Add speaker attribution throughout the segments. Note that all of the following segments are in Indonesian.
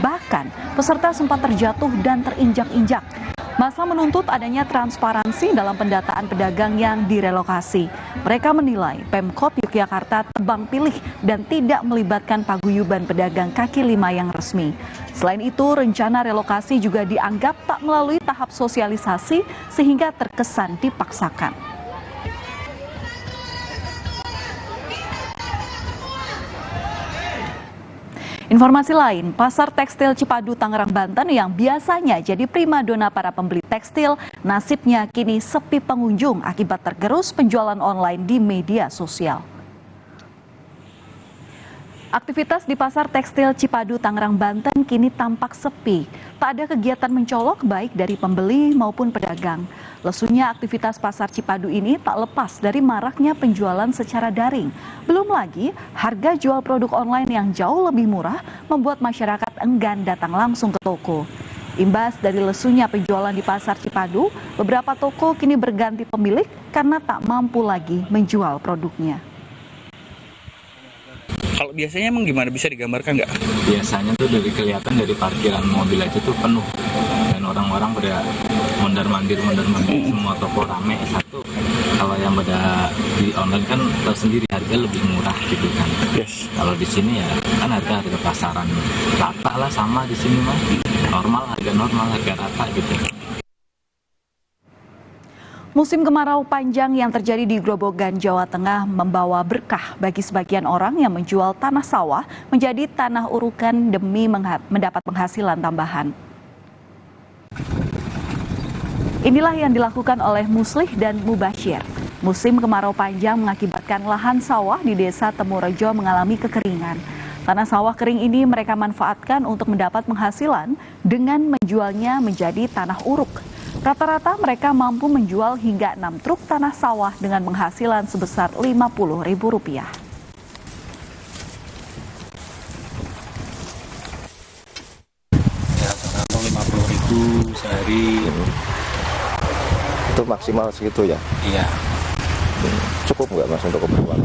Speaker 1: Bahkan, peserta sempat terjatuh dan terinjak-injak. Massa menuntut adanya transparansi dalam pendataan pedagang yang direlokasi. Mereka menilai Pemkot Yogyakarta tebang pilih dan tidak melibatkan paguyuban pedagang kaki lima yang resmi. Selain itu, rencana relokasi juga dianggap tak melalui tahap sosialisasi sehingga terkesan dipaksakan. Informasi lain, Pasar Tekstil Cipadu Tangerang, Banten yang biasanya jadi primadona para pembeli tekstil, nasibnya kini sepi pengunjung akibat tergerus penjualan online di media sosial. Aktivitas di Pasar Tekstil Cipadu Tangerang, Banten kini tampak sepi. Tak ada kegiatan mencolok baik dari pembeli maupun pedagang. Lesunya aktivitas Pasar Cipadu ini tak lepas dari maraknya penjualan secara daring. Belum lagi, harga jual produk online yang jauh lebih murah membuat masyarakat enggan datang langsung ke toko. Imbas dari lesunya penjualan di Pasar Cipadu, beberapa toko kini berganti pemilik karena tak mampu lagi menjual produknya.
Speaker 2: Kalau biasanya emang gimana, bisa digambarkan nggak?
Speaker 3: Biasanya tuh dari kelihatan dari parkiran mobil itu tuh penuh dan orang-orang pada mondar-mandir semua toko rame satu. Kalau yang pada di online kan tahu sendiri harga lebih murah gitu kan.
Speaker 2: Yes.
Speaker 3: Kalau di sini ya kan harga pasaran rata lah, sama di sini mah normal, harga rata gitu.
Speaker 1: Musim kemarau panjang yang terjadi di Grobogan, Jawa Tengah membawa berkah bagi sebagian orang yang menjual tanah sawah menjadi tanah urukan demi mendapat penghasilan tambahan. Inilah yang dilakukan oleh Muslih dan Mubashir. Musim kemarau panjang mengakibatkan lahan sawah di Desa Temurejo mengalami kekeringan. Tanah sawah kering ini mereka manfaatkan untuk mendapat penghasilan dengan menjualnya menjadi tanah uruk. Rata-rata mereka mampu menjual hingga 6 truk tanah sawah dengan penghasilan sebesar Rp50.000.
Speaker 4: Ya, tergantung 50.000 sehari.
Speaker 5: Itu maksimal segitu ya?
Speaker 4: Iya.
Speaker 5: Cukup nggak Mas untuk keperluan?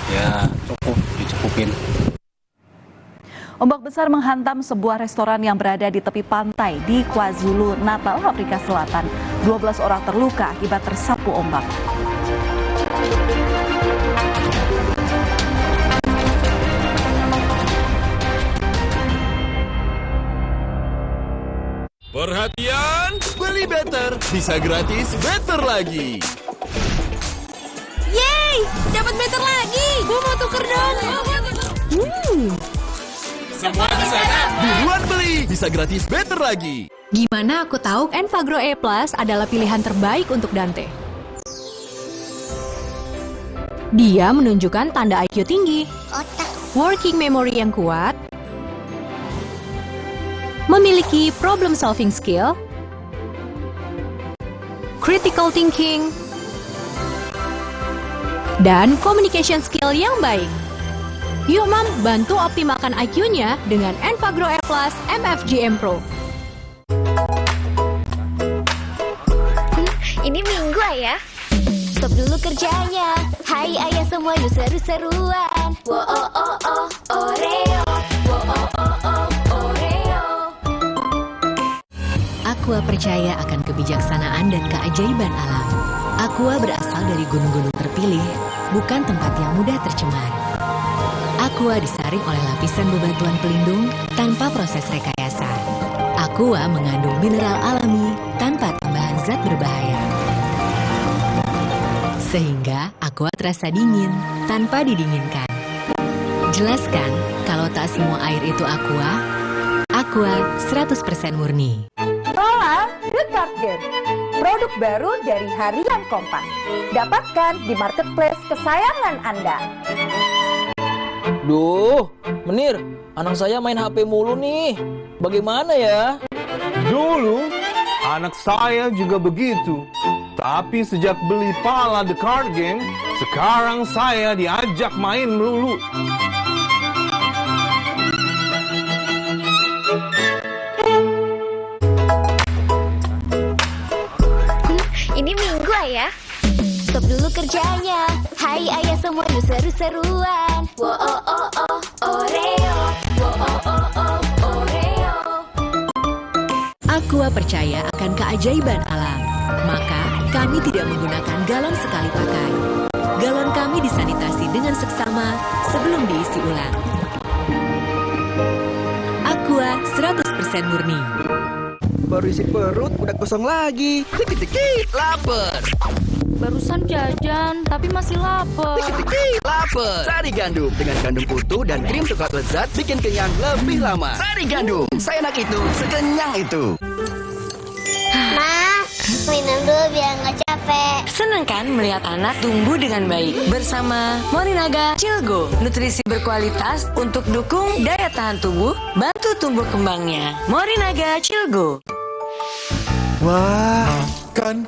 Speaker 4: Ya cukup, dicukupin.
Speaker 1: Ombak besar menghantam sebuah restoran yang berada di tepi pantai di KwaZulu-Natal, Afrika Selatan. 12 orang terluka akibat tersapu ombak.
Speaker 6: Perhatian, beli better bisa gratis better lagi.
Speaker 7: Yeay, dapat better lagi. Gue mau tuker dong.
Speaker 6: Semua di sana, buruan beli, bisa gratis better lagi.
Speaker 7: Gimana aku tahu Enfagrow E+ adalah pilihan terbaik untuk Dante? Dia menunjukkan tanda IQ tinggi, working memory yang kuat, memiliki problem solving skill, critical thinking, dan communication skill yang baik. Yuk Mam, bantu optimalkan IQ-nya dengan Enfagrow E+ MFGM Pro.
Speaker 8: Ini minggu ya. Stop dulu kerjanya. Hai ayah semua yuk seru-seruan. Wo oh oh oh Oreo. Wo oh oh oh Oreo.
Speaker 7: Aqua percaya akan kebijaksanaan dan keajaiban alam. Aqua berasal dari gunung-gunung terpilih, bukan tempat yang mudah tercemar. Aqua disaring oleh lapisan bebatuan pelindung tanpa proses rekayasa. Aqua mengandung mineral alami tanpa tambahan zat berbahaya. Sehingga Aqua terasa dingin tanpa didinginkan. Jelaskan kalau tak semua air itu Aqua. Aqua 100% murni.
Speaker 9: Rola The Card Game, produk baru dari Harian Kompas. Dapatkan di marketplace kesayangan Anda.
Speaker 10: Duh, Menir, anak saya main HP mulu nih. Bagaimana ya?
Speaker 11: Dulu, anak saya juga begitu. Tapi sejak beli Pala The Card Game, sekarang saya diajak main melulu.
Speaker 8: Ini minggu ya. Stop dulu kerjanya. Hai ayah semua yuk seru-seruan. Wo oh oh oh Oreo. Wo oh oh oh Oreo.
Speaker 7: Aqua percaya akan keajaiban alam. Maka, kami tidak menggunakan galon sekali pakai. Galon kami disanitasi dengan seksama sebelum diisi ulang. Aqua 100% murni.
Speaker 12: Baru isi perut, udah kosong lagi. Dikit-dikit, lapar.
Speaker 13: Barusan jajan, tapi masih lapar.
Speaker 12: Dikit-dikit, lapar. Sari Gandum dengan gandum utuh dan krim coklat lezat bikin kenyang lebih lama. Sari Gandum, seenak itu, sekenyang itu.
Speaker 8: Ma, minum dulu biar nggak capek.
Speaker 14: Senang kan melihat anak tumbuh dengan baik bersama Morinaga Cilgo, nutrisi berkualitas untuk dukung daya tahan tubuh, bantu tumbuh kembangnya. Morinaga Cilgo.
Speaker 6: Wah, makan.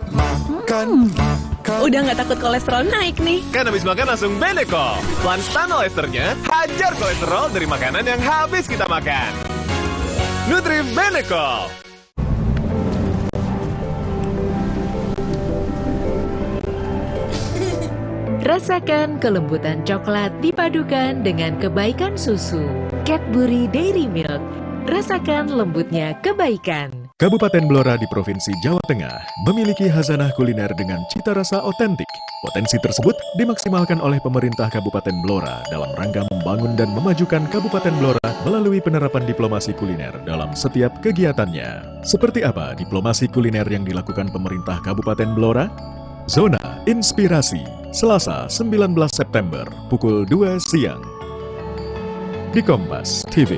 Speaker 14: Udah nggak takut kolesterol naik nih.
Speaker 6: Kan habis makan langsung Benecol. Lanstan esternya hajar kolesterol dari makanan yang habis kita makan. Nutri Benecol.
Speaker 15: Rasakan kelembutan coklat dipadukan dengan kebaikan susu. Cadbury Dairy Milk. Rasakan lembutnya kebaikan.
Speaker 16: Kabupaten Blora di Provinsi Jawa Tengah memiliki khazanah kuliner dengan cita rasa otentik. Potensi tersebut dimaksimalkan oleh pemerintah Kabupaten Blora dalam rangka membangun dan memajukan Kabupaten Blora melalui penerapan diplomasi kuliner dalam setiap kegiatannya. Seperti apa diplomasi kuliner yang dilakukan pemerintah Kabupaten Blora? Zona Inspirasi, Selasa 19 September pukul 2 siang di Kompas TV.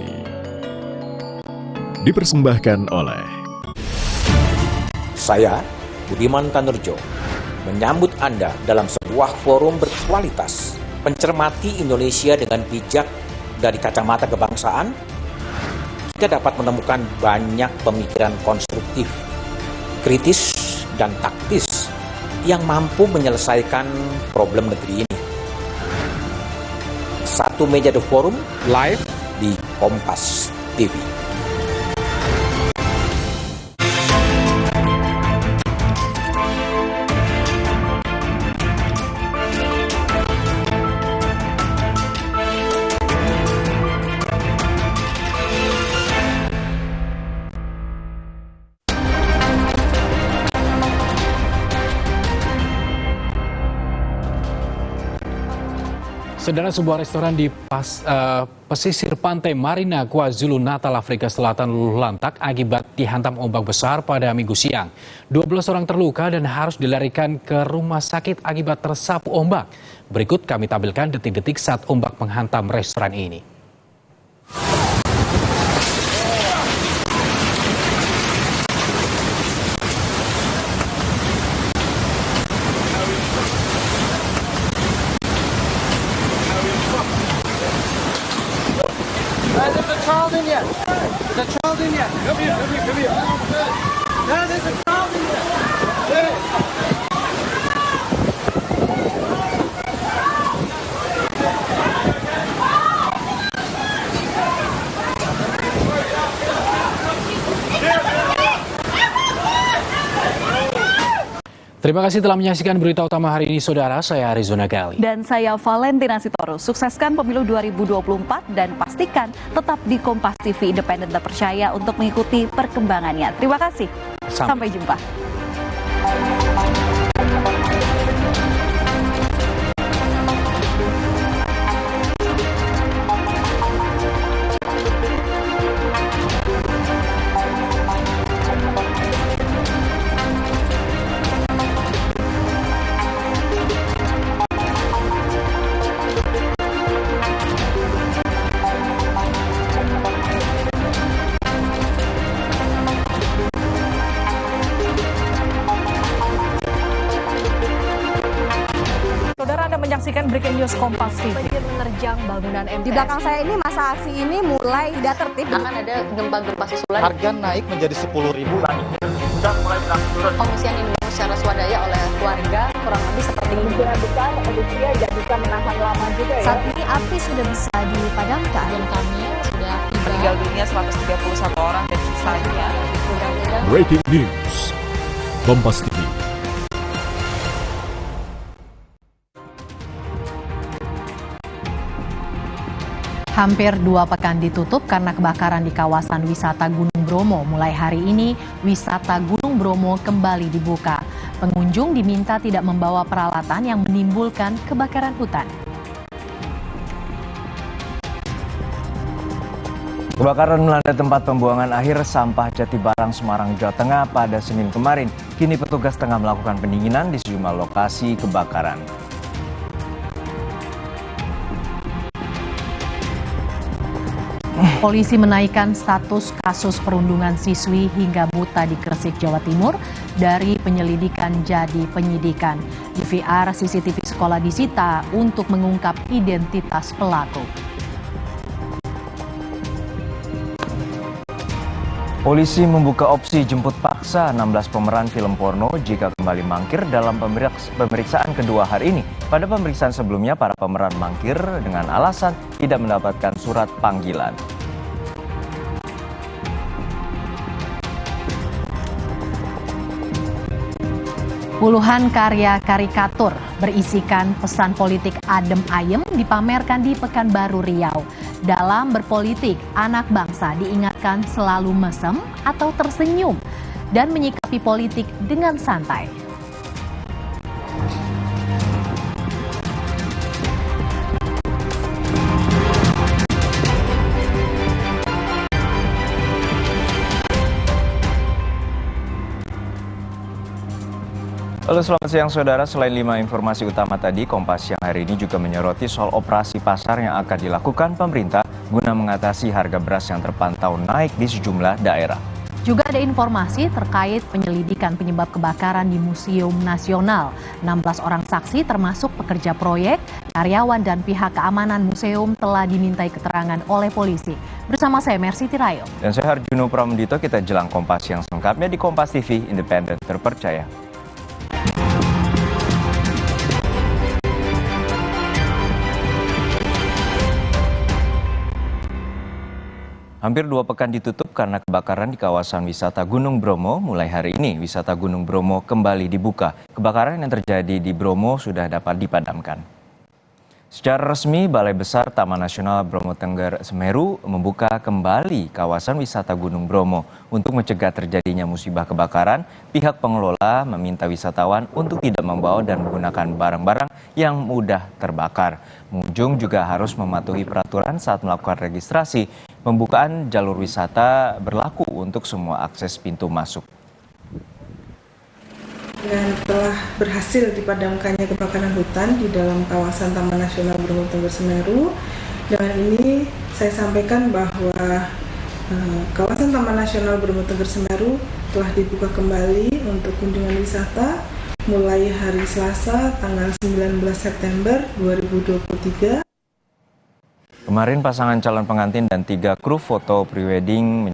Speaker 16: Dipersembahkan oleh
Speaker 17: saya, Budiman Tanurjo, menyambut Anda dalam sebuah forum berkualitas, mencermati Indonesia dengan bijak dari kacamata kebangsaan. Kita dapat menemukan banyak pemikiran konstruktif, kritis, dan taktis yang mampu menyelesaikan problem negeri ini. Satu meja The Forum live di Kompas TV.
Speaker 18: Saudara, sebuah restoran di pesisir pantai Marina, KwaZulu-Natal, Afrika Selatan luluh lantak akibat dihantam ombak besar pada Minggu siang. 12 orang terluka dan harus dilarikan ke rumah sakit akibat tersapu ombak. Berikut kami tampilkan detik-detik saat ombak menghantam restoran ini.
Speaker 19: Child in yet? The child in yet? Come here. No, there's a child in yet.
Speaker 18: Terima kasih telah menyaksikan berita utama hari ini, saudara. Saya Arizona Gali.
Speaker 1: Dan saya Valentina Sitorus. Sukseskan pemilu 2024 dan pastikan tetap di Kompas TV independen terpercaya untuk mengikuti perkembangannya. Terima kasih. Sampai jumpa.
Speaker 20: Menyaksikan Breaking News Kompas TV.
Speaker 9: Banjir menerjang bangunan MTS.
Speaker 21: Di belakang saya ini masa aksi ini mulai tidak tertib.
Speaker 9: Akan ada gempa-gempa susulan.
Speaker 22: Harga naik menjadi 10.000.
Speaker 9: Sudah mulai berangsur. Pengungsian ini secara swadaya oleh keluarga kurang lebih seperti ini.
Speaker 21: Kemungkinan besar Rusia tidak bisa menahan lama juga ya.
Speaker 9: Saat ini api sudah bisa dipadamkan. Dan kami sudah
Speaker 23: meninggal dunia 131 orang dan sisanya.
Speaker 16: Breaking News Kompas TV.
Speaker 24: Hampir 2 pekan ditutup karena kebakaran di kawasan wisata Gunung
Speaker 2: Bromo, mulai hari ini wisata Gunung Bromo kembali dibuka. Pengunjung diminta tidak membawa peralatan yang menimbulkan kebakaran hutan.
Speaker 3: Kebakaran melanda tempat pembuangan akhir sampah Jatibarang, Semarang, Jawa Tengah pada Senin kemarin. Kini petugas tengah melakukan pendinginan di sejumlah lokasi kebakaran.
Speaker 2: Polisi menaikkan status kasus perundungan siswi hingga buta di Gresik, Jawa Timur dari penyelidikan jadi penyidikan. DVR CCTV sekolah disita untuk mengungkap identitas pelaku.
Speaker 3: Polisi membuka opsi jemput paksa 16 pemeran film porno jika kembali mangkir dalam pemeriksaan kedua hari ini. Pada pemeriksaan sebelumnya, para pemeran mangkir dengan alasan tidak mendapatkan surat panggilan.
Speaker 2: Puluhan karya karikatur berisikan pesan politik adem ayem dipamerkan di Pekanbaru Riau. Dalam berpolitik, anak bangsa diingatkan selalu mesem atau tersenyum dan menyikapi politik dengan santai.
Speaker 3: Halo, selamat siang saudara. Selain 5 informasi utama tadi, Kompas Siang hari ini juga menyoroti soal operasi pasar yang akan dilakukan pemerintah guna mengatasi harga beras yang terpantau naik di sejumlah daerah.
Speaker 2: Juga ada informasi terkait penyelidikan penyebab kebakaran di Museum Nasional. 16 orang saksi termasuk pekerja proyek, karyawan dan pihak keamanan museum telah dimintai keterangan oleh polisi. Bersama saya Mercy Tirayo.
Speaker 3: Dan saya Harjuno Pramudito, kita jelang Kompas Siang selengkapnya di Kompas TV, independen terpercaya. Hampir 2 pekan ditutup karena kebakaran di kawasan wisata Gunung Bromo. Mulai hari ini, wisata Gunung Bromo kembali dibuka. Kebakaran yang terjadi di Bromo sudah dapat dipadamkan. Secara resmi, Balai Besar Taman Nasional Bromo Tengger Semeru membuka kembali kawasan wisata Gunung Bromo. Untuk mencegah terjadinya musibah kebakaran, pihak pengelola meminta wisatawan untuk tidak membawa dan menggunakan barang-barang yang mudah terbakar. Pengunjung juga harus mematuhi peraturan saat melakukan registrasi. Pembukaan jalur wisata berlaku untuk semua akses pintu masuk.
Speaker 5: Dan telah berhasil dipadamkannya kebakaran hutan di dalam kawasan Taman Nasional Bromo Tengger Semeru. Dengan ini saya sampaikan bahwa kawasan Taman Nasional Bromo Tengger Semeru telah dibuka kembali untuk kunjungan wisata mulai hari Selasa tanggal 19 September 2023.
Speaker 3: Kemarin pasangan calon pengantin dan 3 kru foto prewedding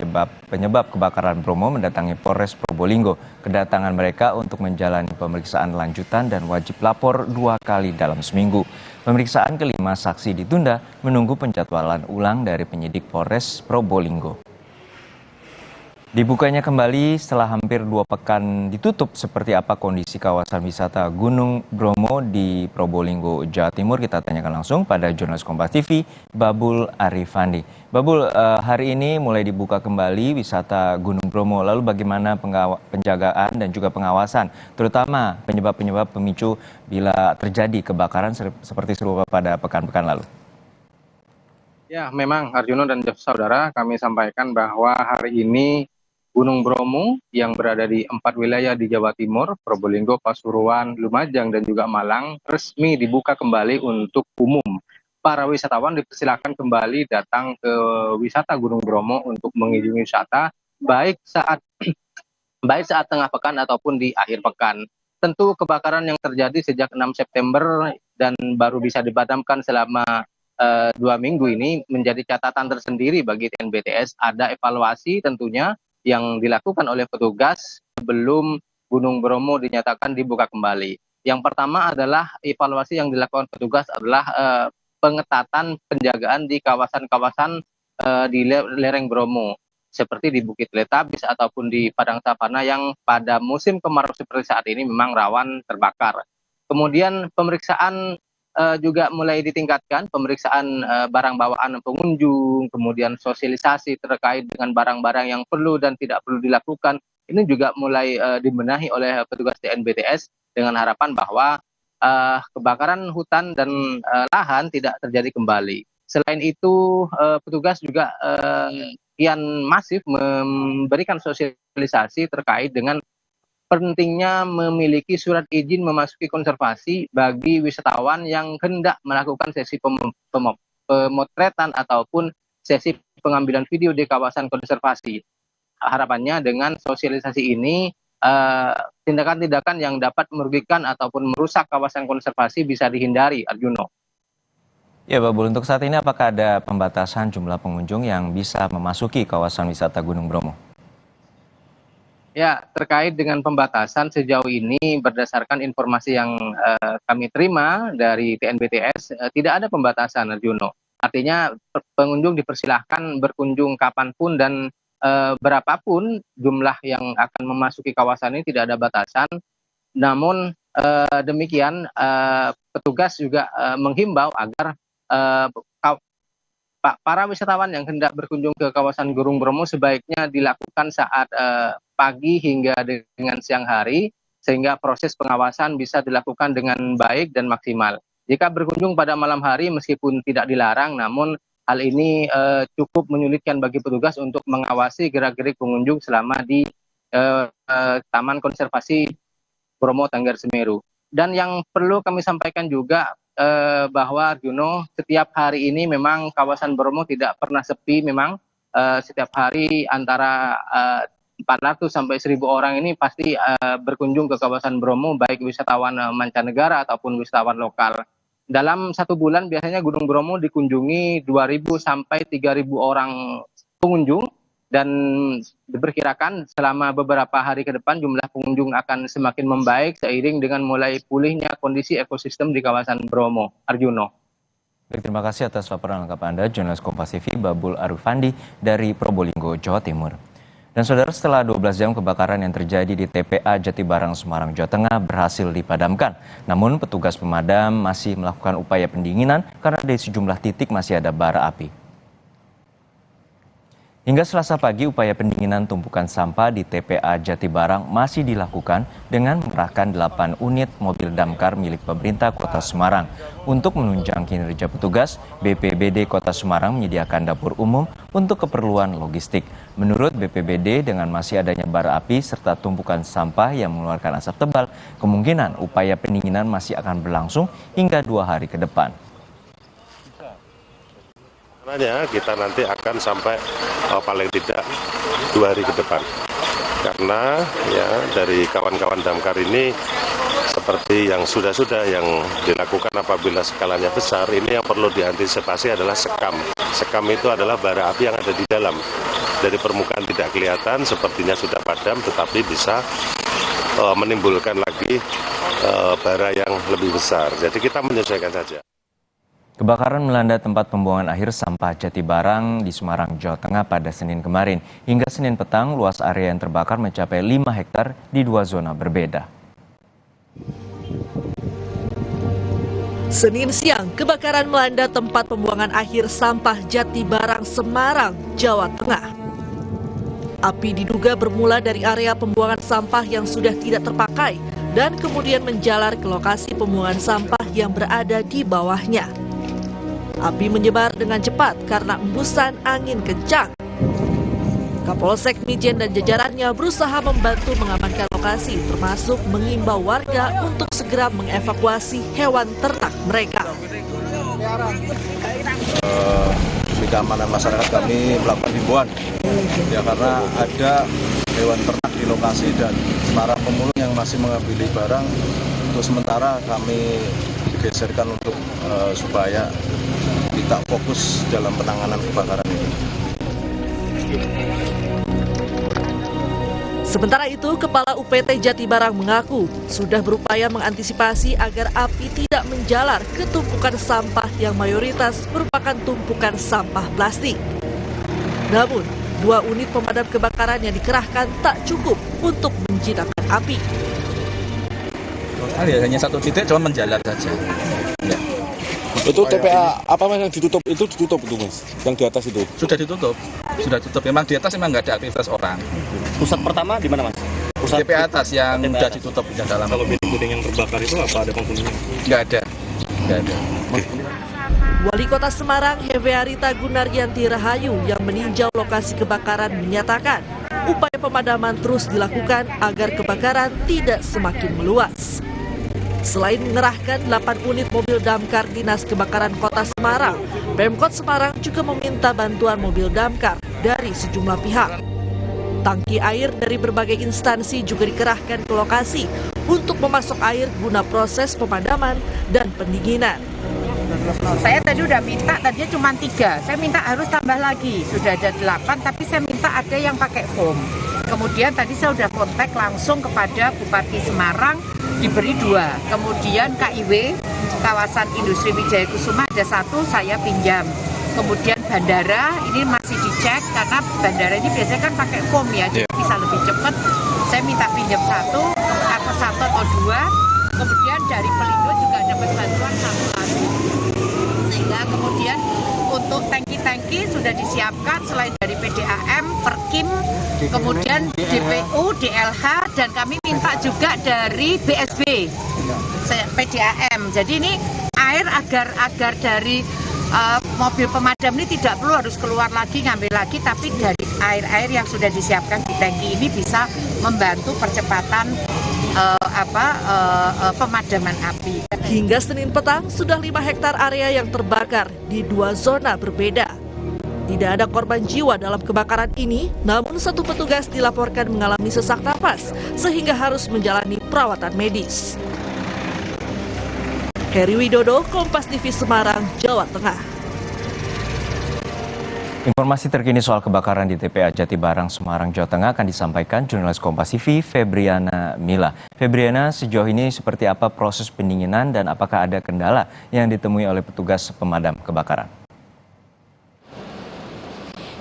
Speaker 3: penyebab kebakaran Bromo mendatangi Polres Probolinggo. Kedatangan mereka untuk menjalani pemeriksaan lanjutan dan wajib lapor 2 kali dalam seminggu. Pemeriksaan kelima saksi ditunda menunggu penjadwalan ulang dari penyidik Polres Probolinggo. Dibukanya kembali setelah hampir 2 pekan ditutup, seperti apa kondisi kawasan wisata Gunung Bromo di Probolinggo, Jawa Timur? Kita tanyakan langsung pada jurnalis Kompas TV, Babul Arifandi. Babul, hari ini mulai dibuka kembali wisata Gunung Bromo. Lalu bagaimana penjagaan dan juga pengawasan, terutama penyebab-penyebab pemicu bila terjadi kebakaran seperti serupa pada pekan-pekan lalu?
Speaker 22: Ya, memang Arjuno dan saudara, kami sampaikan bahwa hari ini Gunung Bromo yang berada di 4 wilayah di Jawa Timur, Probolinggo, Pasuruan, Lumajang, dan juga Malang, resmi dibuka kembali untuk umum. Para wisatawan dipersilakan kembali datang ke wisata Gunung Bromo untuk mengunjungi wisata, baik saat tengah pekan ataupun di akhir pekan. Tentu kebakaran yang terjadi sejak 6 September dan baru bisa dipadamkan selama 2 minggu ini menjadi catatan tersendiri bagi TNBTS. Ada evaluasi tentunya yang dilakukan oleh petugas sebelum Gunung Bromo dinyatakan dibuka kembali. Yang pertama adalah evaluasi yang dilakukan petugas adalah pengetatan penjagaan di kawasan-kawasan di lereng Bromo, seperti di Bukit Teletabis ataupun di Padang Savana yang pada musim kemarau seperti saat ini memang rawan terbakar. Kemudian pemeriksaan juga mulai ditingkatkan pemeriksaan barang bawaan pengunjung, kemudian sosialisasi terkait dengan barang-barang yang perlu dan tidak perlu dilakukan. Ini juga mulai dibenahi oleh petugas TNBTS dengan harapan bahwa kebakaran hutan dan lahan tidak terjadi kembali. Selain itu, petugas juga kian masif memberikan sosialisasi terkait dengan pentingnya memiliki surat izin memasuki konservasi bagi wisatawan yang hendak melakukan sesi pemotretan ataupun sesi pengambilan video di kawasan konservasi. Harapannya dengan sosialisasi ini, tindakan-tindakan yang dapat merugikan ataupun merusak kawasan konservasi bisa dihindari, Arjuno.
Speaker 3: Ya, Babul, untuk saat ini apakah ada pembatasan jumlah pengunjung yang bisa memasuki kawasan wisata Gunung Bromo?
Speaker 22: Ya, terkait dengan pembatasan sejauh ini berdasarkan informasi yang kami terima dari TNBTS, tidak ada pembatasan, Arjuno. Artinya pengunjung dipersilahkan berkunjung kapanpun dan berapapun jumlah yang akan memasuki kawasan ini, tidak ada batasan. Namun demikian petugas juga menghimbau agar para wisatawan yang hendak berkunjung ke kawasan Gunung Bromo sebaiknya dilakukan saat pagi hingga dengan siang hari, sehingga proses pengawasan bisa dilakukan dengan baik dan maksimal. Jika berkunjung pada malam hari meskipun tidak dilarang, namun hal ini cukup menyulitkan bagi petugas untuk mengawasi gerak-gerik pengunjung selama di Taman Konservasi Bromo Tengger Semeru. Dan yang perlu kami sampaikan juga bahwa Arjuno, setiap hari ini memang kawasan Bromo tidak pernah sepi. Memang setiap hari antara 400 sampai 1000 orang ini pasti berkunjung ke kawasan Bromo, baik wisatawan mancanegara ataupun wisatawan lokal. Dalam satu bulan biasanya Gunung Bromo dikunjungi 2.000 sampai 3.000 orang pengunjung, dan diperkirakan selama beberapa hari ke depan jumlah pengunjung akan semakin membaik seiring dengan mulai pulihnya kondisi ekosistem di kawasan Bromo. Arjuno.
Speaker 3: Baik, terima kasih atas laporan lengkap Anda, jurnalis Kompas TV Babul Arufandi dari Probolinggo, Jawa Timur. Dan saudara, setelah 12 jam kebakaran yang terjadi di TPA Jatibarang, Semarang, Jawa Tengah berhasil dipadamkan. Namun petugas pemadam masih melakukan upaya pendinginan karena di sejumlah titik masih ada bara api. Hingga Selasa pagi, upaya pendinginan tumpukan sampah di TPA Jatibarang masih dilakukan dengan mengerahkan 8 unit mobil damkar milik pemerintah Kota Semarang. Untuk menunjang kinerja petugas, BPBD Kota Semarang menyediakan dapur umum untuk keperluan logistik. Menurut BPBD, dengan masih adanya bara api serta tumpukan sampah yang mengeluarkan asap tebal, kemungkinan upaya pendinginan masih akan berlangsung hingga 2 hari ke depan.
Speaker 4: Kita nanti akan sampai paling tidak 2 hari ke depan, karena ya dari kawan-kawan damkar ini seperti yang sudah yang dilakukan apabila skalanya besar, ini yang perlu diantisipasi adalah sekam. Sekam itu adalah bara api yang ada di dalam, dari permukaan tidak kelihatan, sepertinya sudah padam tetapi bisa menimbulkan lagi bara yang lebih besar. Jadi kita menyesuaikan saja.
Speaker 3: Kebakaran melanda tempat pembuangan akhir sampah Jatibarang di Semarang, Jawa Tengah pada Senin kemarin. Hingga Senin petang, luas area yang terbakar mencapai 5 hektar di 2 zona berbeda.
Speaker 10: Senin siang, kebakaran melanda tempat pembuangan akhir sampah Jatibarang, Semarang, Jawa Tengah. Api diduga bermula dari area pembuangan sampah yang sudah tidak terpakai dan kemudian menjalar ke lokasi pembuangan sampah yang berada di bawahnya. Api menyebar dengan cepat karena embusan angin kencang. Kapolsek Mijen dan jajarannya berusaha membantu mengamankan lokasi, termasuk mengimbau warga untuk segera mengevakuasi hewan ternak mereka.
Speaker 11: Demi keamanan masyarakat kami melakukan himbauan, ya karena ada hewan ternak di lokasi dan para pemulung yang masih mengambil barang. Untuk sementara kami digeserkan untuk supaya kita fokus dalam penanganan kebakaran ini.
Speaker 10: Sementara itu, Kepala UPT Jatibarang mengaku sudah berupaya mengantisipasi agar api tidak menjalar ke tumpukan sampah yang mayoritas merupakan tumpukan sampah plastik. Namun, 2 unit pemadam kebakaran yang dikerahkan tak cukup untuk menjinakkan api.
Speaker 24: Hanya 1 titik cuma menjalar saja. Ya.
Speaker 7: Itu TPA apa mas yang ditutup itu mas, yang di atas itu?
Speaker 12: Sudah ditutup. Memang di atas memang nggak ada aktivitas orang.
Speaker 13: Pusat pertama di mana mas?
Speaker 12: Pusat TPA atas yang sudah ditutup di dalam.
Speaker 13: Kalau building yang terbakar itu apa ada penghuninya?
Speaker 12: Nggak ada.
Speaker 10: Wali Kota Semarang Hevearita Gunaryanti Rahayu yang meninjau lokasi kebakaran menyatakan upaya pemadaman terus dilakukan agar kebakaran tidak semakin meluas. Selain mengerahkan 8 unit mobil damkar Dinas Kebakaran Kota Semarang, Pemkot Semarang juga meminta bantuan mobil damkar dari sejumlah pihak. Tangki air dari berbagai instansi juga dikerahkan ke lokasi untuk memasok air guna proses pemadaman dan pendinginan.
Speaker 24: Saya tadi udah minta, tadinya cuma 3, saya minta harus tambah lagi, sudah ada 8, tapi saya minta ada yang pakai foam. Kemudian tadi saya udah kontak langsung kepada Bupati Semarang, diberi 2. Kemudian KIW, kawasan industri Wijaya Kusuma ada 1, saya pinjam. Kemudian bandara, ini masih dicek karena bandara ini biasanya kan pakai foam ya, jadi bisa lebih cepat. Saya minta pinjam 1 atau 2. Kemudian dari Pelindo juga dapat bantuan 1 lagi. Sehingga kemudian untuk tangki-tangki sudah disiapkan selain dari PDAM, Perkim, kemudian DPU, DLH, dan kami minta juga dari BSB, PDAM. Jadi ini air agar dari mobil pemadam ini tidak perlu harus keluar lagi, ngambil lagi, tapi dari air-air yang sudah disiapkan di tangki ini bisa membantu percepatan pemadaman api.
Speaker 10: Hingga Senin petang, sudah 5 hektar area yang terbakar di 2 zona berbeda. Tidak ada korban jiwa dalam kebakaran ini, namun 1 petugas dilaporkan mengalami sesak napas sehingga harus menjalani perawatan medis. Heri Widodo, Kompas TV Semarang, Jawa Tengah.
Speaker 3: Informasi terkini soal kebakaran di TPA Jatibarang, Semarang, Jawa Tengah akan disampaikan jurnalis Kompas TV Febriana Mila. Febriana, sejauh ini seperti apa proses pendinginan dan apakah ada kendala yang ditemui oleh petugas pemadam kebakaran?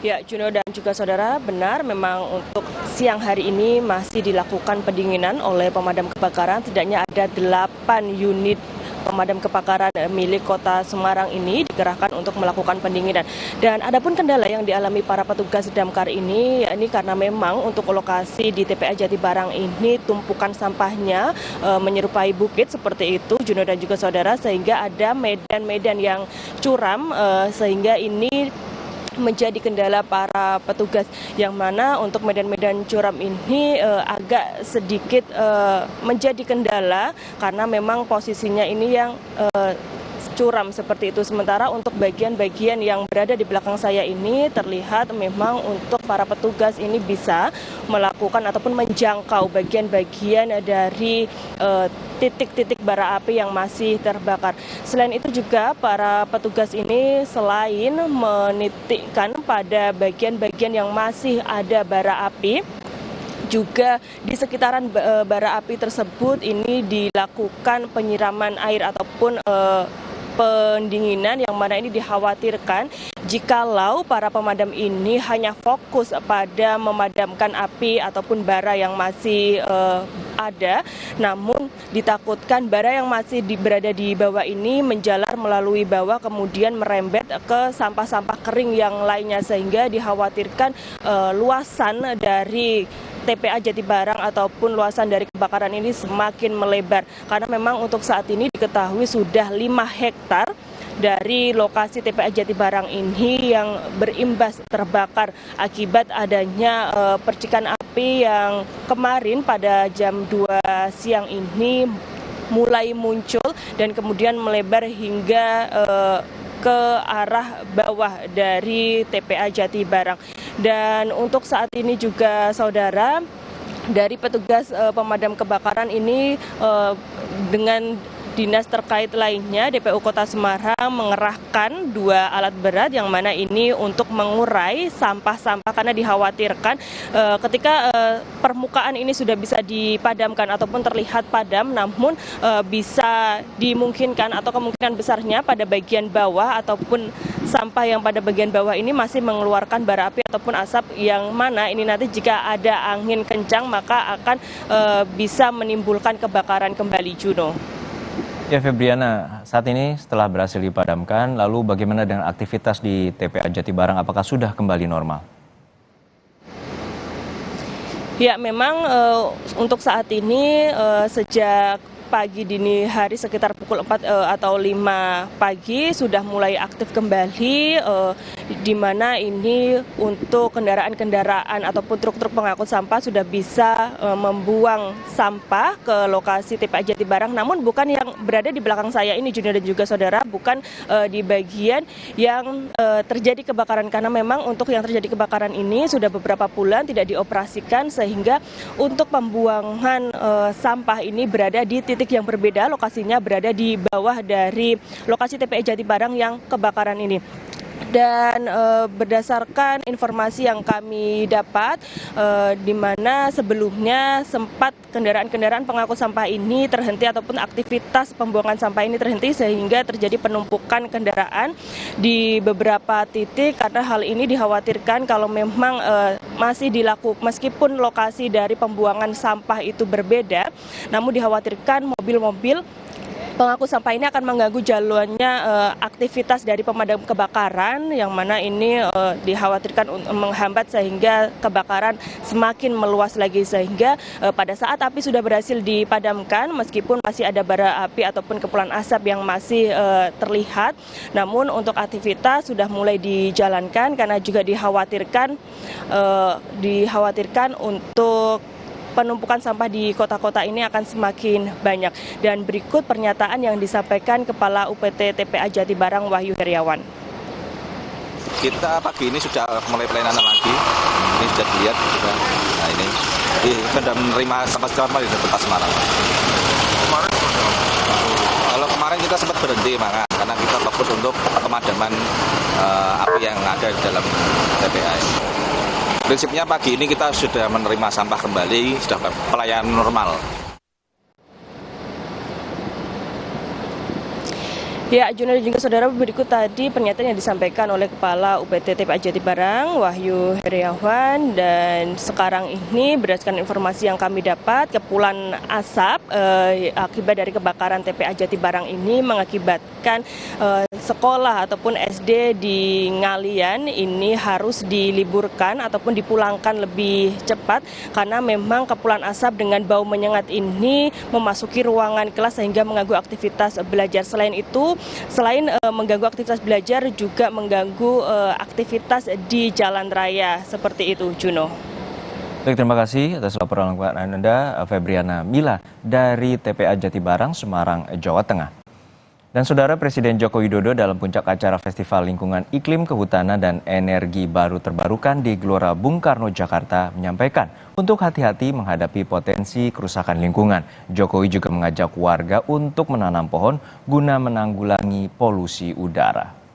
Speaker 25: Ya, Juno dan juga saudara, benar memang untuk siang hari ini masih dilakukan pendinginan oleh pemadam kebakaran. Tidaknya ada 8 unit pemadam kebakaran milik Kota Semarang ini dikerahkan untuk melakukan pendinginan. Dan adapun kendala yang dialami para petugas damkar ini, yakni karena memang untuk lokasi di TPA Jatibarang ini tumpukan sampahnya menyerupai bukit seperti itu, Juno dan juga saudara, sehingga ada medan-medan yang curam, sehingga ini menjadi kendala para petugas, yang mana untuk medan-medan curam ini agak sedikit menjadi kendala karena memang posisinya ini yang curam seperti itu. Sementara untuk bagian-bagian yang berada di belakang saya ini terlihat memang untuk para petugas ini bisa melakukan ataupun menjangkau bagian-bagian dari titik-titik bara api yang masih terbakar. Selain itu juga para petugas ini selain menitikkan pada bagian-bagian yang masih ada bara api, juga di sekitaran bara api tersebut ini dilakukan penyiraman air ataupun pendinginan, yang mana ini dikhawatirkan jikalau para pemadam ini hanya fokus pada memadamkan api ataupun bara yang masih ada, namun ditakutkan bara yang masih berada di bawah ini menjalar melalui bawah kemudian merembet ke sampah-sampah kering yang lainnya, sehingga dikhawatirkan luasan dari TPA Jatibarang ataupun luasan dari kebakaran ini semakin melebar, karena memang untuk saat ini diketahui sudah 5 hektar dari lokasi TPA Jatibarang ini yang berimbas terbakar akibat adanya percikan api yang kemarin pada jam 2 siang ini mulai muncul dan kemudian melebar hingga ke arah bawah dari TPA Jatibarang. Dan untuk saat ini juga saudara, dari petugas pemadam kebakaran ini dengan dinas terkait lainnya, DPU Kota Semarang mengerahkan 2 alat berat yang mana ini untuk mengurai sampah-sampah, karena dikhawatirkan ketika permukaan ini sudah bisa dipadamkan ataupun terlihat padam, namun bisa dimungkinkan atau kemungkinan besarnya pada bagian bawah ataupun sampah yang pada bagian bawah ini masih mengeluarkan bara api ataupun asap, yang mana ini nanti jika ada angin kencang maka akan bisa menimbulkan kebakaran kembali, Juno.
Speaker 3: Ya Febriana, saat ini setelah berhasil dipadamkan, lalu bagaimana dengan aktivitas di TPA Jatibarang? Apakah sudah kembali normal?
Speaker 25: Ya, memang untuk saat ini sejak pagi dini hari sekitar pukul 4 atau 5 pagi sudah mulai aktif kembali, di mana ini untuk kendaraan-kendaraan ataupun truk-truk pengangkut sampah sudah bisa membuang sampah ke lokasi TPA Jatibarang, namun bukan yang berada di belakang saya ini, Junior dan juga saudara, bukan di bagian yang terjadi kebakaran, karena memang untuk yang terjadi kebakaran ini sudah beberapa bulan tidak dioperasikan, sehingga untuk pembuangan sampah ini berada di titik yang berbeda, lokasinya berada di bawah dari lokasi TPA Jatibarang yang kebakaran ini. Dan berdasarkan informasi yang kami dapat, di mana sebelumnya sempat kendaraan-kendaraan pengangkut sampah ini terhenti ataupun aktivitas pembuangan sampah ini terhenti, sehingga terjadi penumpukan kendaraan di beberapa titik, karena hal ini dikhawatirkan kalau memang masih dilakukan, meskipun lokasi dari pembuangan sampah itu berbeda, namun dikhawatirkan mobil-mobil pengangkut sampah ini akan mengganggu jalannya aktivitas dari pemadam kebakaran, yang mana ini dikhawatirkan menghambat sehingga kebakaran semakin meluas lagi, sehingga pada saat api sudah berhasil dipadamkan, meskipun masih ada bara api ataupun kepulan asap yang masih terlihat, namun untuk aktivitas sudah mulai dijalankan, karena juga dikhawatirkan untuk penumpukan sampah di kota-kota ini akan semakin banyak. Dan berikut pernyataan yang disampaikan Kepala UPT TPA Jatibarang, Wahyu Heriawan.
Speaker 11: Kita pagi ini sudah mulai pelayanan lagi. Ini sudah dilihat juga. Nah ini sudah menerima sampah secara di Kota Semarang. Kalau kemarin kita sempat berhenti, karena kita fokus untuk pemadaman api yang ada di dalam TPA. Prinsipnya pagi ini kita sudah menerima sampah kembali, sudah pelayanan normal.
Speaker 25: Ya, Junior dan juga saudara, berikut tadi pernyataan yang disampaikan oleh Kepala UPT TPA Jatibarang, Wahyu Heriawan. Dan sekarang ini berdasarkan informasi yang kami dapat, kepulan asap akibat dari kebakaran TPA Jatibarang ini mengakibatkan sekolah ataupun SD di Ngalian ini harus diliburkan ataupun dipulangkan lebih cepat, karena memang kepulan asap dengan bau menyengat ini memasuki ruangan kelas sehingga mengganggu aktivitas belajar. Selain itu, selain mengganggu aktivitas belajar, juga mengganggu aktivitas di jalan raya. Seperti itu, Juno.
Speaker 3: Baik, terima kasih atas laporan Anda, Febriana Mila dari TPA Jatibarang, Semarang, Jawa Tengah. Dan saudara, Presiden Joko Widodo dalam puncak acara Festival Lingkungan Iklim, Kehutanan, dan Energi Baru Terbarukan di Gelora Bung Karno, Jakarta menyampaikan untuk hati-hati menghadapi potensi kerusakan lingkungan. Jokowi juga mengajak warga untuk menanam pohon guna menanggulangi polusi udara.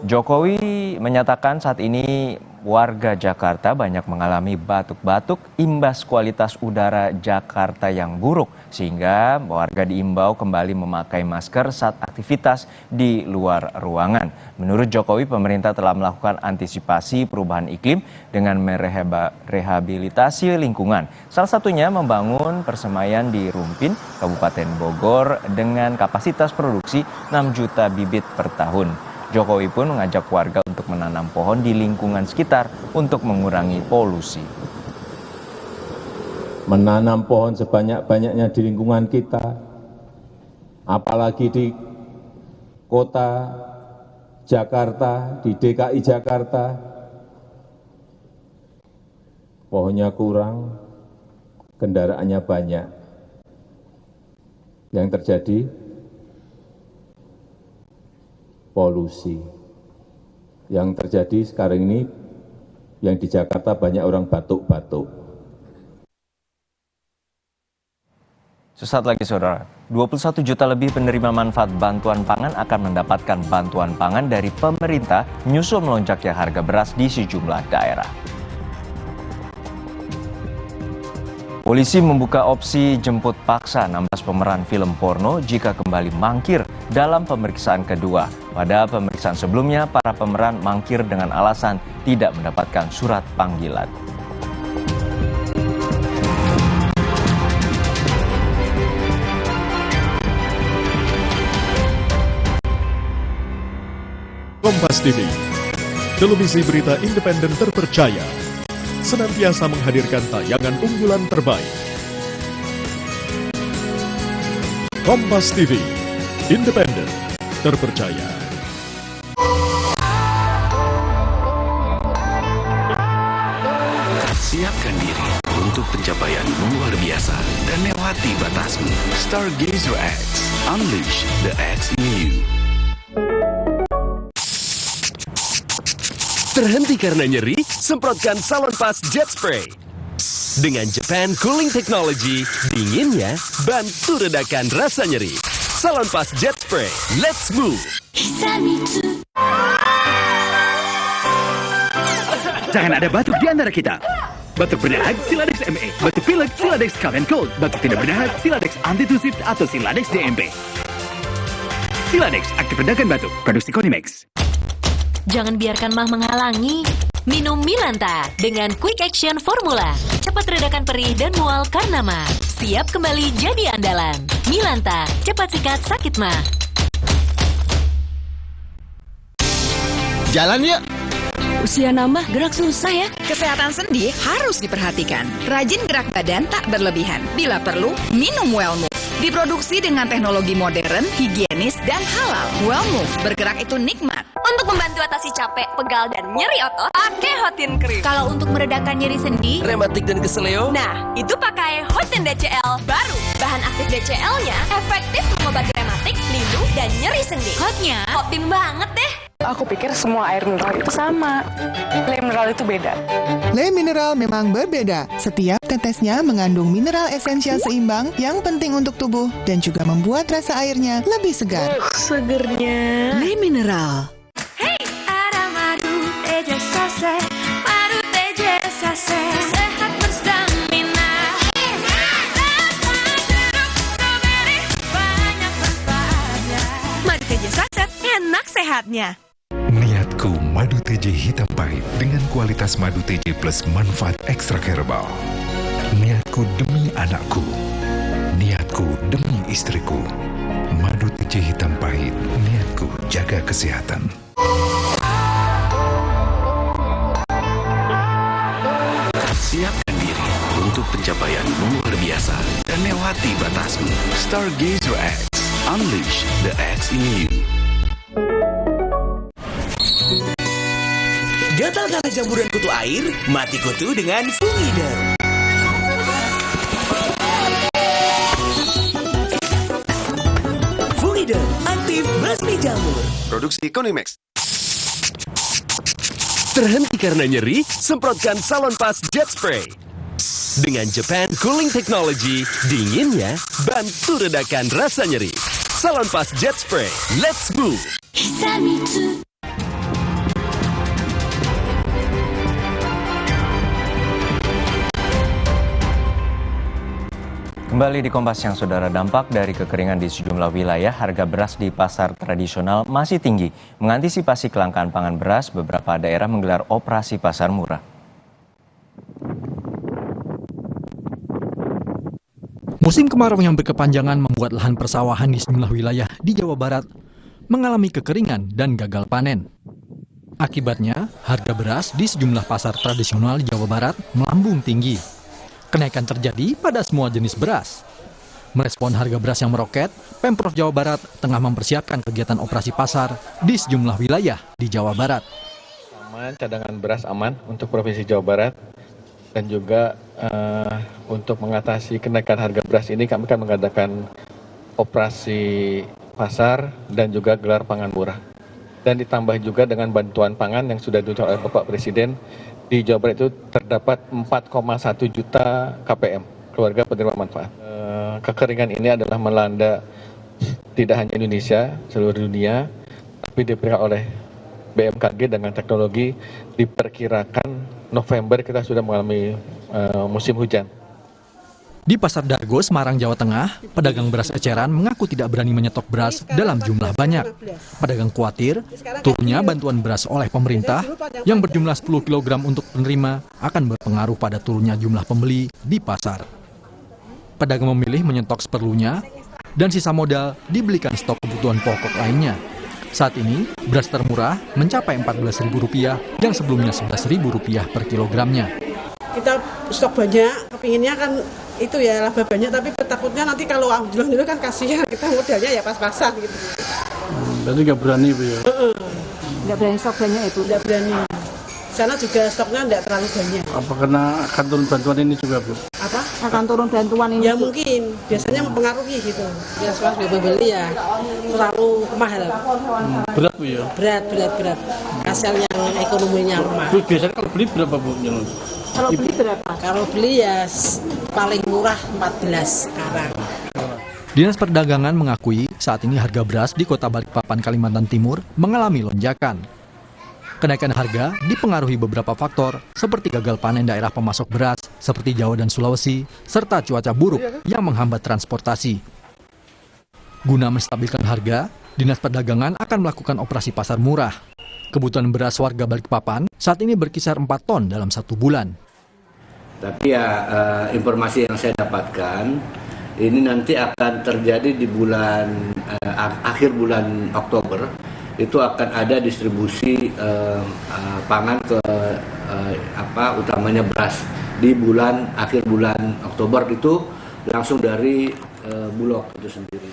Speaker 3: Jokowi menyatakan saat ini warga Jakarta banyak mengalami batuk-batuk imbas kualitas udara Jakarta yang buruk, sehingga warga diimbau kembali memakai masker saat aktivitas di luar ruangan. Menurut Jokowi, pemerintah telah melakukan antisipasi perubahan iklim dengan merehabilitasi lingkungan. Salah satunya membangun persemaian di Rumpin, Kabupaten Bogor dengan kapasitas produksi 6 juta bibit per tahun. Jokowi pun mengajak warga untuk menanam pohon di lingkungan sekitar untuk mengurangi polusi.
Speaker 6: Menanam pohon sebanyak-banyaknya di lingkungan kita, apalagi di kota Jakarta, di DKI Jakarta, pohonnya kurang, kendaraannya banyak. Yang terjadi polusi. Yang terjadi sekarang ini, yang di Jakarta banyak orang batuk-batuk.
Speaker 3: Sesaat lagi saudara, 21 juta lebih penerima manfaat bantuan pangan akan mendapatkan bantuan pangan dari pemerintah menyusul melonjaknya harga beras di sejumlah daerah. Polisi membuka opsi jemput paksa 16 pemeran film porno jika kembali mangkir dalam pemeriksaan kedua. Pada pemeriksaan sebelumnya, para pemeran mangkir dengan alasan tidak mendapatkan surat panggilan.
Speaker 16: TV, televisi berita independen terpercaya, senantiasa menghadirkan tayangan unggulan terbaik. Kompas TV, independen, terpercaya.
Speaker 8: Siapkan diri untuk pencapaian luar biasa dan lewati batasmu. Stargazer X, unleash the X in you.
Speaker 14: Terhenti karena nyeri? Semprotkan Salonpas Jet Spray. Dengan Japan Cooling Technology, dinginnya bantu redakan rasa nyeri. Salonpas Jet Spray, let's move!
Speaker 15: Jangan ada batuk di antara kita. Batuk berdahak Siladex ME, batuk pilek Siladex Cough and Cold, batuk tidak berdahak Siladex Antitusif atau Siladex DMP. Siladex, aktif redakan batuk, produksi Konimex.
Speaker 17: Jangan biarkan mah menghalangi. Minum Milanta dengan Quick Action Formula. Cepat redakan perih dan mual karena mah. Siap kembali jadi andalan. Milanta, cepat sikat sakit mah.
Speaker 19: Jalan yuk.
Speaker 26: Usia nambah, gerak susah ya.
Speaker 27: Kesehatan sendi harus diperhatikan. Rajin gerak badan tak berlebihan. Bila perlu, minum Wellmove. Diproduksi dengan teknologi modern, higienis, dan halal. Wellmove, bergerak itu nikmat.
Speaker 17: Untuk membantu atasi capek, pegal, dan nyeri otot, pakai Hotin Cream. Kalau untuk meredakan nyeri sendi,
Speaker 19: rematik dan keseleo,
Speaker 17: nah, itu pakai Hotin DCL baru. Bahan aktif DCL-nya efektif mengobati rematik, lindung, dan nyeri sendi. Hotnya, Hotin banget deh.
Speaker 21: Aku pikir semua air mineral itu sama. Le mineral itu beda.
Speaker 28: Le mineral memang berbeda. Setiap tetesnya mengandung mineral esensial seimbang yang penting untuk tubuh dan juga membuat rasa airnya lebih segar.
Speaker 21: Segernya.
Speaker 28: Le mineral.
Speaker 17: Hey, ada madu teja sase, madu teja sase, sehat berstamina. Banyak manfaatnya. Madu teja sase, enak sehatnya.
Speaker 8: Niatku madu TJ hitam pahit dengan kualitas madu TJ plus manfaat ekstra herbal. Niatku demi anakku. Niatku demi istriku. Madu TJ hitam pahit. Niatku jaga kesehatan. Siapkan diri untuk pencapaian luar biasa dan lewati batasmu. Stargazer X, unleash the X in you.
Speaker 15: Gatal karena jamburan kutu air? Mati kutu dengan Fungider. Fungider, aktif basmi jamur.
Speaker 14: Produksi Konimex. Terhenti karena nyeri? Semprotkan Salonpas Jet Spray. Dengan Japan Cooling Technology, dinginnya bantu redakan rasa nyeri. Salonpas Jet Spray, let's move!
Speaker 3: Kembali di Kompas yang saudara, dampak dari kekeringan di sejumlah wilayah, harga beras di pasar tradisional masih tinggi. Mengantisipasi kelangkaan pangan beras, beberapa daerah menggelar operasi pasar murah.
Speaker 29: Musim kemarau yang berkepanjangan membuat lahan persawahan di sejumlah wilayah di Jawa Barat mengalami kekeringan dan gagal panen. Akibatnya, harga beras di sejumlah pasar tradisional di Jawa Barat melambung tinggi. Kenaikan terjadi pada semua jenis beras. Merespon harga beras yang meroket, Pemprov Jawa Barat tengah mempersiapkan kegiatan operasi pasar di sejumlah wilayah di Jawa Barat.
Speaker 30: Cadangan beras aman untuk Provinsi Jawa Barat, dan juga untuk mengatasi kenaikan harga beras ini kami akan mengadakan operasi pasar dan juga gelar pangan murah. Dan ditambah juga dengan bantuan pangan yang sudah diucapkan oleh Bapak Presiden. Di Jawa Barat itu terdapat 4,1 juta KPM, keluarga penerima manfaat. Kekeringan ini adalah melanda tidak hanya Indonesia, seluruh dunia, tapi diperkirakan oleh BMKG dengan teknologi diperkirakan November kita sudah mengalami musim hujan.
Speaker 29: Di Pasar Dargo, Semarang, Jawa Tengah, pedagang beras eceran mengaku tidak berani menyetok beras dalam jumlah banyak. Pedagang khawatir turunnya bantuan beras oleh pemerintah yang berjumlah 10 kg untuk penerima akan berpengaruh pada turunnya jumlah pembeli di pasar. Pedagang memilih menyetok seperlunya dan sisa modal dibelikan stok kebutuhan pokok lainnya. Saat ini, beras termurah mencapai Rp14.000 yang sebelumnya Rp11.000 per kilogramnya.
Speaker 1: Kita stok banyak, kepinginnya kan itu ya laba banyak, tapi takutnya nanti kalau anjlok dulu kan kasihan, kita modalnya ya pas-pasan gitu.
Speaker 2: Berarti nggak berani Bu ya?
Speaker 1: Nggak berani stok banyak itu? Nggak berani. Sana juga stoknya nggak terlalu banyak.
Speaker 2: Apa karena akan turun bantuan ini juga Bu?
Speaker 1: Apa? Akan turun bantuan ini? Ya mungkin, biasanya mempengaruhi gitu. Ya pas beli ya terlalu mahal.
Speaker 2: Berat Bu ya?
Speaker 1: Berat. Hasil yang ekonominya lemah.
Speaker 2: Bu, biasanya kalau beli berapa Bu?
Speaker 1: Kalau beli berapa? Kalau beli ya paling murah 14 sekarang.
Speaker 29: Dinas Perdagangan mengakui saat ini harga beras di Kota Balikpapan, Kalimantan Timur mengalami lonjakan. Kenaikan harga dipengaruhi beberapa faktor seperti gagal panen daerah pemasok beras seperti Jawa dan Sulawesi, serta cuaca buruk yang menghambat transportasi. Guna menstabilkan harga, Dinas Perdagangan akan melakukan operasi pasar murah. Kebutuhan beras warga Balikpapan saat ini berkisar 4 ton dalam 1 bulan.
Speaker 4: Tapi ya informasi yang saya dapatkan ini nanti akan terjadi di bulan akhir bulan Oktober, itu akan ada distribusi pangan ke utamanya beras di akhir bulan Oktober, itu langsung dari Bulog itu sendiri.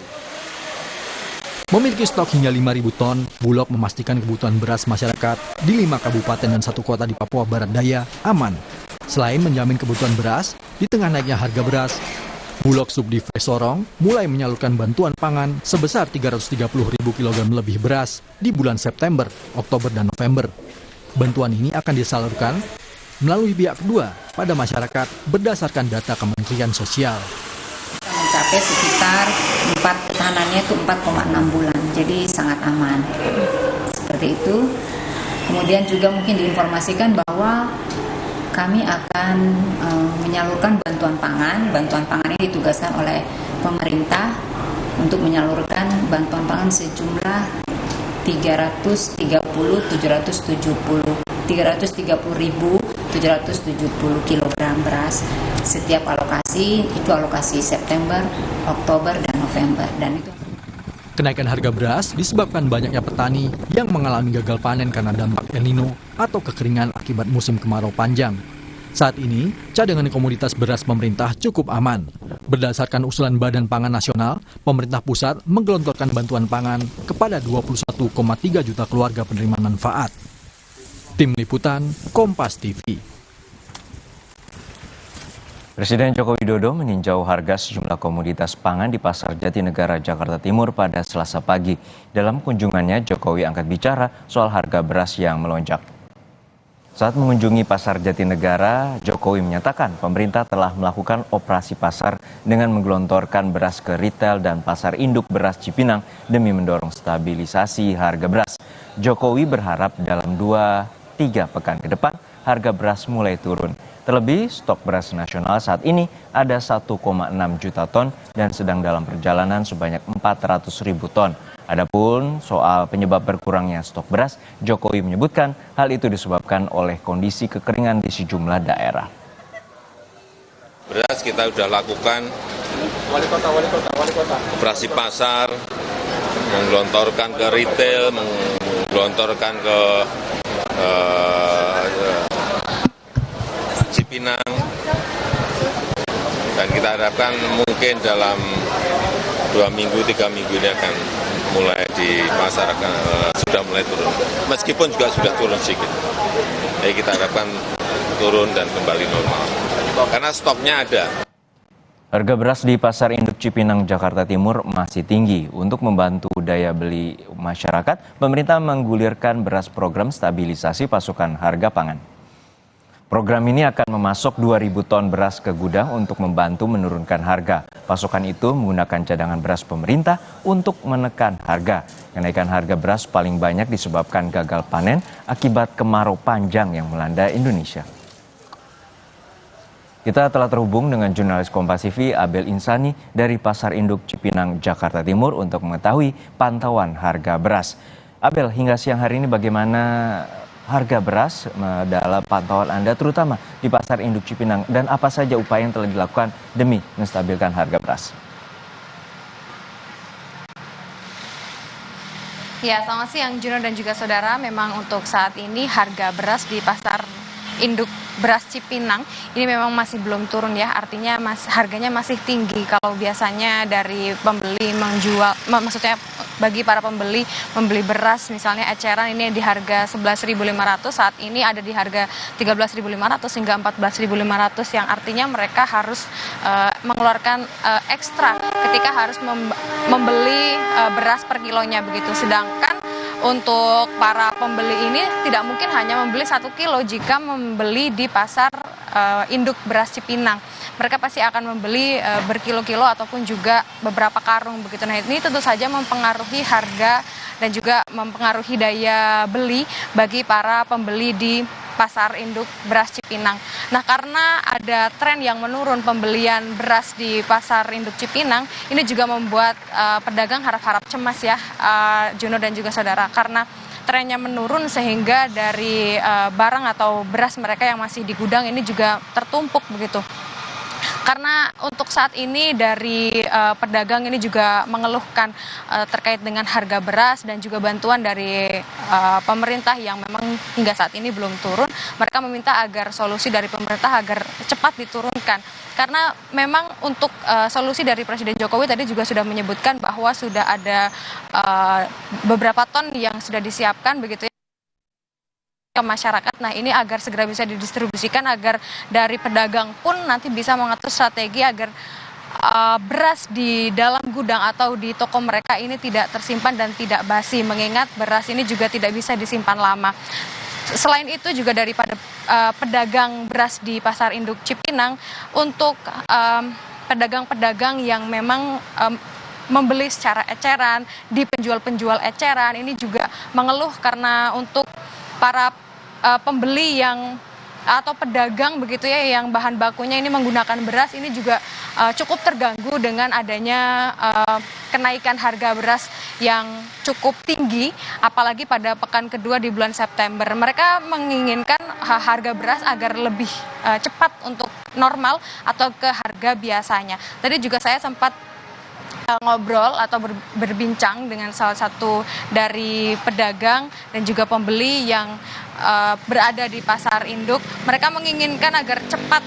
Speaker 29: Memiliki stok hingga 5.000 ton, Bulog memastikan kebutuhan beras masyarakat di 5 kabupaten dan 1 kota di Papua Barat Daya aman. Selain menjamin kebutuhan beras, di tengah naiknya harga beras, Bulog Subdiv Sorong mulai menyalurkan bantuan pangan sebesar 330.000 kg lebih beras di bulan September, Oktober, dan November. Bantuan ini akan disalurkan melalui pihak kedua pada masyarakat berdasarkan data Kementerian Sosial.
Speaker 5: Mencapai sekitar ketahanannya itu 4,6 bulan, jadi sangat aman. Seperti itu. Kemudian juga mungkin diinformasikan bahwa kami akan menyalurkan bantuan pangan. Bantuan pangan ini ditugaskan oleh pemerintah untuk menyalurkan bantuan pangan sejumlah 330.770 kg beras. Setiap alokasi itu alokasi September, Oktober, dan November. Dan itu
Speaker 29: Kenaikan harga beras disebabkan banyaknya petani yang mengalami gagal panen karena dampak El Nino atau kekeringan akibat musim kemarau panjang. Saat ini, cadangan komoditas beras pemerintah cukup aman. Berdasarkan usulan Badan Pangan Nasional, pemerintah pusat menggelontorkan bantuan pangan kepada 21,3 juta keluarga penerima manfaat. Tim Liputan, Kompas TV.
Speaker 3: Presiden Joko Widodo meninjau harga sejumlah komoditas pangan di Pasar Jatinegara, Jakarta Timur pada Selasa pagi. Dalam kunjungannya, Jokowi angkat bicara soal harga beras yang melonjak. Saat mengunjungi Pasar Jatinegara, Jokowi menyatakan pemerintah telah melakukan operasi pasar dengan menggelontorkan beras ke retail dan pasar induk beras Cipinang demi mendorong stabilisasi harga beras. Jokowi berharap dalam 2-3 pekan ke depan harga beras mulai turun. Terlebih, stok beras nasional saat ini ada 1,6 juta ton dan sedang dalam perjalanan sebanyak 400.000 ton. Adapun soal penyebab berkurangnya stok beras, Jokowi menyebutkan hal itu disebabkan oleh kondisi kekeringan di sejumlah daerah.
Speaker 9: Beras kita sudah lakukan operasi pasar, menggelontorkan ke retail, menggelontorkan ke Cipinang, dan kita harapkan mungkin dalam 2 minggu, 3 minggu ini akan mulai di pasar sudah mulai turun, meskipun juga sudah turun sedikit. Jadi kita harapkan turun dan kembali normal, karena stoknya ada.
Speaker 3: Harga beras di Pasar Induk Cipinang, Jakarta Timur masih tinggi. Untuk membantu daya beli masyarakat, pemerintah menggulirkan beras program stabilisasi pasokan harga pangan. Program ini akan memasok 2.000 ton beras ke gudang untuk membantu menurunkan harga. Pasokan itu menggunakan cadangan beras pemerintah untuk menekan harga. Kenaikan harga beras paling banyak disebabkan gagal panen akibat kemarau panjang yang melanda Indonesia. Kita telah terhubung dengan jurnalis Kompas TV Abel Insani dari Pasar Induk Cipinang, Jakarta Timur untuk mengetahui pantauan harga beras. Abel, hingga siang hari ini bagaimana harga beras dalam pantauan Anda terutama di Pasar Induk Cipinang, dan apa saja upaya yang telah dilakukan demi menstabilkan harga beras?
Speaker 7: Ya, selamat siang Juno dan juga saudara. Memang untuk saat ini harga beras di pasar induk beras Cipinang ini memang masih belum turun ya, artinya harganya masih tinggi. Kalau biasanya dari pembeli menjual, maksudnya bagi para pembeli membeli beras misalnya eceran ini di harga 11.500, saat ini ada di harga 13.500 hingga 14.500, yang artinya mereka harus mengeluarkan ekstra ketika harus membeli beras per kilonya begitu. Sedangkan untuk para pembeli ini tidak mungkin hanya membeli 1 kilo jika membeli di pasar induk beras Cipinang. Mereka pasti akan membeli berkilo-kilo ataupun juga beberapa karung begitu. Nah, ini tentu saja mempengaruhi harga dan juga mempengaruhi daya beli bagi para pembeli di pasar induk beras Cipinang. Nah, karena ada tren yang menurun pembelian beras di pasar induk Cipinang, ini juga membuat pedagang harap-harap cemas ya, Juno dan juga saudara, karena trennya menurun sehingga dari barang atau beras mereka yang masih di gudang ini juga tertumpuk begitu. Karena untuk saat ini dari pedagang ini juga mengeluhkan terkait dengan harga beras dan juga bantuan dari pemerintah yang memang hingga saat ini belum turun. Mereka meminta agar solusi dari pemerintah agar cepat diturunkan. Karena memang untuk solusi dari Presiden Jokowi tadi juga sudah menyebutkan bahwa sudah ada beberapa ton yang sudah disiapkan begitu ya ke masyarakat. Nah, ini agar segera bisa didistribusikan agar dari pedagang pun nanti bisa mengatur strategi agar beras di dalam gudang atau di toko mereka ini tidak tersimpan dan tidak basi, mengingat beras ini juga tidak bisa disimpan lama. Selain itu juga daripada pedagang beras di pasar induk Cipinang, untuk pedagang-pedagang yang memang membeli secara eceran di penjual-penjual eceran ini juga mengeluh karena untuk para pembeli yang atau pedagang begitu ya yang bahan bakunya ini menggunakan beras ini juga cukup terganggu dengan adanya kenaikan harga beras yang cukup tinggi, apalagi pada pekan kedua di bulan September. Mereka menginginkan harga beras agar lebih cepat untuk normal atau ke harga biasanya. Tadi juga saya sempat ngobrol atau berbincang dengan salah satu dari pedagang dan juga pembeli yang berada di pasar induk. Mereka menginginkan agar cepat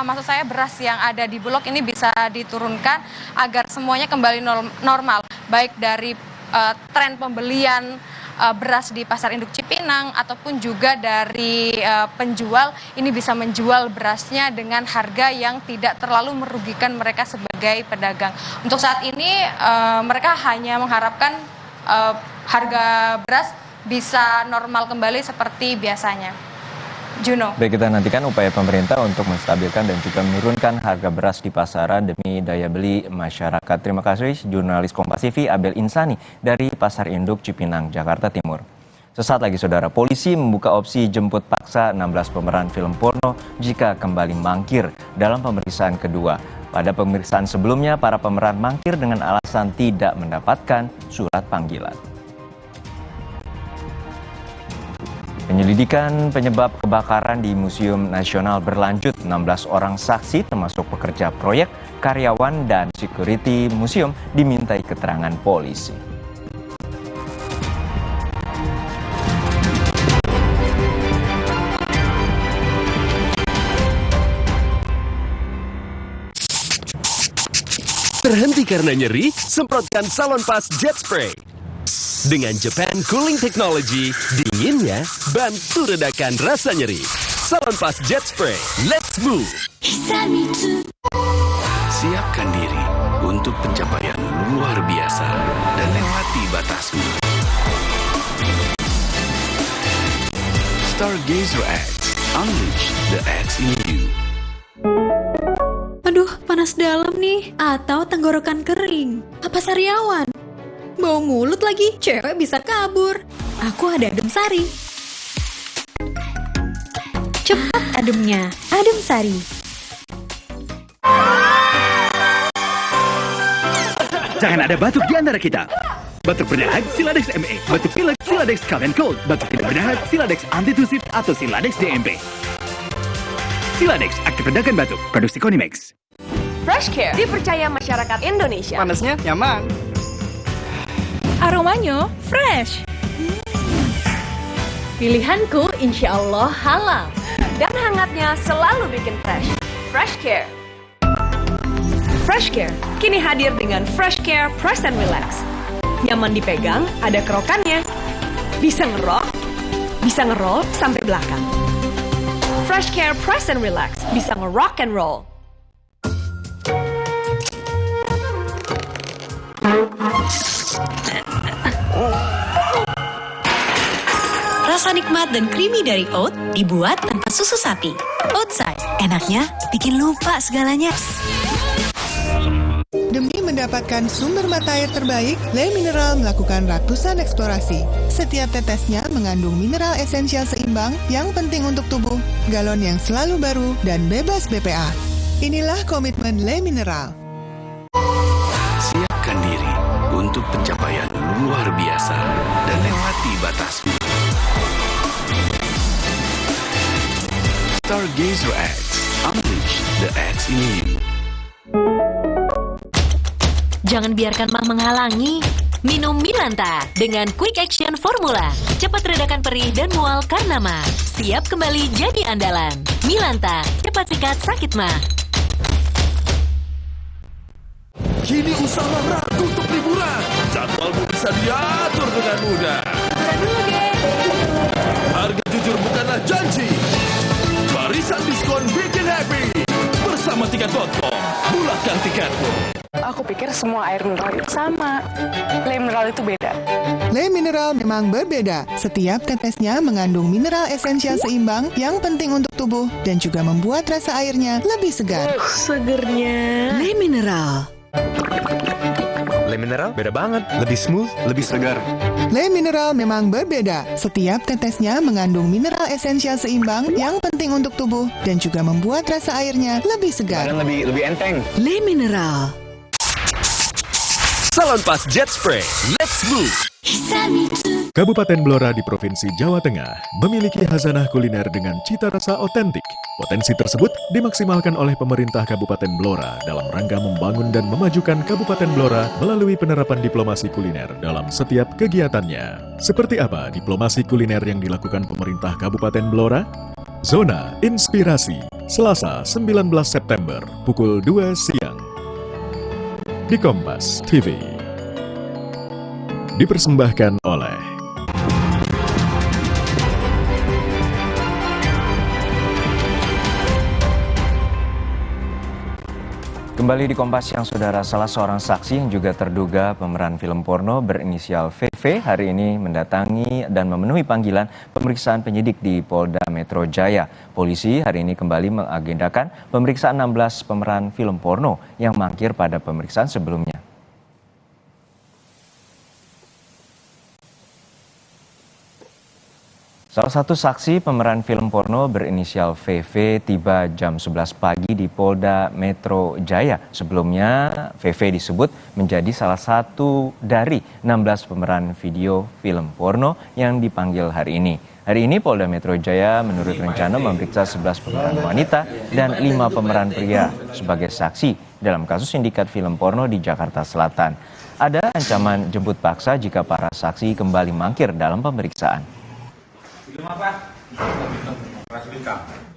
Speaker 7: maksud saya beras yang ada di Bulog ini bisa diturunkan agar semuanya kembali normal, baik dari tren pembelian beras di pasar induk Cipinang ataupun juga dari penjual ini bisa menjual berasnya dengan harga yang tidak terlalu merugikan mereka sebagai pedagang. Untuk saat ini mereka hanya mengharapkan harga beras bisa normal kembali seperti biasanya. Juno.
Speaker 3: Baik, kita nantikan upaya pemerintah untuk menstabilkan dan juga menurunkan harga beras di pasaran demi daya beli masyarakat. Terima kasih jurnalis Kompas TV Abel Insani dari Pasar Induk Cipinang, Jakarta Timur. Sesaat lagi saudara, polisi membuka opsi jemput paksa 16 pemeran film porno jika kembali mangkir dalam pemeriksaan kedua. Pada pemeriksaan sebelumnya, para pemeran mangkir dengan alasan tidak mendapatkan surat panggilan. Penyelidikan penyebab kebakaran di Museum Nasional berlanjut. 16 orang saksi termasuk pekerja proyek, karyawan, dan security museum dimintai keterangan polisi.
Speaker 14: Berhenti karena nyeri? Semprotkan Salon Pas Jet Spray. Dengan Japan Cooling Technology, dinginnya bantu redakan rasa nyeri. Salon Pas Jet Spray, let's move!
Speaker 10: Siapkan diri untuk pencapaian luar biasa dan lewati batasmu. Stargazer X, unleash the X in you.
Speaker 12: Aduh, panas dalam nih. Atau tenggorokan kering. Apa sariawan? Bau mulut lagi, cewek bisa kabur. Aku ada adem sari. Cepat ademnya, adem sari.
Speaker 15: Jangan ada batuk di antara kita. Batuk berdahak Siladex ME, batuk pilek Siladex Cough and Cold, batuk tidak berdahak Siladex Antitusif atau Siladex DMP. Siladex, aktif redakan batuk, produksi Konimex.
Speaker 6: FreshCare dipercaya masyarakat Indonesia.
Speaker 11: Panasnya nyaman.
Speaker 6: Aromanya fresh. Pilihanku insya Allah halal. Dan hangatnya selalu bikin fresh. FreshCare. FreshCare kini hadir dengan FreshCare Press and Relax. Nyaman dipegang, ada kerokannya. Bisa ngerok, bisa ngeroll sampai belakang. FreshCare Press and Relax bisa ngerock and roll.
Speaker 17: Rasa nikmat dan creamy dari oat dibuat tanpa susu sapi. Oatside, enaknya bikin lupa segalanya.
Speaker 28: Demi mendapatkan sumber mata air terbaik, Le Mineral melakukan ratusan eksplorasi. Setiap tetesnya mengandung mineral esensial seimbang yang penting untuk tubuh, galon yang selalu baru, dan bebas BPA. Inilah komitmen Le Mineral.
Speaker 10: Siapkan diri untuk pencapaian luar biasa dan lewati batasmu. Stargazer X, unleash the X in you.
Speaker 17: Jangan biarkan mah menghalangi. Minum Milanta dengan Quick Action Formula. Cepat redakan perih dan mual karena mah. Siap kembali jadi andalan. Milanta, cepat sikat sakit mah.
Speaker 14: Kini usaha ragu untuk liburan. Jadwalmu bisa diatur dengan mudah. Harga jujur bukanlah janji. Barisan diskon bikin happy. Bersama Tiket.com, mulakan tiketmu.
Speaker 21: Aku pikir semua air mineral itu sama. Le Mineral itu beda.
Speaker 28: Le Mineral memang berbeda. Setiap tetesnya mengandung mineral esensial seimbang yang penting untuk tubuh dan juga membuat rasa airnya lebih segar.
Speaker 21: Segernya.
Speaker 28: Le Mineral.
Speaker 13: Le Mineral beda banget, lebih smooth, lebih segar.
Speaker 28: Le Mineral memang berbeda. Setiap tetesnya mengandung mineral esensial seimbang yang penting untuk tubuh dan juga membuat rasa airnya lebih segar.
Speaker 13: Dan lebih enteng.
Speaker 28: Le Mineral.
Speaker 14: Salonpas Jet Spray, let's move!
Speaker 16: Kabupaten Blora di Provinsi Jawa Tengah memiliki khazanah kuliner dengan cita rasa otentik. Potensi tersebut dimaksimalkan oleh pemerintah Kabupaten Blora dalam rangka membangun dan memajukan Kabupaten Blora melalui penerapan diplomasi kuliner dalam setiap kegiatannya. Seperti apa diplomasi kuliner yang dilakukan pemerintah Kabupaten Blora? Zona Inspirasi, Selasa 19 September, pukul 2 siang. Di Kompas TV. Dipersembahkan oleh
Speaker 3: Kembali di Kompas yang saudara, salah seorang saksi yang juga terduga pemeran film porno berinisial VV hari ini mendatangi dan memenuhi panggilan pemeriksaan penyidik di Polda Metro Jaya. Polisi hari ini kembali mengagendakan pemeriksaan 16 pemeran film porno yang mangkir pada pemeriksaan sebelumnya. Salah satu saksi pemeran film porno berinisial VV tiba jam 11 pagi di Polda Metro Jaya. Sebelumnya, VV disebut menjadi salah satu dari 16 pemeran video film porno yang dipanggil hari ini. Hari ini Polda Metro Jaya menurut rencana memeriksa 11 pemeran wanita dan 5 pemeran pria sebagai saksi dalam kasus sindikat film porno di Jakarta Selatan. Ada ancaman jemput paksa jika para saksi kembali mangkir dalam pemeriksaan.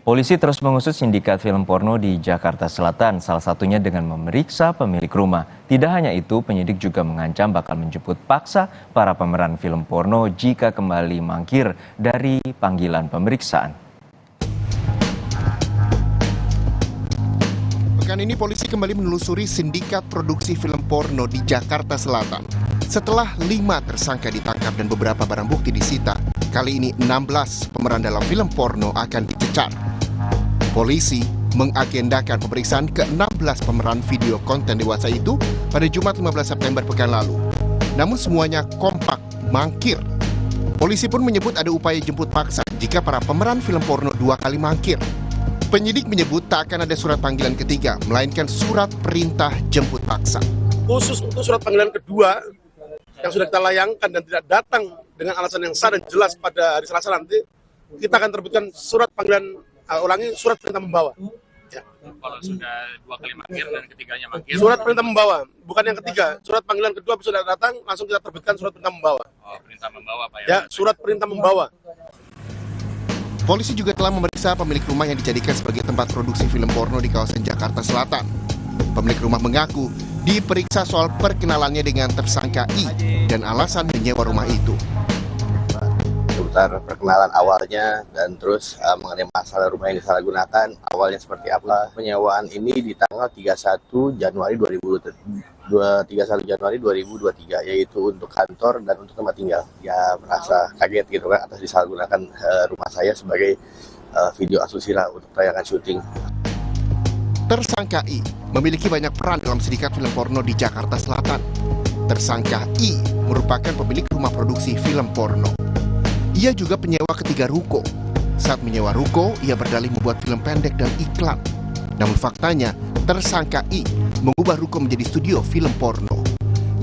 Speaker 3: Polisi terus mengusut sindikat film porno di Jakarta Selatan, salah satunya dengan memeriksa pemilik rumah. Tidak hanya itu, penyidik juga mengancam bakal menjemput paksa para pemeran film porno jika kembali mangkir dari panggilan pemeriksaan.
Speaker 18: Pekan ini polisi kembali menelusuri sindikat produksi film porno di Jakarta Selatan. Setelah 5 tersangka ditangkap dan beberapa barang bukti disita, kali ini 16 pemeran dalam film porno akan dicecar. Polisi mengagendakan pemeriksaan ke-16 pemeran video konten dewasa itu pada Jumat 15 September pekan lalu. Namun semuanya kompak mangkir. Polisi pun menyebut ada upaya jemput paksa jika para pemeran film porno 2 kali mangkir. Penyidik menyebut tak akan ada surat panggilan ketiga, melainkan surat perintah jemput paksa.
Speaker 19: Khusus untuk surat panggilan kedua yang sudah kita layangkan dan tidak datang dengan alasan yang sah dan jelas pada hari Selasa nanti, kita akan terbitkan surat panggilan, surat perintah membawa. Ya.
Speaker 8: Kalau sudah 2 kali mangkir dan ketiganya mangkir.
Speaker 19: Surat perintah membawa, bukan yang ketiga. Surat panggilan kedua sudah datang, langsung kita terbitkan surat perintah membawa.
Speaker 8: Oh, perintah membawa Pak ya?
Speaker 19: Ya, surat perintah membawa.
Speaker 18: Polisi juga telah memeriksa pemilik rumah yang dijadikan sebagai tempat produksi film porno di kawasan Jakarta Selatan. Pemilik rumah mengaku diperiksa soal perkenalannya dengan tersangka I dan alasan menyewa rumah itu.
Speaker 11: Seputar perkenalan awalnya dan terus mengenai masalah rumah yang disalahgunakan, awalnya seperti apa. Penyewaan ini di tanggal 31 Januari 2023, yaitu untuk kantor dan untuk tempat tinggal. Ya merasa kaget gitu kan atas disalahgunakan rumah saya sebagai video asusila untuk tayangan syuting.
Speaker 18: Tersangka I memiliki banyak peran dalam sindikat film porno di Jakarta Selatan. Tersangka I merupakan pemilik rumah produksi film porno. Ia juga penyewa ketiga ruko. Saat menyewa ruko, ia berdalih membuat film pendek dan iklan. Namun faktanya, tersangka I mengubah ruko menjadi studio film porno.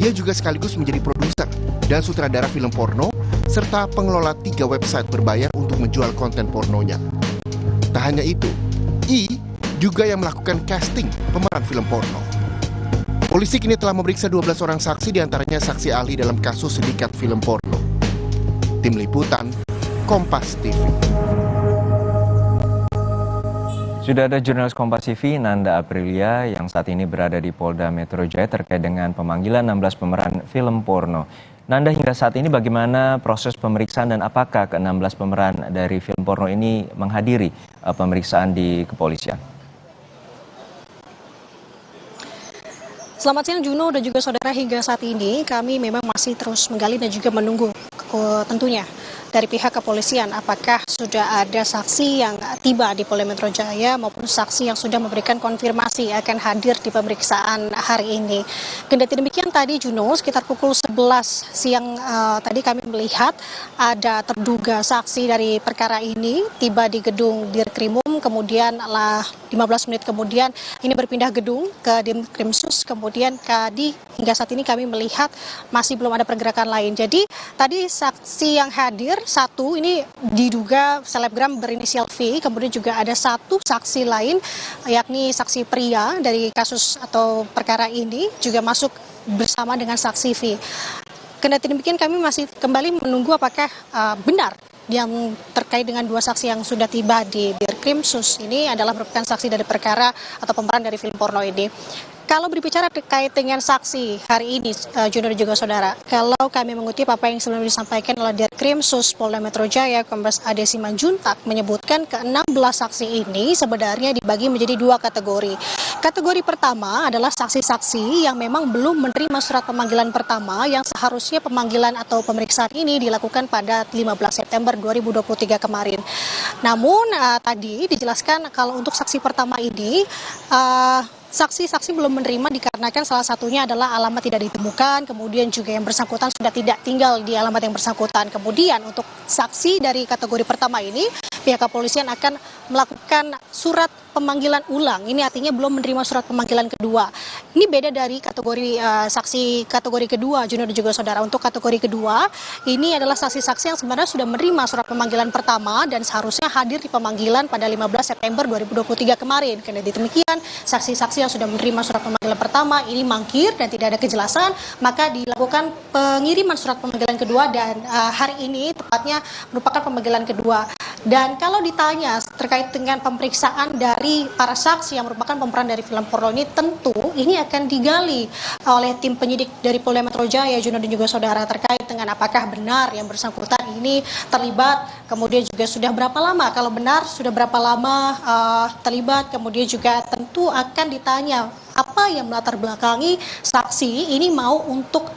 Speaker 18: Ia juga sekaligus menjadi produser dan sutradara film porno, serta pengelola 3 website berbayar untuk menjual konten pornonya. Tak hanya itu, I juga yang melakukan casting pemeran film porno. Polisi kini telah memeriksa 12 orang saksi, diantaranya saksi ahli dalam kasus sindikat film porno. Tim Liputan, Kompas TV.
Speaker 3: Sudah ada jurnalis Kompas TV, Nanda Aprilia, yang saat ini berada di Polda Metro Jaya terkait dengan pemanggilan 16 pemeran film porno. Nanda, hingga saat ini bagaimana proses pemeriksaan dan apakah ke-16 pemeran dari film porno ini menghadiri pemeriksaan di kepolisian?
Speaker 20: Selamat siang Juno dan juga saudara, hingga saat ini kami memang masih terus menggali dan juga menunggu tentunya dari pihak kepolisian apakah sudah ada saksi yang tiba di Polda Metro Jaya maupun saksi yang sudah memberikan konfirmasi akan hadir di pemeriksaan hari ini. Kendati demikian tadi Juno sekitar pukul 11 siang tadi kami melihat ada terduga saksi dari perkara ini tiba di gedung Dirkrimum, kemudian 15 menit kemudian ini berpindah gedung ke Dimkrimsus, kemudian tadi hingga saat ini kami melihat masih belum ada pergerakan lain. Jadi tadi saksi yang hadir satu ini diduga selebgram berinisial V, kemudian juga ada satu saksi lain yakni saksi pria dari kasus atau perkara ini juga masuk bersama dengan saksi V. Kendati demikian kami masih kembali menunggu apakah benar yang terkait dengan 2 saksi yang sudah tiba di Dirkrimsus ini adalah merupakan saksi dari perkara atau pemeran dari film porno ini. Kalau berbicara terkait dengan saksi hari ini, Juno dan juga saudara, kalau kami mengutip apa yang sebelumnya disampaikan oleh Dirkrimsus Polda Metro Jaya, Kombes Ade Simanjuntak menyebutkan ke-16 saksi ini sebenarnya dibagi menjadi 2 kategori. Kategori pertama adalah saksi-saksi yang memang belum menerima surat pemanggilan pertama yang seharusnya pemanggilan atau pemeriksaan ini dilakukan pada 15 September 2023 kemarin. Namun tadi dijelaskan kalau untuk saksi pertama ini saksi-saksi belum menerima dikarenakan salah satunya adalah alamat tidak ditemukan, kemudian juga yang bersangkutan sudah tidak tinggal di alamat yang bersangkutan. Kemudian untuk saksi dari kategori pertama ini, pihak kepolisian akan melakukan surat pemanggilan ulang. Ini artinya belum menerima surat pemanggilan kedua. Ini beda dari kategori saksi kategori kedua, Juno dan juga saudara. Untuk kategori kedua, ini adalah saksi-saksi yang sebenarnya sudah menerima surat pemanggilan pertama dan seharusnya hadir di pemanggilan pada 15 September 2023 kemarin. Karena demikian, saksi-saksi yang sudah menerima surat pemanggilan pertama ini mangkir dan tidak ada kejelasan, maka dilakukan pengiriman surat pemanggilan kedua dan hari ini tepatnya merupakan pemanggilan kedua. Dan kalau ditanya terkait dengan pemeriksaan dari para saksi yang merupakan pemeran dari film porno ini, tentu ini akan digali oleh tim penyidik dari Polda Metro Jaya, Juno dan juga saudara, terkait dengan apakah benar yang bersangkutan ini terlibat, kemudian juga sudah berapa lama, kalau benar sudah berapa lama terlibat, kemudian juga tentu akan ditanya apa yang melatar belakangi saksi ini mau untuk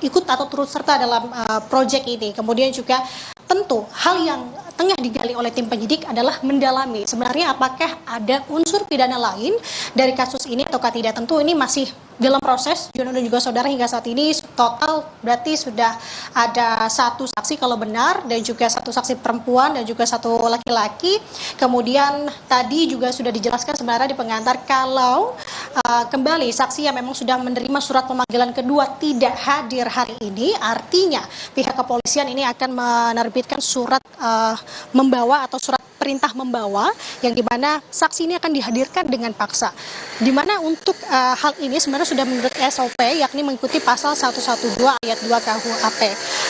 Speaker 20: ikut atau turut serta dalam proyek ini. Kemudian juga tentu hal yang tengah digali oleh tim penyidik adalah mendalami sebenarnya apakah ada unsur pidana lain dari kasus ini ataukah tidak. Tentu ini masih dalam proses, Juno dan juga saudara. Hingga saat ini total berarti sudah ada 1 saksi kalau benar, dan juga 1 saksi perempuan dan juga 1 laki-laki. Kemudian tadi juga sudah dijelaskan sebenarnya di pengantar kalau kembali saksi yang memang sudah menerima surat pemanggilan kedua tidak hadir hari ini, artinya pihak kepolisian ini akan menerbitkan surat membawa atau surat perintah membawa, yang dimana saksi ini akan dihadirkan dengan paksa. Dimana untuk hal ini sebenarnya sudah menurut SOP, yakni mengikuti pasal 112 ayat 2 KUHP.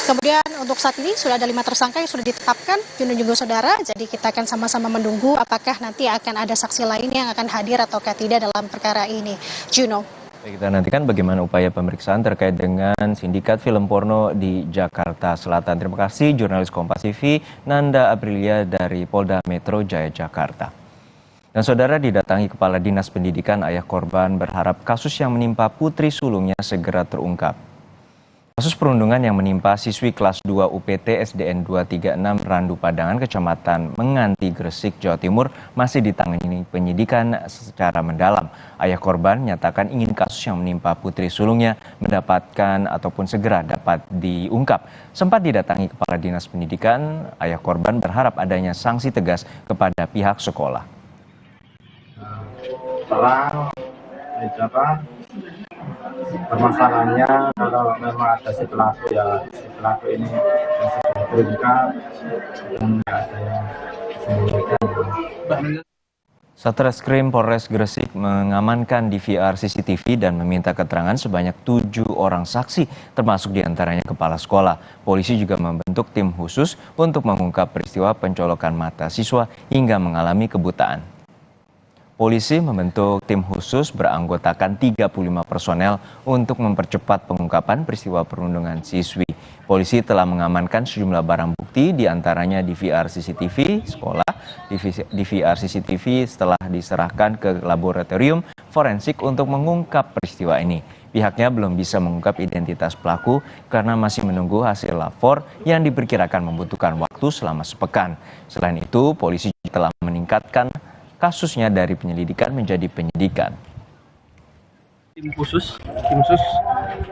Speaker 20: Kemudian untuk saat ini sudah ada 5 tersangka yang sudah ditetapkan, Juno juga saudara. Jadi kita akan sama-sama menunggu apakah nanti akan ada saksi lain yang akan hadir ataukah tidak dalam perkara ini. Juno.
Speaker 3: Baik, kita nantikan bagaimana upaya pemeriksaan terkait dengan sindikat film porno di Jakarta Selatan. Terima kasih jurnalis Kompas TV Nanda Aprilia dari Polda Metro Jaya Jakarta. Dan saudara, didatangi Kepala Dinas Pendidikan, ayah korban berharap kasus yang menimpa putri sulungnya segera terungkap. Kasus perundungan yang menimpa siswi kelas 2 UPT SDN 236 Randu Padangan, Kecamatan Menganti, Gresik, Jawa Timur masih ditangani penyidikan secara mendalam. Ayah korban menyatakan ingin kasus yang menimpa putri sulungnya mendapatkan ataupun segera dapat diungkap. Sempat didatangi Kepala Dinas Pendidikan, ayah korban berharap adanya sanksi tegas kepada pihak sekolah.
Speaker 1: Setelah permasalahannya, kalau memang ada si pelaku, ya si pelaku ini sudah terungkap dan nggak ada yang disembunyikan.
Speaker 3: Satreskrim Polres Gresik mengamankan DVR CCTV dan meminta keterangan sebanyak 7 orang saksi, termasuk diantaranya kepala sekolah. Polisi juga membentuk tim khusus untuk mengungkap peristiwa pencolokan mata siswa hingga mengalami kebutaan. Polisi membentuk tim khusus beranggotakan 35 personel untuk mempercepat pengungkapan peristiwa perundungan siswi. Polisi telah mengamankan sejumlah barang bukti, diantaranya DVR CCTV sekolah. DVR CCTV setelah diserahkan ke laboratorium forensik untuk mengungkap peristiwa ini. Pihaknya belum bisa mengungkap identitas pelaku karena masih menunggu hasil lapor yang diperkirakan membutuhkan waktu selama sepekan. Selain itu, polisi telah meningkatkan kasusnya dari penyelidikan menjadi penyidikan.
Speaker 2: Tim khusus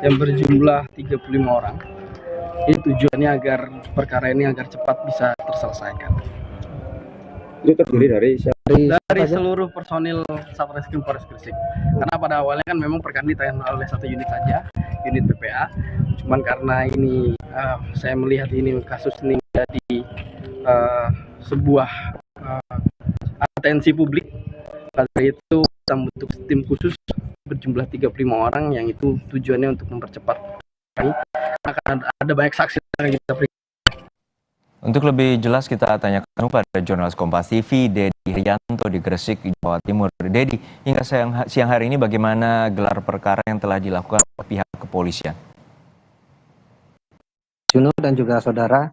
Speaker 2: yang berjumlah 35 orang. Ini tujuannya agar perkara ini agar cepat bisa terselesaikan.
Speaker 1: Itu terdiri dari siapa?
Speaker 2: Dari seluruh personil Satreskrim Polres Gresik. Karena pada awalnya kan memang perkara ini ditangani oleh satu unit saja, unit PPA. Cuman karena ini saya melihat ini kasus ini menjadi sebuah atensi publik, dari itu kita membentuk tim khusus berjumlah 35 orang yang itu tujuannya untuk mempercepat ini. Akan ada banyak saksi yang kita periksa.
Speaker 3: Untuk lebih jelas kita tanyakan kepada jurnalis Kompas TV Dedi Rianto di Gresik, Jawa Timur. Dedi, hingga siang hari ini bagaimana gelar perkara yang telah dilakukan oleh pihak kepolisian?
Speaker 4: Juno dan juga saudara,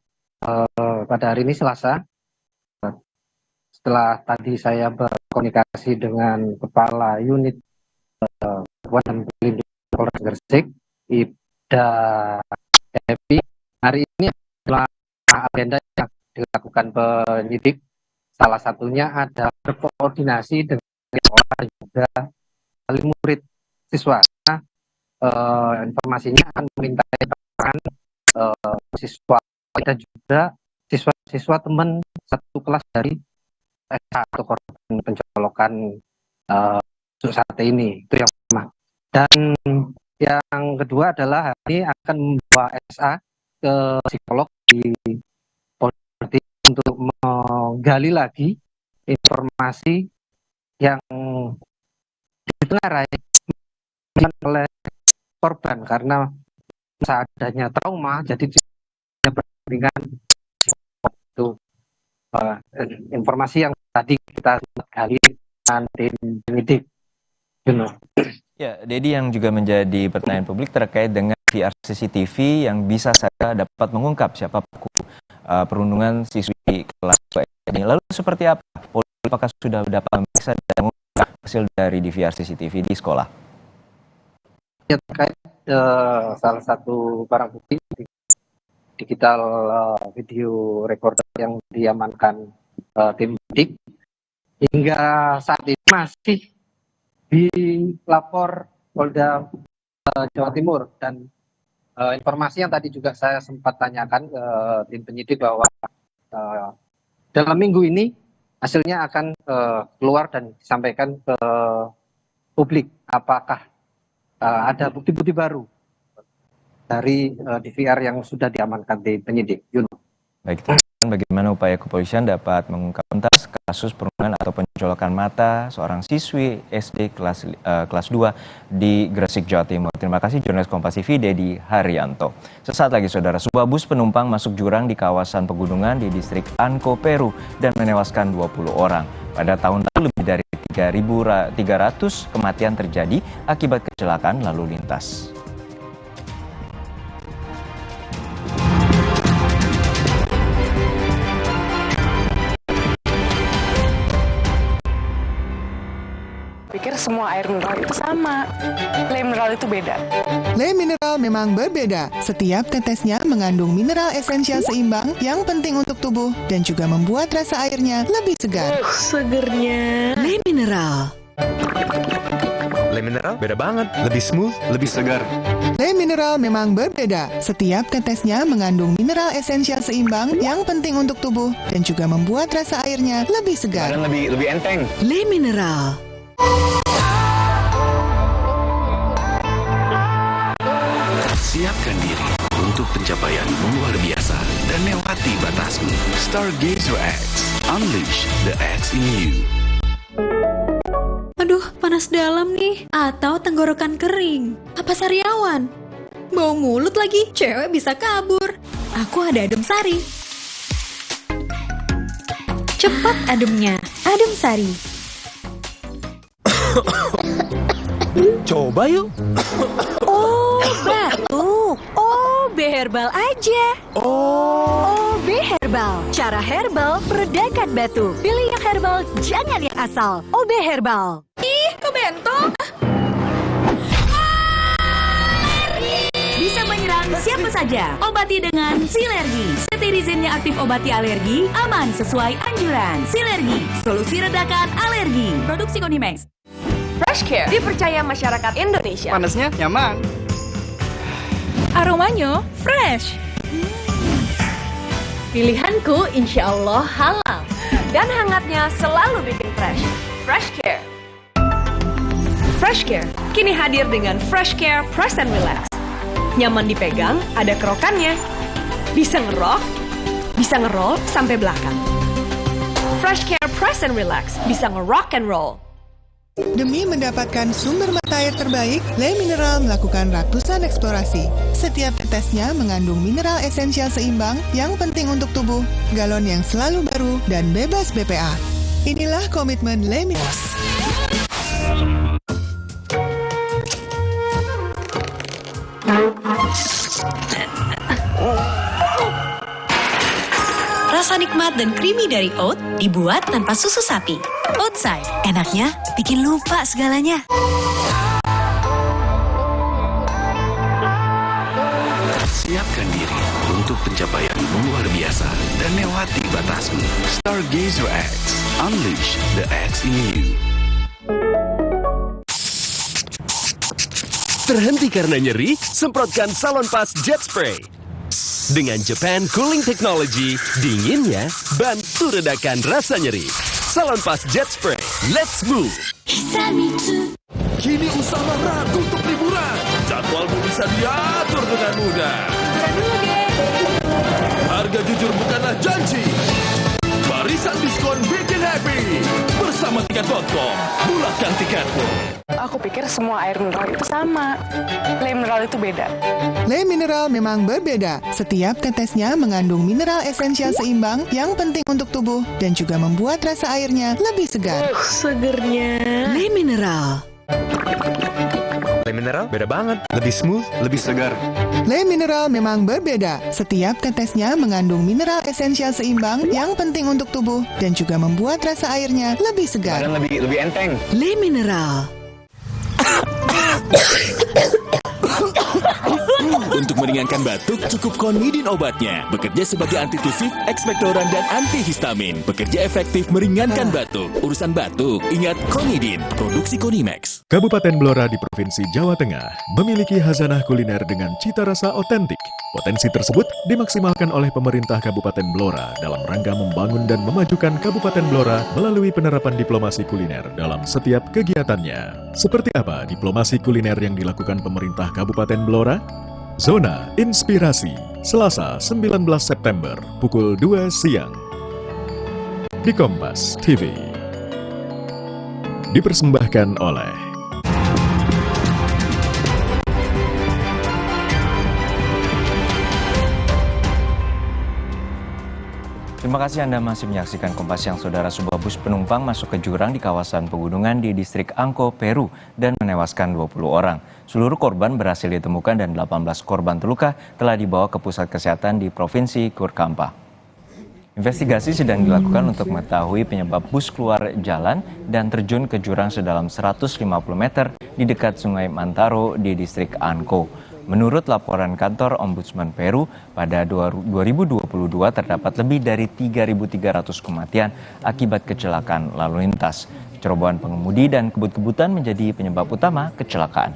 Speaker 4: pada hari ini Selasa, setelah tadi saya berkomunikasi dengan Kepala Unit dan Pelindungan Polres Gresik, Ibda Epi, hari ini adalah agenda yang dilakukan penyidik. Salah satunya ada berkoordinasi dengan sekolah dan juga wali murid siswa. Informasinya akan meminta keterangan siswa dan juga siswa teman satu kelas dari atau korban pencolokan sate ini. Itu yang pertama. Dan yang kedua adalah hari ini akan membawa SA ke psikolog di Polri untuk menggali lagi informasi yang ditengarai oleh korban karena seadanya trauma, jadi tidak berkepentingan itu. Informasi yang tadi kita gali dengan tim penyidik.
Speaker 3: Ya, Dedi, yang juga menjadi pertanyaan publik terkait dengan VR CCTV yang bisa saja dapat mengungkap siapa pelaku perundungan siswi kelas 2 ini. Lalu seperti apa? Polisi apakah sudah dapat memeriksa dan mengungkap hasil dari DVR CCTV di sekolah?
Speaker 4: Ya, terkait salah satu barang bukti digital video recorder yang diamankan tim penyidik hingga saat ini masih dilapor Polda Jawa Timur, dan informasi yang tadi juga saya sempat tanyakan ke tim penyidik bahwa dalam minggu ini hasilnya akan keluar dan disampaikan ke publik apakah ada bukti-bukti baru dari DVR yang sudah diamankan di penyidik.
Speaker 3: Baik, bagaimana upaya kepolisian dapat mengungkap tuntas kasus perundungan atau pencolokan mata seorang siswi SD kelas 2 di Gresik, Jawa Timur. Terima kasih jurnalis Kompas TV Dedi Haryanto. Sesaat lagi saudara, sebuah bus penumpang masuk jurang di kawasan pegunungan di distrik Anco, Peru dan menewaskan 20 orang. Pada tahun lalu lebih dari 3.300 kematian terjadi akibat kecelakaan lalu lintas.
Speaker 21: Pikir semua air mineral itu sama. Le mineral itu beda.
Speaker 28: Le mineral memang berbeda. Setiap tetesnya mengandung mineral esensial seimbang yang penting untuk tubuh dan juga membuat rasa airnya lebih segar.
Speaker 12: Segernya. Le mineral.
Speaker 13: Le mineral beda banget. Lebih smooth, lebih segar.
Speaker 28: Le mineral memang berbeda. Setiap tetesnya mengandung mineral esensial seimbang yang penting untuk tubuh dan juga membuat rasa airnya lebih segar.
Speaker 13: Dan lebih enteng.
Speaker 12: Le mineral.
Speaker 10: Siapkan diri untuk pencapaian luar biasa dan lewati batasmu. Stargazer X, unleash the X in you.
Speaker 12: Aduh, panas dalam nih. Atau tenggorokan kering. Apa sariawan? Bau mulut lagi, cewek bisa kabur. Aku ada adem sari. Cepat ademnya, adem sari.
Speaker 13: Coba yuk.
Speaker 17: Oh, batuk. OB Herbal aja. OB Herbal. Cara herbal meredakan batuk. Pilih yang herbal, jangan yang asal. OB Herbal.
Speaker 12: Ih, kok bentong?
Speaker 17: Bisa menyerang siapa saja. Obati dengan Silergi. Cetirizin yang aktif obati alergi, aman sesuai anjuran. Silergi, solusi redakan alergi. Produksi Konimax.
Speaker 6: Fresh Care dipercaya masyarakat Indonesia.
Speaker 2: Panasnya nyaman.
Speaker 12: Aromanya fresh.
Speaker 6: Pilihanku insya Allah halal. Dan hangatnya selalu bikin fresh. Fresh Care. Fresh Care kini hadir dengan Fresh Care Press and Relax. Nyaman dipegang, ada kerokannya. Bisa ngerok, bisa ngerol sampai belakang. Fresh Care Press and Relax bisa ngerock and roll.
Speaker 28: Demi mendapatkan sumber mata air terbaik, Le Mineral melakukan ratusan eksplorasi. Setiap tetesnya mengandung mineral esensial seimbang yang penting untuk tubuh, galon yang selalu baru, dan bebas BPA. Inilah komitmen Le Mineral.
Speaker 17: Rasa nikmat dan creamy dari oat dibuat tanpa susu sapi. Oatside, enaknya bikin lupa segalanya.
Speaker 10: Siapkan diri untuk pencapaian luar biasa dan lewati batasmu. Stargazer X, unleash the X in you.
Speaker 14: Terhenti karena nyeri? Semprotkan Salonpas Jet Spray. Dengan Japan Cooling Technology, dinginnya bantu redakan rasa nyeri. Salonpas Jet Spray, let's move! Kini usaha ragu untuk liburan. Jadwalmu bisa diatur dengan mudah. Harga jujur bukanlah janji. Barisan diskon bikin happy. Bersama Tiket.com, bulatkan tiketmu.
Speaker 21: Aku pikir semua air mineral itu sama. Le mineral itu beda.
Speaker 28: Le Mineral memang berbeda. Setiap tetesnya mengandung mineral esensial seimbang yang penting untuk tubuh dan juga membuat rasa airnya lebih segar.
Speaker 12: Segernya. Le Mineral.
Speaker 13: Le mineral beda banget. Lebih smooth, lebih segar.
Speaker 28: Le Mineral memang berbeda. Setiap tetesnya mengandung mineral esensial seimbang yang penting untuk tubuh dan juga membuat rasa airnya lebih segar.
Speaker 13: Dan lebih enteng.
Speaker 12: Le Mineral.
Speaker 14: Untuk meringankan batuk, cukup Konidin obatnya. Bekerja sebagai antitusif, ekspektoran, dan antihistamin. Bekerja efektif meringankan batuk. Urusan batuk, ingat Konidin. Produksi Konimax.
Speaker 16: Kabupaten Blora di Provinsi Jawa Tengah memiliki khazanah kuliner dengan cita rasa otentik. Potensi tersebut dimaksimalkan oleh pemerintah Kabupaten Blora dalam rangka membangun dan memajukan Kabupaten Blora melalui penerapan diplomasi kuliner dalam setiap kegiatannya. Seperti apa diplomasi kuliner yang dilakukan pemerintah Kabupaten Blora? Zona Inspirasi, Selasa 19 September pukul 2 siang. Di Kompas TV. Dipersembahkan oleh
Speaker 3: Terima kasih Anda masih menyaksikan Kompas Siang. Saudara, sebuah bus penumpang masuk ke jurang di kawasan pegunungan di distrik Angko, Peru dan menewaskan 20 orang. Seluruh korban berhasil ditemukan dan 18 korban terluka telah dibawa ke pusat kesehatan di Provinsi Kurkampa. Investigasi sedang dilakukan untuk mengetahui penyebab bus keluar jalan dan terjun ke jurang sedalam 150 meter di dekat Sungai Mantaro di distrik Angko. Menurut laporan kantor Ombudsman Peru, pada 2022 terdapat lebih dari 3.300 kematian akibat kecelakaan lalu lintas. Cerobohan pengemudi dan kebut-kebutan menjadi penyebab utama kecelakaan.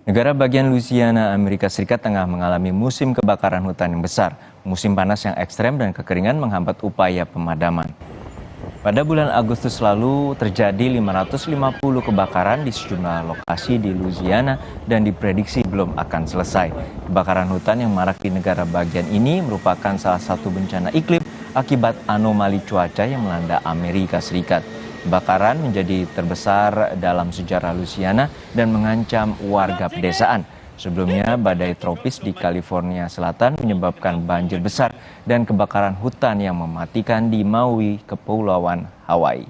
Speaker 3: Negara bagian Louisiana, Amerika Serikat tengah mengalami musim kebakaran hutan yang besar. Musim panas yang ekstrem dan kekeringan menghambat upaya pemadaman. Pada bulan Agustus lalu terjadi 550 kebakaran di sejumlah lokasi di Louisiana dan diprediksi belum akan selesai. Kebakaran hutan yang marak di negara bagian ini merupakan salah satu bencana iklim akibat anomali cuaca yang melanda Amerika Serikat. Kebakaran menjadi terbesar dalam sejarah Louisiana dan mengancam warga pedesaan. Sebelumnya, badai tropis di California Selatan menyebabkan banjir besar dan kebakaran hutan yang mematikan di Maui, Kepulauan Hawaii.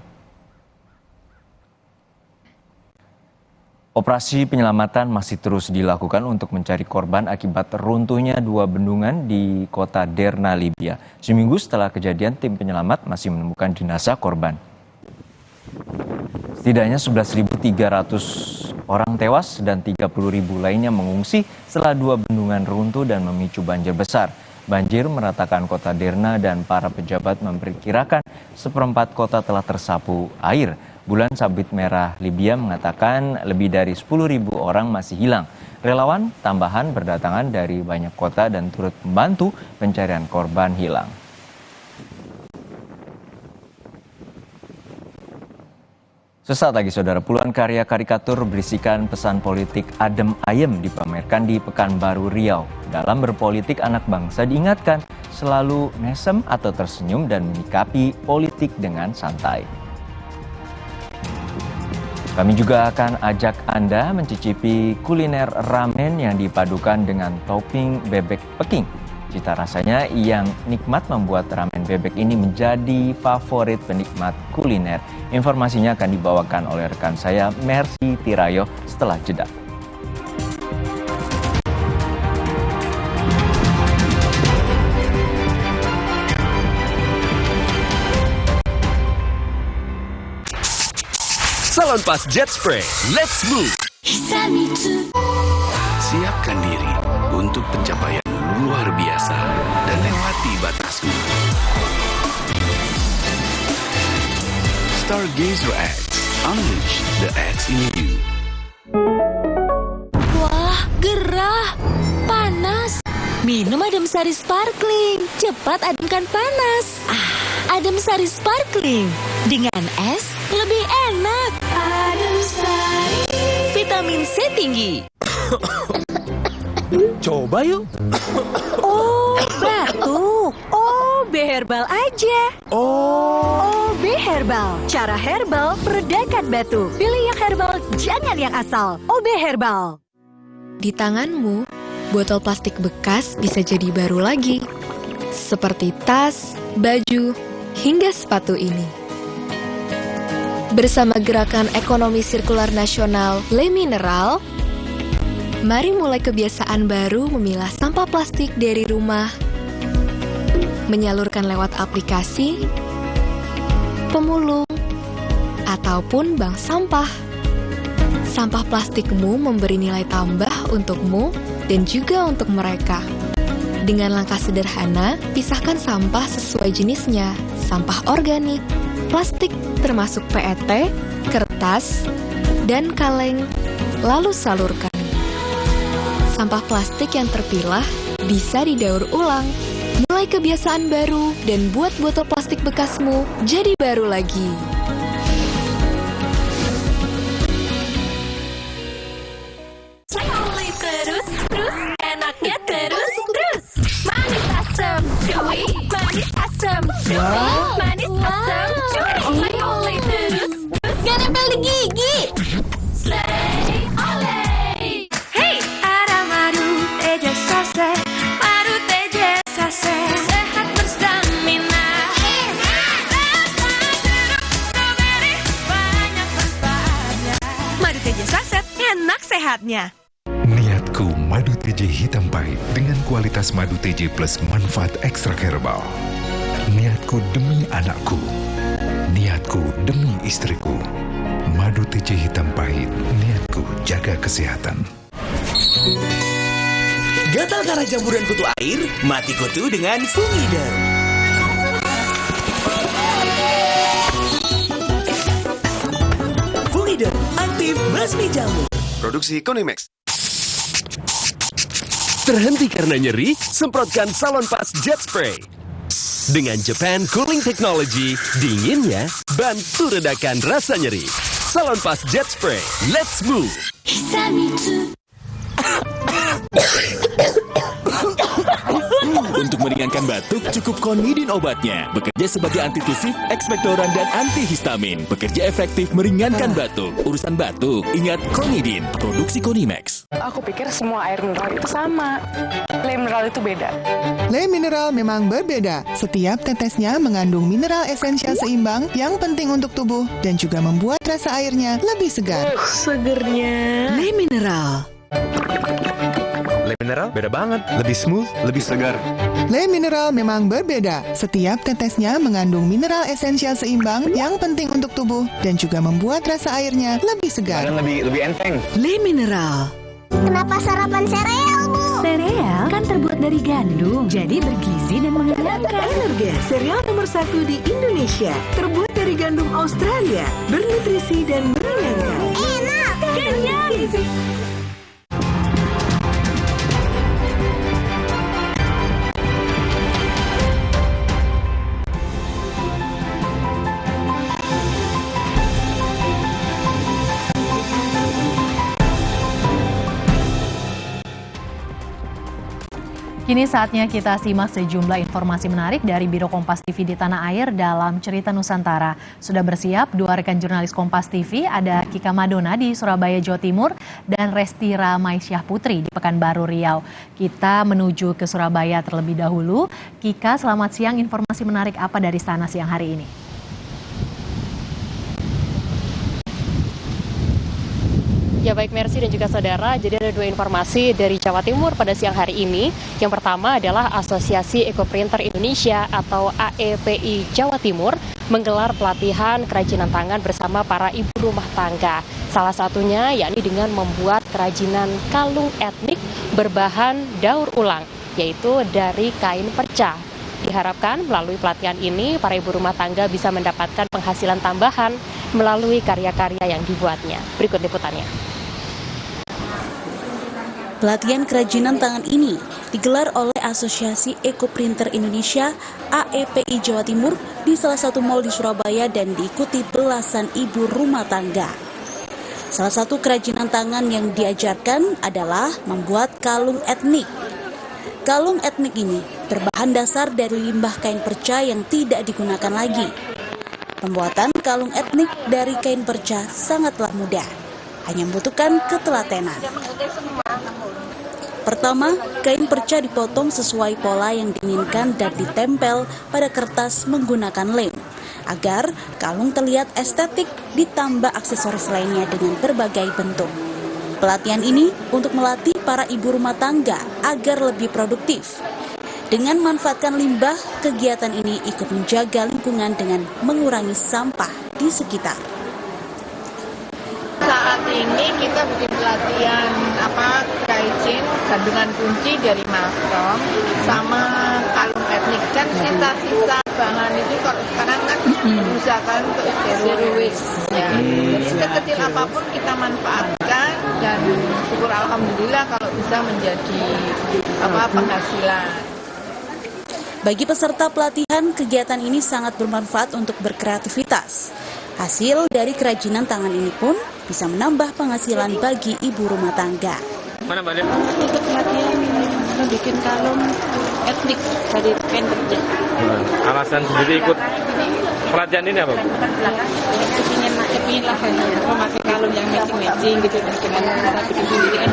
Speaker 3: Operasi penyelamatan masih terus dilakukan untuk mencari korban akibat runtuhnya dua bendungan di kota Derna, Libya. Seminggu setelah kejadian, tim penyelamat masih menemukan jenazah korban. Setidaknya 11.300 orang tewas dan 30.000 lainnya mengungsi setelah dua bendungan runtuh dan memicu banjir besar. Banjir meratakan kota Derna dan para pejabat memperkirakan seperempat kota telah tersapu air. Bulan Sabit Merah Libya mengatakan lebih dari 10.000 orang masih hilang. Relawan tambahan berdatangan dari banyak kota dan turut membantu pencarian korban hilang. Sesaat lagi saudara, puluhan karya karikatur berisikan pesan politik adem ayem dipamerkan di Pekanbaru Riau. Dalam berpolitik, anak bangsa diingatkan selalu mesem atau tersenyum dan menyikapi politik dengan santai. Kami juga akan ajak Anda mencicipi kuliner ramen yang dipadukan dengan topping bebek Peking. Cita rasanya yang nikmat membuat ramen bebek ini menjadi favorit penikmat kuliner. Informasinya akan dibawakan oleh rekan saya Mercy Tirayo setelah jeda.
Speaker 14: Salonpas Jet Spray, let's move!
Speaker 10: Siapkan diri untuk pencapaian luar biasa dan lewati batasmu. Stargazer X, unleash the X in you.
Speaker 17: Wah, gerah, panas. Minum Adem Sari Sparkling, cepat ademkan panas. Adem Sari Sparkling, dengan es lebih enak. Adem Sari, vitamin C tinggi.
Speaker 13: Coba yuk.
Speaker 17: Oh, batuk. OB Herbal aja. OB Herbal, cara herbal meredakan batuk. Pilih yang herbal, jangan yang asal. OB Herbal.
Speaker 5: Di tanganmu, botol plastik bekas bisa jadi baru lagi. Seperti tas, baju, hingga sepatu ini. Bersama Gerakan Ekonomi Sirkular Nasional Le Mineral, mari mulai kebiasaan baru memilah sampah plastik dari rumah, menyalurkan lewat aplikasi, pemulung, ataupun bank sampah. Sampah plastikmu memberi nilai tambah untukmu dan juga untuk mereka. Dengan langkah sederhana, pisahkan sampah sesuai jenisnya, sampah organik, plastik termasuk PET, kertas, dan kaleng, lalu salurkan. Sampah plastik yang terpilah bisa didaur ulang. Mulai kebiasaan baru dan buat botol plastik bekasmu jadi baru lagi.
Speaker 6: sehatnya.
Speaker 7: Niatku madu TJ hitam pahit dengan kualitas madu TJ plus manfaat ekstrak herbal. Niatku demi anakku. Niatku demi istriku. Madu TJ hitam pahit, niatku jaga kesehatan.
Speaker 14: Gatal karena jamburan kutu air? Mati kutu dengan Fumida. Fumida, aktif basmi jamur.
Speaker 10: Produksi Konimax.
Speaker 14: Terhenti karena nyeri? Semprotkan Salon Pas Jet Spray. Dengan Japan Cooling Technology, dinginnya bantu redakan rasa nyeri. Salon Pas Jet Spray, let's move. Untuk meringankan batuk, cukup Konidin obatnya. Bekerja sebagai antitusif, ekspektoran, dan antihistamin. Bekerja efektif meringankan batuk. Urusan batuk, ingat Konidin. Produksi Konimax.
Speaker 21: Aku pikir semua air mineral itu sama. Le mineral itu beda.
Speaker 28: Le mineral memang berbeda. Setiap tetesnya mengandung mineral esensial seimbang yang penting untuk tubuh dan juga membuat rasa airnya lebih segar.
Speaker 21: Segernya.
Speaker 12: Le mineral.
Speaker 13: Le mineral beda banget, lebih smooth, lebih segar.
Speaker 28: Le mineral memang berbeda. Setiap tetesnya mengandung mineral esensial seimbang yang penting untuk tubuh dan juga membuat rasa airnya lebih segar.
Speaker 13: Dan lebih enteng.
Speaker 12: Le mineral.
Speaker 9: Kenapa sarapan sereal, Bu?
Speaker 12: Sereal kan terbuat dari gandum, jadi bergizi dan mengenyangkan.
Speaker 22: Energen, sereal nomor 1 di Indonesia. Terbuat dari gandum Australia, bernutrisi dan mengenyangkan.
Speaker 9: Enak,
Speaker 22: kenyang.
Speaker 23: Kini saatnya kita simak sejumlah informasi menarik dari Biro Kompas TV di tanah air dalam Cerita Nusantara. Sudah bersiap dua rekan jurnalis Kompas TV, ada Kika Madona di Surabaya, Jawa Timur, dan Resti Ramaisyah Putri di Pekanbaru, Riau. Kita menuju ke Surabaya terlebih dahulu. Kika, selamat siang. Informasi menarik apa dari sana siang hari ini?
Speaker 24: Ya baik Mercy dan juga saudara, jadi ada dua informasi dari Jawa Timur pada siang hari ini. Yang pertama adalah Asosiasi Ekoprinter Indonesia atau AEPI Jawa Timur menggelar pelatihan kerajinan tangan bersama para ibu rumah tangga. Salah satunya yakni dengan membuat kerajinan kalung etnik berbahan daur ulang, yaitu dari kain perca. Diharapkan melalui pelatihan ini, para ibu rumah tangga bisa mendapatkan penghasilan tambahan melalui karya-karya yang dibuatnya. Berikut liputannya.
Speaker 25: Pelatihan kerajinan tangan ini digelar oleh Asosiasi Ekoprinter Indonesia AEPI Jawa Timur di salah satu mal di Surabaya dan diikuti belasan ibu rumah tangga. Salah satu kerajinan tangan yang diajarkan adalah membuat kalung etnik. Kalung etnik ini berbahan dasar dari limbah kain perca yang tidak digunakan lagi. Pembuatan kalung etnik dari kain perca sangatlah mudah, hanya membutuhkan ketelatenan. Pertama, kain perca dipotong sesuai pola yang diinginkan dan ditempel pada kertas menggunakan lem, agar kalung terlihat estetik ditambah aksesoris lainnya dengan berbagai bentuk. Pelatihan ini untuk melatih para ibu rumah tangga agar lebih produktif. Dengan memanfaatkan limbah, kegiatan ini ikut menjaga lingkungan dengan mengurangi sampah di sekitar.
Speaker 26: Saat ini kita bikin pelatihan kaicin, gandungan kunci dari Malcolm sama kalung etnik. Kan sisa-sisa bahan itu kalau sekarang kan berusahakan untuk zero waste. Ya. Jadi sekecil apapun kita manfaatkan dan syukur alhamdulillah kalau bisa menjadi penghasilan.
Speaker 25: Bagi peserta pelatihan, kegiatan ini sangat bermanfaat untuk berkreativitas. Hasil dari kerajinan tangan ini pun bisa menambah penghasilan bagi ibu rumah tangga.
Speaker 26: Mana Mbak? Ikut pelatihan bikin kalung etnik dari kain perca.
Speaker 13: Alasan sendiri ikut pelatihan ini apa, Bu?
Speaker 26: Ingin lah memakai kalung yang matching-matching gitu dengan kita bikin sendiri kan.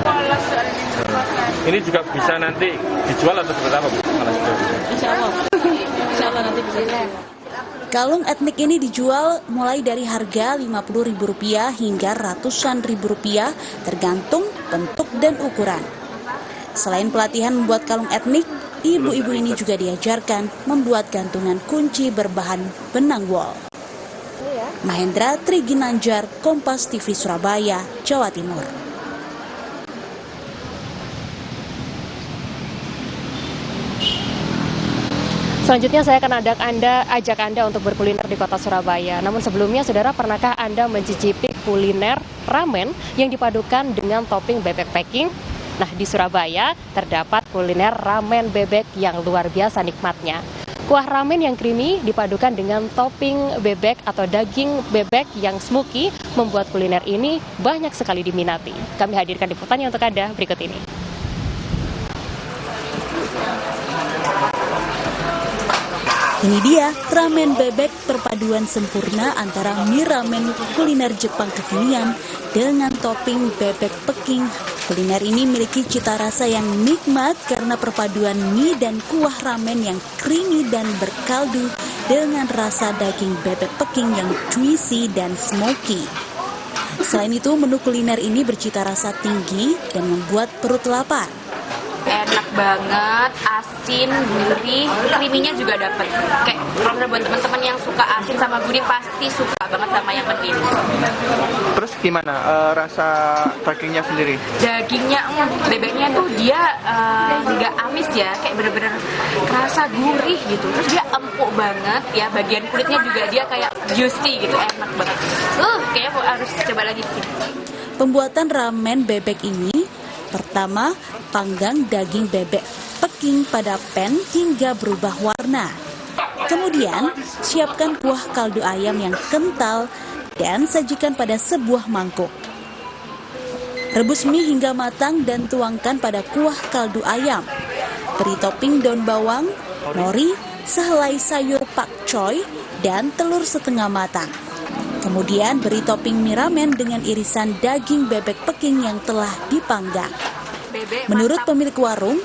Speaker 13: Ini juga bisa nanti dijual atau seperti apa, Bu?
Speaker 26: Insya Allah nanti bisa dijual.
Speaker 25: Kalung etnik ini dijual mulai dari harga Rp50.000 hingga ratusan ribu rupiah tergantung bentuk dan ukuran. Selain pelatihan membuat kalung etnik, ibu-ibu ini juga diajarkan membuat gantungan kunci berbahan benang wol. Mahendra Triginanjar, Kompas TV Surabaya, Jawa Timur.
Speaker 24: Selanjutnya saya akan ajak Anda untuk berkuliner di kota Surabaya. Namun sebelumnya, saudara, pernahkah Anda mencicipi kuliner ramen yang dipadukan dengan topping bebek packing? Nah, di Surabaya terdapat kuliner ramen bebek yang luar biasa nikmatnya. Kuah ramen yang creamy dipadukan dengan topping bebek atau daging bebek yang smoky membuat kuliner ini banyak sekali diminati. Kami hadirkan liputannya untuk Anda berikut ini.
Speaker 25: Ini dia ramen bebek, perpaduan sempurna antara mie ramen kuliner Jepang kekinian dengan topping bebek peking. Kuliner ini memiliki cita rasa yang nikmat karena perpaduan mie dan kuah ramen yang creamy dan berkaldu dengan rasa daging bebek peking yang juicy dan smoky. Selain itu, menu kuliner ini bercita rasa tinggi dan membuat perut lapar.
Speaker 1: Enak banget, asin, gurih, creamy-nya juga dapet. Kayak kalau buat teman-teman yang suka asin sama gurih pasti suka banget sama yang begini.
Speaker 8: Terus gimana rasa dagingnya sendiri?
Speaker 1: Dagingnya, bebeknya tuh dia nggak amis ya, kayak bener-bener kerasa gurih gitu. Terus dia empuk banget ya, bagian kulitnya juga dia kayak juicy gitu, enak banget. Kayaknya harus coba lagi sih.
Speaker 25: Pembuatan ramen bebek ini pertama, panggang daging bebek peking pada pan hingga berubah warna. Kemudian, siapkan kuah kaldu ayam yang kental dan sajikan pada sebuah mangkuk. Rebus mie hingga matang dan tuangkan pada kuah kaldu ayam. Beri topping daun bawang, nori, sehelai sayur pakcoy, dan telur setengah matang. Kemudian beri topping mie ramen dengan irisan daging bebek peking yang telah dipanggang. Menurut pemilik warung,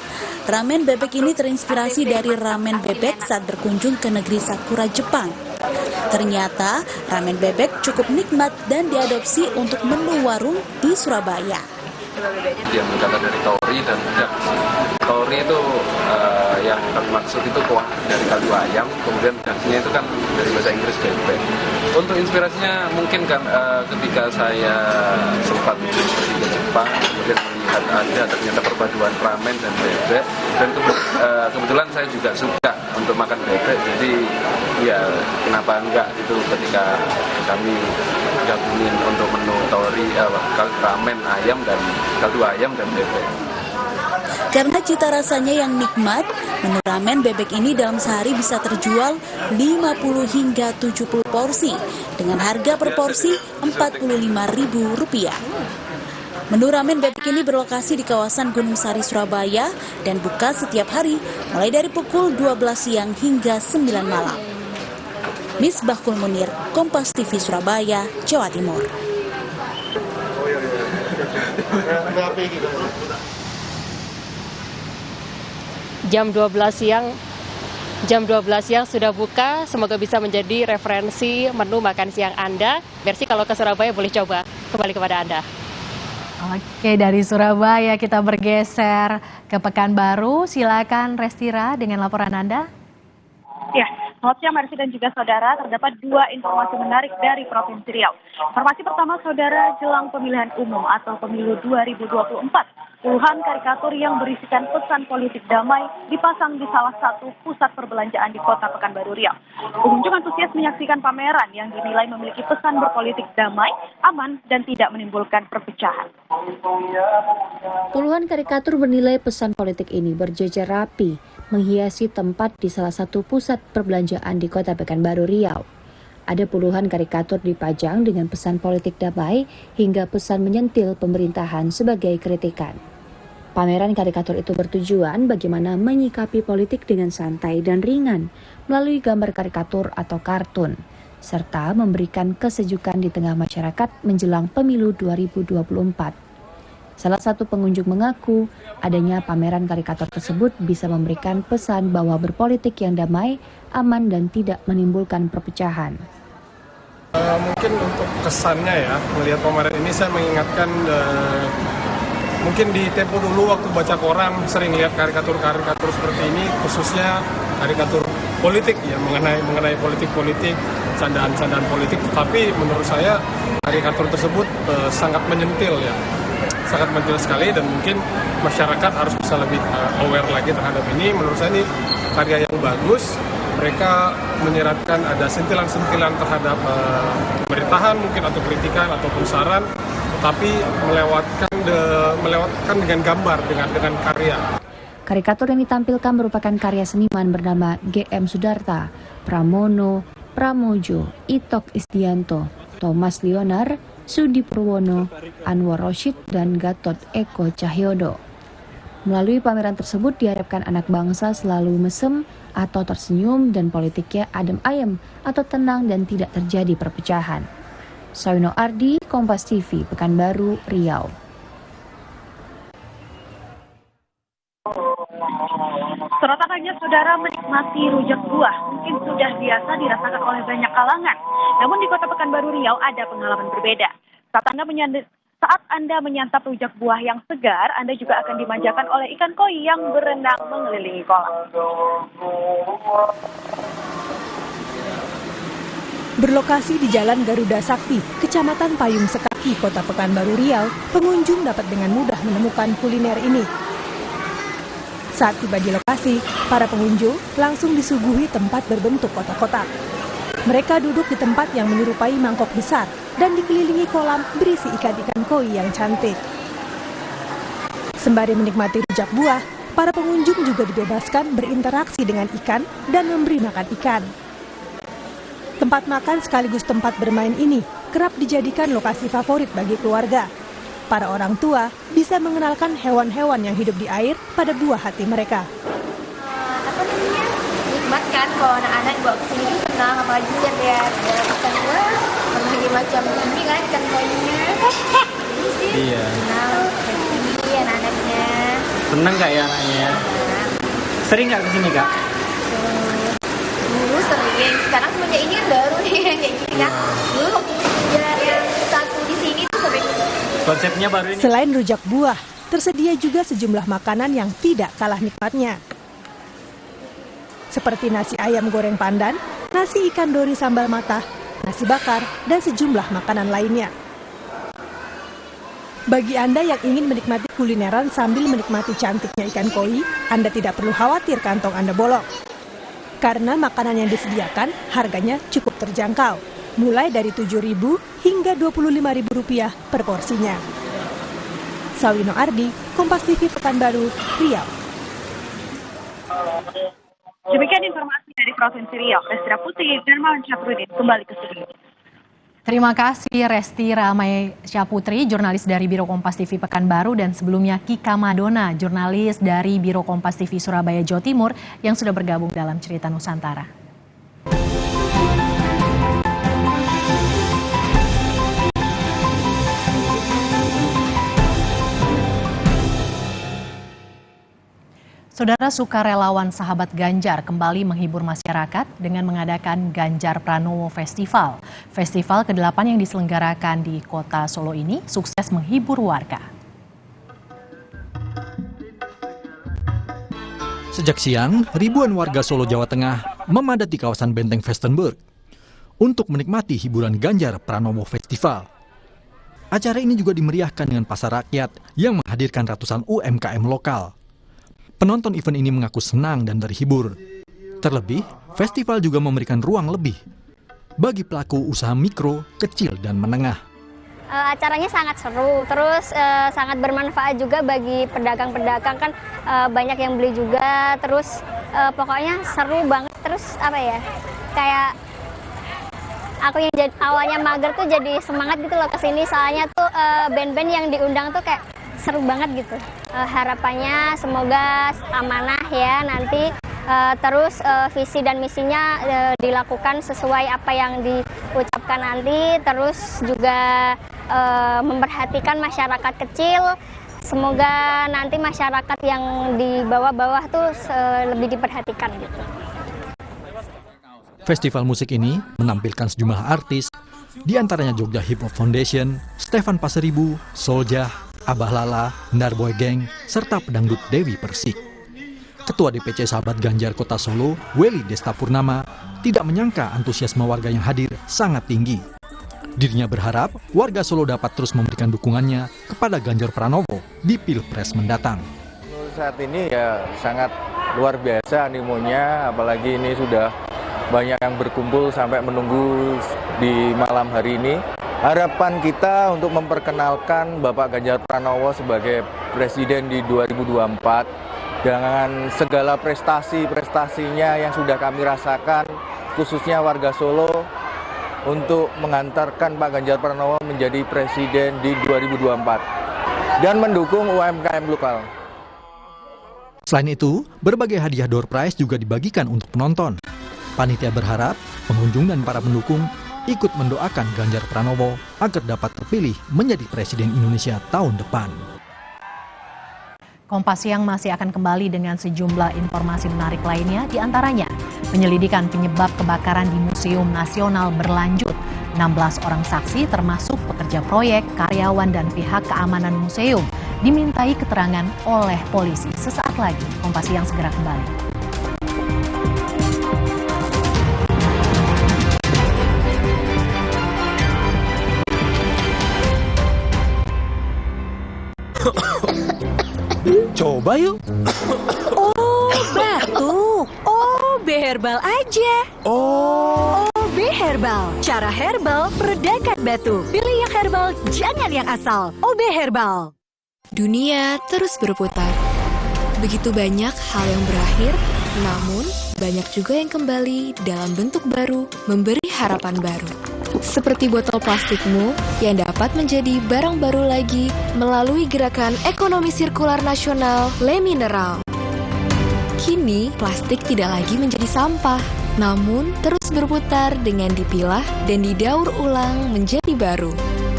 Speaker 25: ramen bebek ini terinspirasi dari ramen bebek saat berkunjung ke negeri Sakura, Jepang. Ternyata ramen bebek cukup nikmat dan diadopsi untuk menu warung di Surabaya.
Speaker 11: Dia meningkatkan dari tori dan tori itu yang maksud itu kuah dari kaldu ayam, kemudian dagingnya itu kan dari bahasa Inggris bebek. Untuk inspirasinya mungkin kan ketika saya sempat pergi ke Jepang, kemudian melihat ada ternyata perpaduan ramen dan bebek, dan kebetulan saya juga suka untuk makan bebek, jadi ya kenapa enggak gitu ketika kami gabungin untuk menu tori ramen ayam dan kaldu ayam dan bebek.
Speaker 25: Karena cita rasanya yang nikmat, menu ramen bebek ini dalam sehari bisa terjual 50 hingga 70 porsi dengan harga per porsi Rp45.000. Menu ramen bebek ini berlokasi di kawasan Gunung Sari, Surabaya dan buka setiap hari mulai dari pukul 12 siang hingga 9 malam. Misbahkul Munir, Kompas TV Surabaya, Jawa Timur.
Speaker 24: Jam 12 siang sudah buka, semoga bisa menjadi referensi menu makan siang Anda. Mercy, kalau ke Surabaya boleh coba. Kembali kepada Anda.
Speaker 23: Oke, dari Surabaya kita bergeser ke Pekanbaru. Silakan Restira dengan laporan Anda.
Speaker 15: Ya, selamat siang Mercy dan juga saudara. Terdapat dua informasi menarik dari Provinsi Riau. Informasi pertama, saudara, jelang pemilihan umum atau pemilu 2024. Puluhan karikatur yang berisikan pesan politik damai dipasang di salah satu pusat perbelanjaan di kota Pekanbaru Riau. Pengunjung antusias menyaksikan pameran yang dinilai memiliki pesan berpolitik damai, aman, dan tidak menimbulkan perpecahan.
Speaker 18: Puluhan karikatur bernilai pesan politik ini berjejer rapi, menghiasi tempat di salah satu pusat perbelanjaan di kota Pekanbaru Riau. Ada puluhan karikatur dipajang dengan pesan politik damai hingga pesan menyentil pemerintahan sebagai kritikan. Pameran karikatur itu bertujuan bagaimana menyikapi politik dengan santai dan ringan melalui gambar karikatur atau kartun, serta memberikan kesejukan di tengah masyarakat menjelang pemilu 2024. Salah satu pengunjung mengaku adanya pameran karikatur tersebut bisa memberikan pesan bahwa berpolitik yang damai, aman, dan tidak menimbulkan perpecahan.
Speaker 2: Mungkin untuk kesannya ya, melihat pameran ini saya mengingatkan mungkin di tempo dulu waktu baca koran sering lihat karikatur-karikatur seperti ini, khususnya karikatur politik ya, mengenai politik-politik, candaan-candaan politik. Tapi menurut saya karikatur tersebut sangat menyentil ya. Sangat menyentil sekali, dan mungkin masyarakat harus bisa lebih aware lagi terhadap ini. Menurut saya ini karya yang bagus. Mereka menyeratkan ada sentilan-sentilan terhadap pemerintahan mungkin, atau kritikan ataupun saran, tetapi melewatkan dengan gambar, dengan karya.
Speaker 18: Karikatur yang ditampilkan merupakan karya seniman bernama GM Sudarta, Pramono, Pramojo, Itok Isdianto, Thomas Leonar, Sudi Purwono, Anwar Roshid, dan Gatot Eko Cahyodo. Melalui pameran tersebut diharapkan anak bangsa selalu mesem atau tersenyum dan politiknya adem ayem atau tenang dan tidak terjadi perpecahan. Sawino Ardi, Kompas TV, Pekanbaru, Riau.
Speaker 15: Serotakannya saudara menikmati rujak buah mungkin sudah biasa dirasakan oleh banyak kalangan. Namun di Kota Pekanbaru Riau ada pengalaman berbeda. Saat Anda menyantap rujak buah yang segar, Anda juga akan dimanjakan oleh ikan koi yang berenang mengelilingi kolam.
Speaker 3: Berlokasi di Jalan Garuda Sakti, Kecamatan Payung Sekaki, Kota Pekanbaru Riau, pengunjung dapat dengan mudah menemukan kuliner ini. Saat tiba di lokasi, para pengunjung langsung disuguhi tempat berbentuk kotak-kotak. Mereka duduk di tempat yang menyerupai mangkok besar dan dikelilingi kolam berisi ikan-ikan koi yang cantik. Sembari menikmati rujak buah, para pengunjung juga dibebaskan berinteraksi dengan ikan dan memberi makan ikan. Tempat makan sekaligus tempat bermain ini kerap dijadikan lokasi favorit bagi keluarga. Para orang tua bisa mengenalkan hewan-hewan yang hidup di air pada buah hati mereka.
Speaker 4: Nikmat kan kalau anak-anak bawa ke sini tuh senang, apalagi lihat ikan buah berbagai macam ini kan, ikan koinya. Ini sih senang, happy anak-anaknya.
Speaker 16: Senang nggak ya anaknya? Sering nggak kesini kak?
Speaker 4: Dulu sering, sekarang semenjak ini kan baru nih kayak gini kan. Dulu yang satu di sini tuh sering.
Speaker 16: Konsepnya baru ini.
Speaker 3: Selain rujak buah, tersedia juga sejumlah makanan yang tidak kalah nikmatnya. Seperti nasi ayam goreng pandan, nasi ikan dori sambal matah, nasi bakar, dan sejumlah makanan lainnya. Bagi Anda yang ingin menikmati kulineran sambil menikmati cantiknya ikan koi, Anda tidak perlu khawatir kantong Anda bolong. Karena makanan yang disediakan harganya cukup terjangkau, mulai dari Rp7.000 hingga Rp25.000 per porsinya. Sawino Ardi, Kompas TV Pekanbaru, Riau.
Speaker 15: Demikian informasi dari Provinsi Riau. Resti Putri dan Mawan Syafruddin kembali ke studio.
Speaker 23: Terima kasih Resti Ramai Syaputri, jurnalis dari Biro Kompas TV Pekanbaru, dan sebelumnya Kika Madona, jurnalis dari Biro Kompas TV Surabaya, Jawa Timur, yang sudah bergabung dalam Cerita Nusantara. Saudara, sukarelawan sahabat Ganjar kembali menghibur masyarakat dengan mengadakan Ganjar Pranowo Festival. Festival ke-8 yang diselenggarakan di kota Solo ini sukses menghibur warga.
Speaker 17: Sejak siang, ribuan warga Solo, Jawa Tengah memadati kawasan Benteng Vestenberg untuk menikmati hiburan Ganjar Pranowo Festival. Acara ini juga dimeriahkan dengan pasar rakyat yang menghadirkan ratusan UMKM lokal. Penonton event ini mengaku senang dan terhibur. Terlebih, festival juga memberikan ruang lebih bagi pelaku usaha mikro, kecil, dan menengah.
Speaker 19: Acaranya sangat seru, terus sangat bermanfaat juga bagi pedagang-pedagang, kan banyak yang beli juga, terus pokoknya seru banget. Terus apa ya, kayak aku yang awalnya mager tuh jadi semangat gitu loh kesini, soalnya tuh band-band yang diundang tuh kayak seru banget gitu. Harapannya semoga amanah ya nanti, terus visi dan misinya dilakukan sesuai apa yang diucapkan nanti, terus juga memperhatikan masyarakat kecil, Semoga nanti masyarakat yang di bawah-bawah tuh lebih diperhatikan gitu.
Speaker 17: Festival musik ini menampilkan sejumlah artis, di antaranya Jogja Hip Hop Foundation, Stefan Pasaribu, Soljah, Abah Lala, Narboy Gang, serta pedangdut Dewi Persik. Ketua DPC Sahabat Ganjar Kota Solo, Weli Desta Purnama, tidak menyangka antusiasme warga yang hadir sangat tinggi. Dirinya berharap warga Solo dapat terus memberikan dukungannya kepada Ganjar Pranowo di Pilpres mendatang.
Speaker 8: Saat ini ya sangat luar biasa animonya, apalagi ini sudah banyak yang berkumpul sampai menunggu di malam hari ini. Harapan kita untuk memperkenalkan Bapak Ganjar Pranowo sebagai Presiden di 2024 dengan segala prestasi-prestasinya yang sudah kami rasakan, khususnya warga Solo, untuk mengantarkan Pak Ganjar Pranowo menjadi Presiden di 2024 dan mendukung UMKM lokal.
Speaker 17: Selain itu, berbagai hadiah door prize juga dibagikan untuk penonton. Panitia berharap pengunjung dan para pendukung ikut mendoakan Ganjar Pranowo agar dapat terpilih menjadi Presiden Indonesia tahun depan.
Speaker 23: Kompas Siang masih akan kembali dengan sejumlah informasi menarik lainnya, di antaranya penyelidikan penyebab kebakaran di Museum Nasional berlanjut. 16 orang saksi termasuk pekerja proyek, karyawan, dan pihak keamanan museum dimintai keterangan oleh polisi. Sesaat lagi, Kompas Siang segera kembali.
Speaker 13: Coba yuk.
Speaker 12: Oh, batuk. OB Herbal aja. OB Herbal. Cara herbal meredakan batuk. Pilih yang herbal, jangan yang asal. OB Herbal.
Speaker 5: Dunia terus berputar. Begitu banyak hal yang berakhir, namun banyak juga yang kembali dalam bentuk baru, memberi harapan baru. Seperti botol plastikmu yang dapat menjadi barang baru lagi melalui gerakan ekonomi sirkular nasional Le Mineral. Kini, plastik tidak lagi menjadi sampah, namun terus berputar dengan dipilah dan didaur ulang menjadi baru.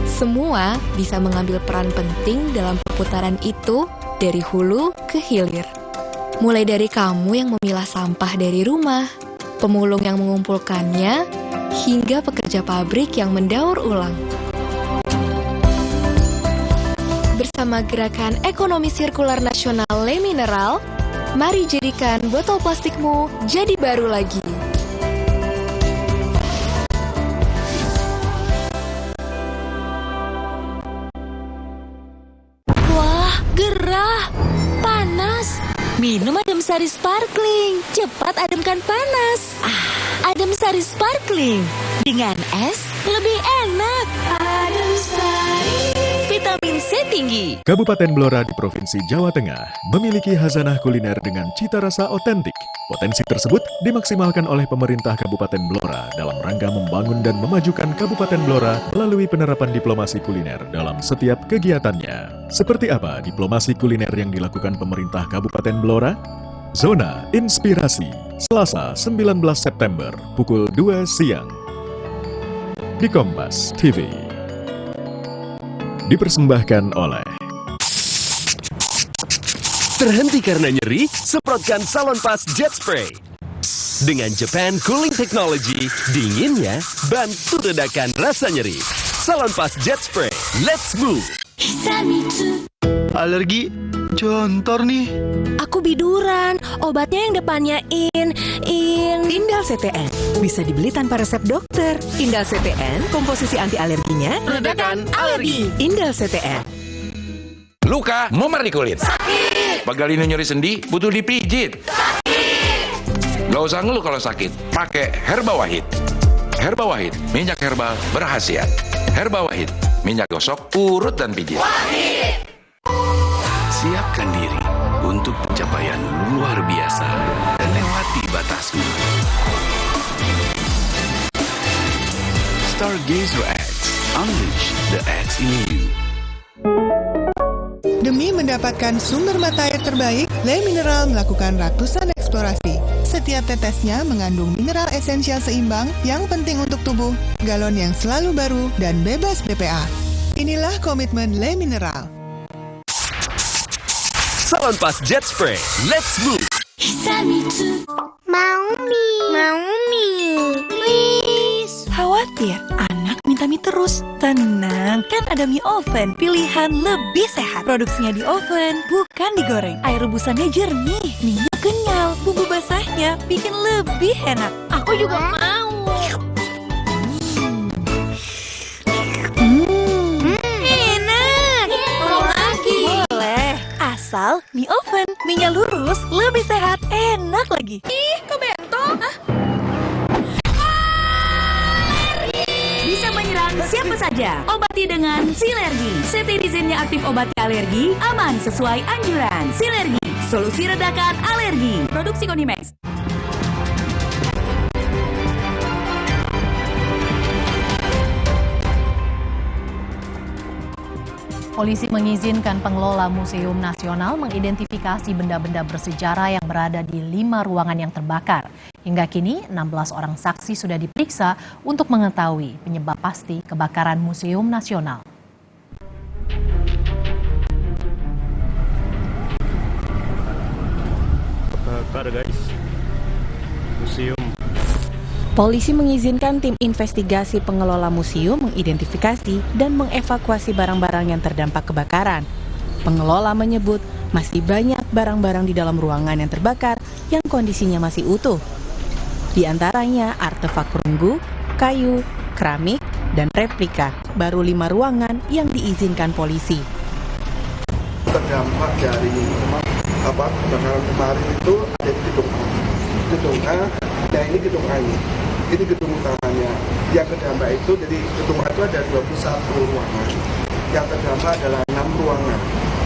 Speaker 5: Semua bisa mengambil peran penting dalam perputaran itu dari hulu ke hilir. Mulai dari kamu yang memilah sampah dari rumah, pemulung yang mengumpulkannya, hingga pekerja pabrik yang mendaur ulang. Bersama gerakan ekonomi sirkular nasional Le Mineral, mari jadikan botol plastikmu jadi baru lagi.
Speaker 12: Wah, gerah, panas. Minum Adem Sari Sparkling, cepat ademkan panas. Adem Sari Sparkling, dengan es lebih enak. Adem Sari, vitamin C tinggi.
Speaker 6: Kabupaten Blora di Provinsi Jawa Tengah memiliki khazanah kuliner dengan cita rasa otentik. Potensi tersebut dimaksimalkan oleh pemerintah Kabupaten Blora dalam rangka membangun dan memajukan Kabupaten Blora melalui penerapan diplomasi kuliner dalam setiap kegiatannya. Seperti apa diplomasi kuliner yang dilakukan pemerintah Kabupaten Blora? Zona Inspirasi, Selasa 19 September pukul 2 siang di Kompas TV. Dipersembahkan oleh
Speaker 13: Terhenti karena nyeri? Semprotkan Salon Pas Jet Spray. Dengan Japan Cooling Technology, dinginnya bantu redakan rasa nyeri. Salon Pas Jet Spray, let's move.
Speaker 7: Alergi, jontor nih.
Speaker 12: Aku biduran, obatnya yang depannya
Speaker 22: Indal CTN. Bisa dibeli tanpa resep dokter. Indal CTN, komposisi anti alerginya
Speaker 13: Redakan alergi.
Speaker 22: Indal CTN.
Speaker 10: Luka, memar di kulit. Sakit. Pegal ini nyeri sendi, butuh dipijit. Sakit. Gak usah ngeluh kalau sakit. Pakai Herba Wahid. Herba Wahid, minyak herbal berkhasiat. Herba Wahid, minyak gosok, urut dan pijit. Wahid.
Speaker 13: Siapkan diri untuk pencapaian luar biasa dan lewati batasmu. Stargazer X, unleash the X in you.
Speaker 28: Demi mendapatkan sumber mata air terbaik, Le Mineral melakukan ratusan eksplorasi. Setiap tetesnya mengandung mineral esensial seimbang yang penting untuk tubuh, galon yang selalu baru, dan bebas BPA. Inilah komitmen Le Mineral.
Speaker 13: Salonpas Jet Spray. Let's move.
Speaker 12: Mau mie, please. Khawatir, anak minta mie terus. Tenang, kan ada mie oven, pilihan lebih sehat. Produksinya di oven, bukan digoreng. Air rebusannya jernih, mie-nya kenyal, bumbu basahnya bikin lebih enak. Aku juga mau. Enak. Mau lagi? Boleh. Asal mie oven, mie-nya lurus, lebih sehat, enak lagi. Ih, kok bento? Bisa menyerang siapa saja. Obati dengan Silergi. Cetirizine-nya aktif obati alergi, aman sesuai anjuran. Silergi, solusi redakan alergi. Produksi Konimex.
Speaker 23: Polisi mengizinkan pengelola Museum Nasional mengidentifikasi benda-benda bersejarah yang berada di 5 ruangan yang terbakar. Hingga kini, 16 orang saksi sudah diperiksa untuk mengetahui penyebab pasti kebakaran Museum Nasional.
Speaker 1: Kebakar, guys. Museum.
Speaker 3: Polisi mengizinkan tim investigasi pengelola museum mengidentifikasi dan mengevakuasi barang-barang yang terdampak kebakaran. Pengelola menyebut masih banyak barang-barang di dalam ruangan yang terbakar yang kondisinya masih utuh. Di antaranya artefak perunggu, kayu, keramik, dan replika. Baru 5 ruangan yang diizinkan polisi.
Speaker 9: Terdampak dari kebakaran kemarin itu ada di gedung A, dan ini gedung A ini gedung utamanya. Yang terdampak itu, jadi gedung A itu ada 21 ruangan. Yang terdampak adalah 6 ruangan,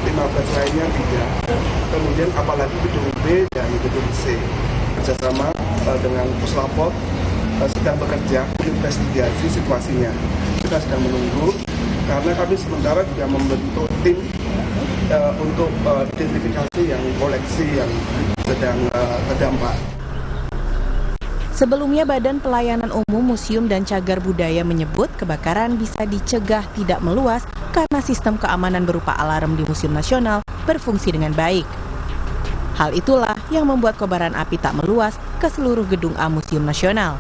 Speaker 9: 15 lainnya tidak. Kemudian apalagi gedung B dan gedung C. Kerjasama dengan Puslapor sedang bekerja investigasi situasinya. Kita sedang menunggu karena kami sementara juga membentuk tim untuk identifikasi yang koleksi yang sedang terdampak.
Speaker 3: Sebelumnya, Badan Pelayanan Umum Museum dan Cagar Budaya menyebut kebakaran bisa dicegah tidak meluas karena sistem keamanan berupa alarm di Museum Nasional berfungsi dengan baik. Hal itulah yang membuat kobaran api tak meluas ke seluruh gedung A Museum Nasional.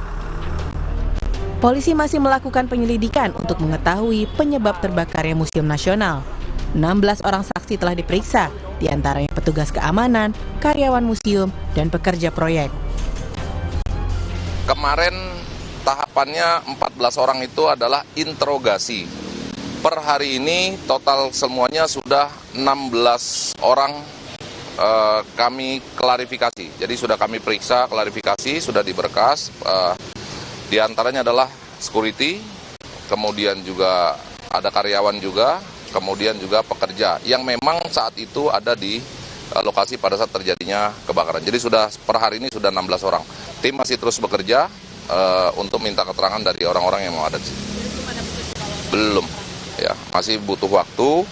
Speaker 3: Polisi masih melakukan penyelidikan untuk mengetahui penyebab terbakarnya Museum Nasional. 16 orang saksi telah diperiksa, diantaranya petugas keamanan, karyawan museum, dan pekerja proyek.
Speaker 11: Kemarin tahapannya 14 orang itu adalah interogasi. Per hari ini total semuanya sudah 16 orang kami klarifikasi. Jadi sudah kami periksa, klarifikasi, sudah diberkas. Di antaranya adalah security, kemudian juga ada karyawan juga, kemudian juga pekerja yang memang saat itu ada di lokasi pada saat terjadinya kebakaran. Jadi sudah per hari ini sudah 16 orang. Tim masih terus bekerja untuk minta keterangan dari orang-orang yang mau ada di sini. Belum, ya masih butuh waktu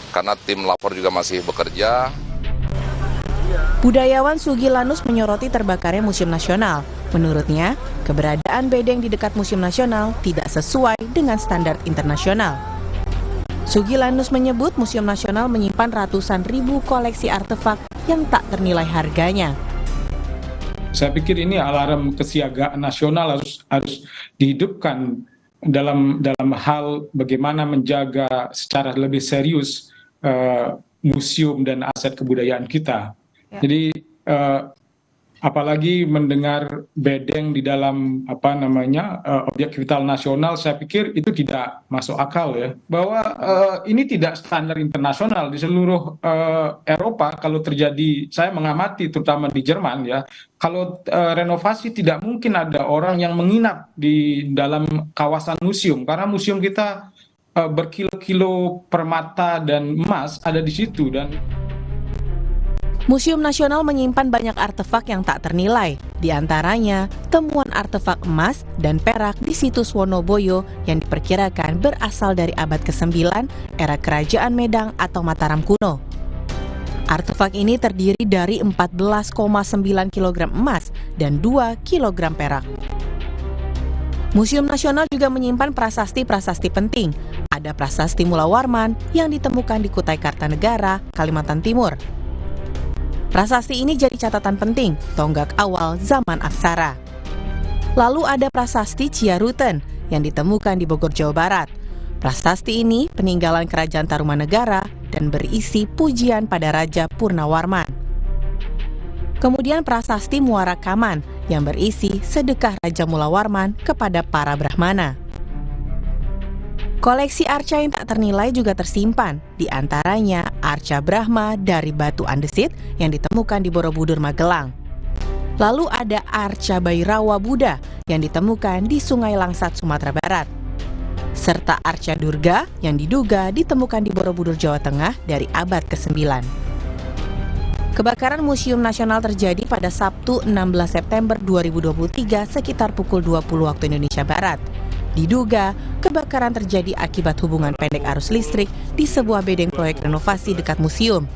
Speaker 11: karena tim lapor juga masih bekerja.
Speaker 3: Budayawan Sugilanus menyoroti terbakarnya Museum Nasional. Menurutnya, keberadaan bedeng di dekat Museum Nasional tidak sesuai dengan standar internasional. Sugilanus menyebut Museum Nasional menyimpan ratusan ribu koleksi artefak yang tak ternilai harganya.
Speaker 14: Saya pikir ini alarm kesiagaan nasional harus dihidupkan dalam hal bagaimana menjaga secara lebih serius museum dan aset kebudayaan kita. Ya. Jadi apalagi mendengar bedeng di dalam objek vital nasional, saya pikir itu tidak masuk akal ya. Bahwa ini tidak standar internasional di seluruh Eropa. Kalau terjadi, saya mengamati terutama di Jerman ya, kalau renovasi tidak mungkin ada orang yang menginap di dalam kawasan museum karena museum kita berkilo-kilo permata dan emas ada di situ. Dan
Speaker 3: Museum Nasional menyimpan banyak artefak yang tak ternilai, di antaranya temuan artefak emas dan perak di situs Wonoboyo yang diperkirakan berasal dari abad ke-9 era Kerajaan Medang atau Mataram kuno. Artefak ini terdiri dari 14,9 kg emas dan 2 kg perak. Museum Nasional juga menyimpan prasasti-prasasti penting. Ada prasasti Mula Warman yang ditemukan di Kutai Kartanegara, Kalimantan Timur.
Speaker 2: Prasasti ini jadi catatan penting, tonggak awal zaman aksara. Lalu ada prasasti Ciaruten yang ditemukan di Bogor, Jawa Barat. Prasasti ini peninggalan Kerajaan Tarumanegara dan berisi pujian pada Raja Purnawarman. Kemudian prasasti Muara Kaman yang berisi sedekah Raja Mulawarman kepada para Brahmana. Koleksi arca yang tak ternilai juga tersimpan, di antaranya arca Brahma dari batu andesit yang ditemukan di Borobudur, Magelang. Lalu ada arca Bhairawa Buddha yang ditemukan di Sungai Langsat, Sumatera Barat. Serta arca Durga yang diduga ditemukan di Borobudur, Jawa Tengah dari abad ke-9. Kebakaran Museum Nasional terjadi pada Sabtu 16 September 2023 sekitar pukul 20 waktu Indonesia Barat. Diduga, kebakaran terjadi akibat hubungan pendek arus listrik di sebuah bedeng proyek renovasi dekat museum.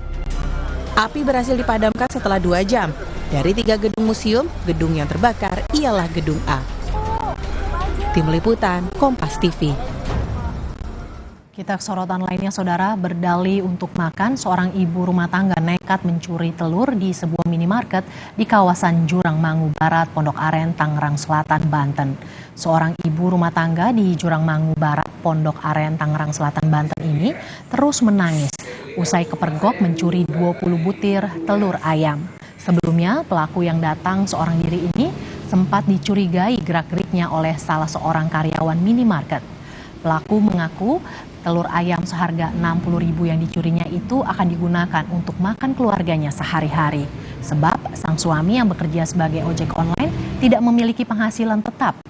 Speaker 2: Api berhasil dipadamkan setelah 2 jam. Dari 3 gedung museum, gedung yang terbakar ialah gedung A. Tim Liputan, Kompas TV.
Speaker 23: Kita ke sorotan lainnya, Saudara. Berdalih untuk makan, seorang ibu rumah tangga nekat mencuri telur di sebuah minimarket di kawasan Jurang Mangu Barat, Pondok Aren, Tangerang Selatan, Banten. Seorang ibu rumah tangga di Jurang Mangu Barat, Pondok Aren, Tangerang Selatan, Banten ini terus menangis usai kepergok mencuri 20 butir telur ayam. Sebelumnya, pelaku yang datang seorang diri ini sempat dicurigai gerak-geriknya oleh salah seorang karyawan minimarket. Pelaku mengaku telur ayam seharga 60.000 yang dicurinya itu akan digunakan untuk makan keluarganya sehari-hari. Sebab sang suami yang bekerja sebagai ojek online tidak memiliki penghasilan tetap.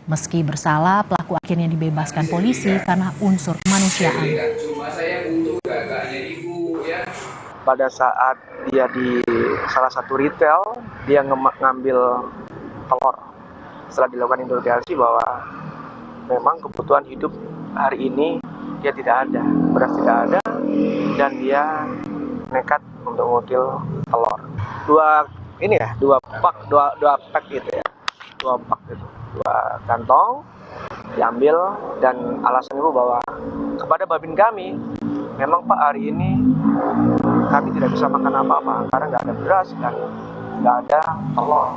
Speaker 23: Meski bersalah, pelaku akhirnya dibebaskan polisi karena unsur kemanusiaan.
Speaker 18: Pada saat dia di salah satu retail, dia ngambil telur. Setelah dilakukan interogasi bahwa memang kebutuhan hidup hari ini dia tidak ada, beras tidak ada, dan dia nekat untuk ngutil telur. Dua pack gitu ya, 2 pak gitu, 2 kantong diambil, dan alasan ibu bahwa kepada babin kami, memang Pak hari ini kami tidak bisa makan apa-apa karena nggak ada beras dan nggak ada telur.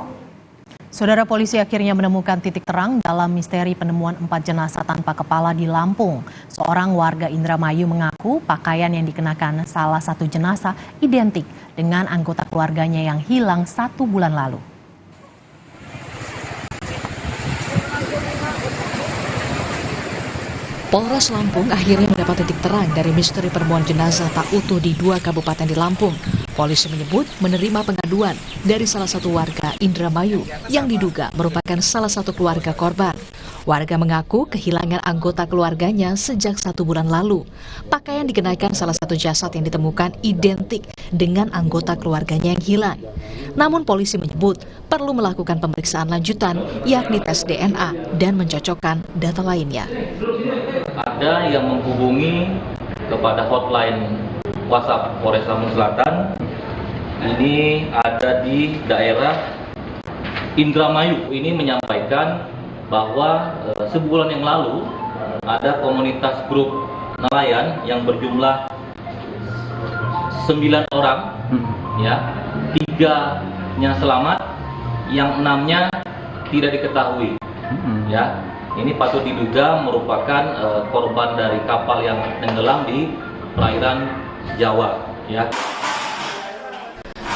Speaker 23: Saudara, polisi akhirnya menemukan titik terang dalam misteri penemuan 4 jenazah tanpa kepala di Lampung. Seorang warga Indramayu mengaku pakaian yang dikenakan salah satu jenazah identik dengan anggota keluarganya yang hilang 1 bulan lalu.
Speaker 20: Polres Lampung akhirnya mendapat titik terang dari misteri penemuan jenazah tak utuh di 2 kabupaten di Lampung. Polisi menyebut menerima pengaduan dari salah satu warga Indramayu yang diduga merupakan salah satu keluarga korban. Warga mengaku kehilangan anggota keluarganya sejak 1 bulan lalu. Pakaian dikenakan salah satu jasad yang ditemukan identik dengan anggota keluarganya yang hilang. Namun polisi menyebut perlu melakukan pemeriksaan lanjutan, yakni tes DNA dan mencocokkan data lainnya.
Speaker 21: Ada yang menghubungi kepada hotline WhatsApp Polres Lampung Selatan. Ini ada di daerah Indramayu. Ini menyampaikan bahwa sebulan yang lalu ada komunitas grup nelayan yang berjumlah 9 orang, ya, 3-nya selamat, yang 6-nya tidak diketahui, ya. Ini patut diduga merupakan korban dari kapal yang tenggelam di perairan Jawa, ya.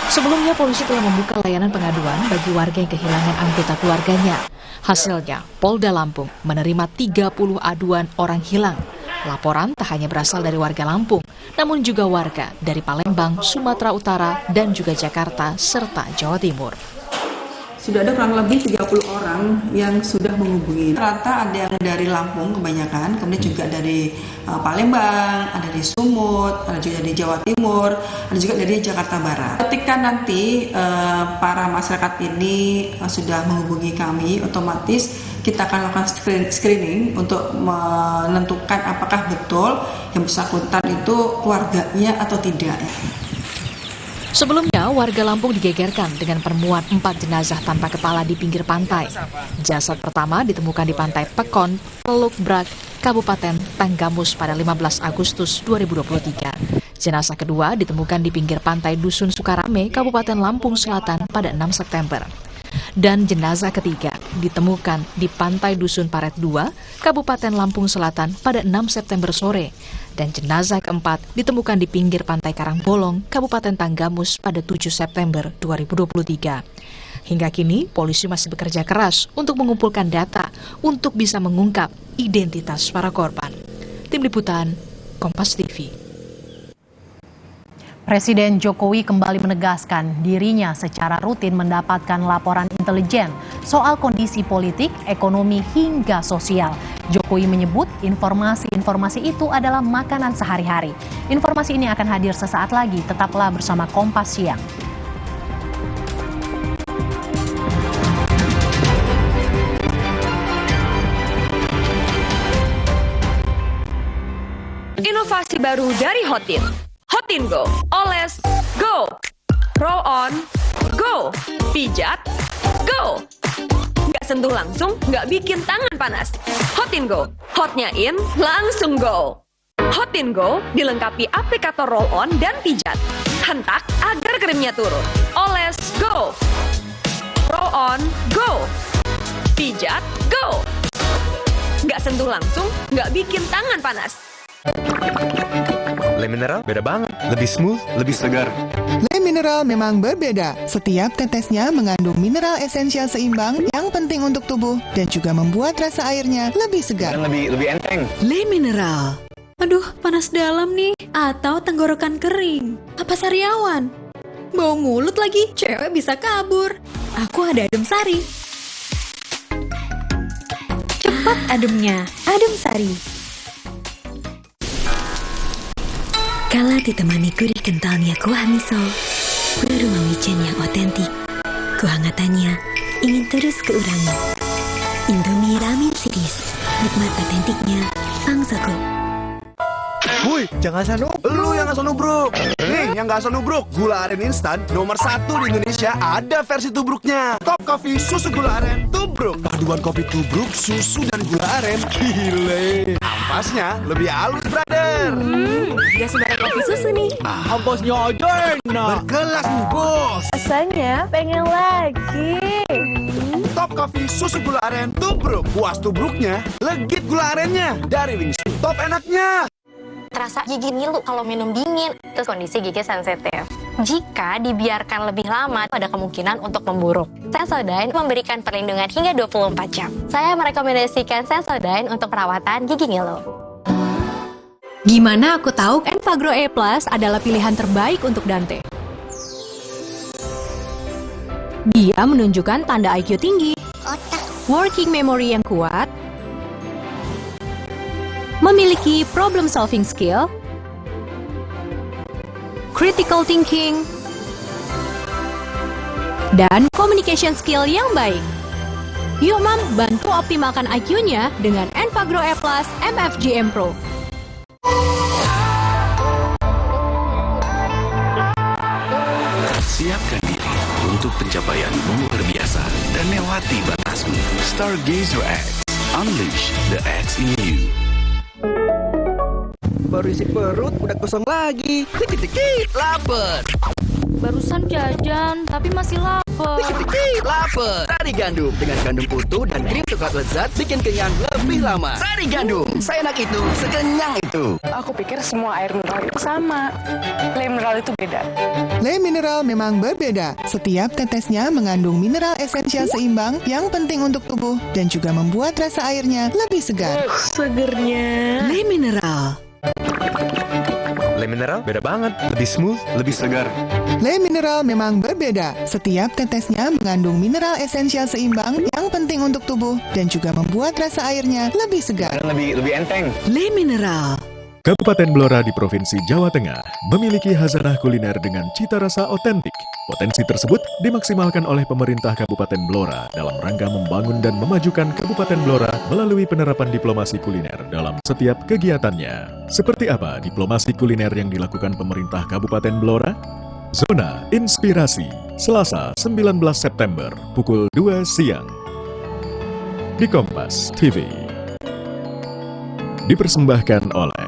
Speaker 20: Sebelumnya polisi telah membuka layanan pengaduan bagi warga yang kehilangan anggota keluarganya. Hasilnya, Polda Lampung menerima 30 aduan orang hilang. Laporan tak hanya berasal dari warga Lampung, namun juga warga dari Palembang, Sumatera Utara, dan juga Jakarta, serta Jawa Timur.
Speaker 24: Sudah ada kurang lebih 30 orang yang sudah menghubungi. Rata ada yang dari Lampung kebanyakan, kemudian juga dari Palembang, ada dari Sumut, ada juga dari Jawa Timur, ada juga dari Jakarta Barat. Ketika nanti para masyarakat ini sudah menghubungi kami, otomatis kita akan lakukan screening untuk menentukan apakah betul yang bersangkutan itu keluarganya atau tidak.
Speaker 20: Sebelumnya, warga Lampung digegerkan dengan penemuan 4 jenazah tanpa kepala di pinggir pantai. Jasad pertama ditemukan di pantai Pekon, Teluk Brak, Kabupaten Tanggamus pada 15 Agustus 2023. Jenazah kedua ditemukan di pinggir pantai Dusun Sukarame, Kabupaten Lampung Selatan pada 6 September. Dan jenazah ketiga ditemukan di pantai Dusun Paret 2, Kabupaten Lampung Selatan pada 6 September sore. Dan jenazah keempat ditemukan di pinggir pantai Karangbolong, Kabupaten Tanggamus pada 7 September 2023. Hingga kini, polisi masih bekerja keras untuk mengumpulkan data untuk bisa mengungkap identitas para korban. Tim Liputan, Kompas TV.
Speaker 23: Presiden Jokowi kembali menegaskan dirinya secara rutin mendapatkan laporan intelijen soal kondisi politik, ekonomi, hingga sosial. Jokowi menyebut informasi-informasi itu adalah makanan sehari-hari. Informasi ini akan hadir sesaat lagi, tetaplah bersama Kompas Siang.
Speaker 4: Inovasi baru dari Hotin. Hotin Go, oles, go. Roll on, go. Pijat, go. Nggak sentuh langsung, nggak bikin tangan panas. Hotin Go, hotnya in, langsung go. Hotin Go dilengkapi aplikator roll on dan pijat. Hentak agar krimnya turun. Oles, go. Roll on, go. Pijat, go. Nggak sentuh langsung, nggak bikin tangan panas.
Speaker 8: Le Mineral beda banget, lebih smooth, lebih segar.
Speaker 28: Le Mineral memang berbeda. Setiap tetesnya mengandung mineral esensial seimbang yang penting untuk tubuh dan juga membuat rasa airnya lebih segar.
Speaker 8: Dan lebih enteng.
Speaker 15: Le Mineral. Aduh, panas dalam nih. Atau tenggorokan kering. Apa sariawan? Bau mulut lagi, cewek bisa kabur. Aku ada Adem Sari. Cepat ademnya, Adem Sari.
Speaker 16: Kala ditemani gurih kentalnya kuah miso, beraroma wijen yang otentik, kehangatannya ingin terus keurangi. Indomie Ramen Series, nikmat otentiknya, Pangsoko.
Speaker 7: Woi, jangan asal nubruk. Lu yang asal nubruk. Nih, yang gak asal nubruk. Gula aren instan nomor 1 di Indonesia ada versi tubruknya. Top Coffee susu gula aren tubruk. Paduan kopi tubruk, susu dan gula aren. Gile. Ampasnya lebih halus, brother.
Speaker 15: Gak sembarang kopi susu nih.
Speaker 7: Ampasnya aja enak. Berkelas nih, bos.
Speaker 15: Rasanya pengen lagi.
Speaker 7: Top Coffee susu gula aren tubruk. Puas tubruknya, legit gula arennya. Dari Wingsu, top enaknya.
Speaker 19: Terasa gigi ngilu kalau minum dingin. Terus kondisi gigi sensitif. Jika dibiarkan lebih lama, ada kemungkinan untuk memburuk. Sensodyne memberikan perlindungan hingga 24 jam. Saya merekomendasikan Sensodyne untuk perawatan gigi ngilu.
Speaker 3: Gimana aku tahu Enfagrow E+ adalah pilihan terbaik untuk Dante? Dia menunjukkan tanda IQ tinggi, working memory yang kuat, memiliki problem solving skill, critical thinking, dan communication skill yang baik. Yuk Mam, bantu optimalkan IQ-nya dengan Enfagrow E+ MFGM Pro.
Speaker 13: Siapkan diri untuk pencapaianmu luar biasa dan lewati batasmu. Stargazer X, unleash the X in you.
Speaker 25: Baru isi perut, udah kosong lagi. Dikit-dikit, lapar.
Speaker 15: Barusan jajan, tapi masih lapar.
Speaker 25: Dikit-dikit, lapar. Sari Gandum dengan gandum utuh dan krim coklat lezat bikin kenyang lebih lama. Sari Gandum, seenak itu, sekenyang itu.
Speaker 26: Aku pikir semua air mineral itu sama. Le Mineral itu beda.
Speaker 28: Le Mineral memang berbeda. Setiap tetesnya mengandung mineral esensial seimbang yang penting untuk tubuh dan juga membuat rasa airnya lebih segar.
Speaker 15: Segernya.
Speaker 25: Le Mineral.
Speaker 8: Le Mineral beda banget, lebih smooth, lebih segar.
Speaker 28: Le Mineral memang berbeda. Setiap tetesnya mengandung mineral esensial seimbang yang penting untuk tubuh dan juga membuat rasa airnya lebih segar.
Speaker 8: Dan lebih enteng.
Speaker 25: Le Mineral.
Speaker 6: Kabupaten Blora di Provinsi Jawa Tengah memiliki khazanah kuliner dengan cita rasa otentik. Potensi tersebut dimaksimalkan oleh pemerintah Kabupaten Blora dalam rangka membangun dan memajukan Kabupaten Blora melalui penerapan diplomasi kuliner dalam setiap kegiatannya. Seperti apa diplomasi kuliner yang dilakukan pemerintah Kabupaten Blora? Zona Inspirasi, Selasa 19 September, pukul 2 siang. Di Kompas TV. Dipersembahkan oleh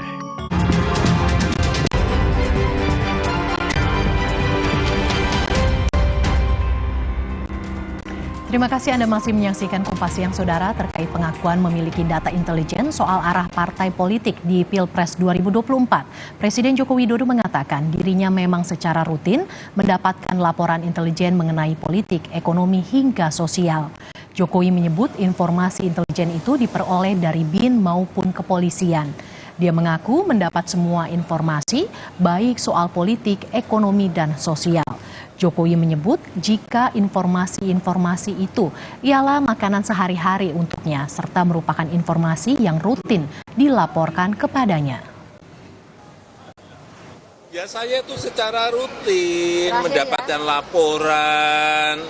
Speaker 23: Terima kasih Anda masih menyaksikan Kompas Siang, Saudara, terkait pengakuan memiliki data intelijen soal arah partai politik di Pilpres 2024. Presiden Joko Widodo mengatakan dirinya memang secara rutin mendapatkan laporan intelijen mengenai politik, ekonomi, hingga sosial. Jokowi menyebut informasi intelijen itu diperoleh dari BIN maupun kepolisian. Dia mengaku mendapat semua informasi, baik soal politik, ekonomi, dan sosial. Jokowi menyebut jika informasi-informasi itu ialah makanan sehari-hari untuknya, serta merupakan informasi yang rutin dilaporkan kepadanya.
Speaker 1: Ya, saya itu secara rutin mendapatkan laporan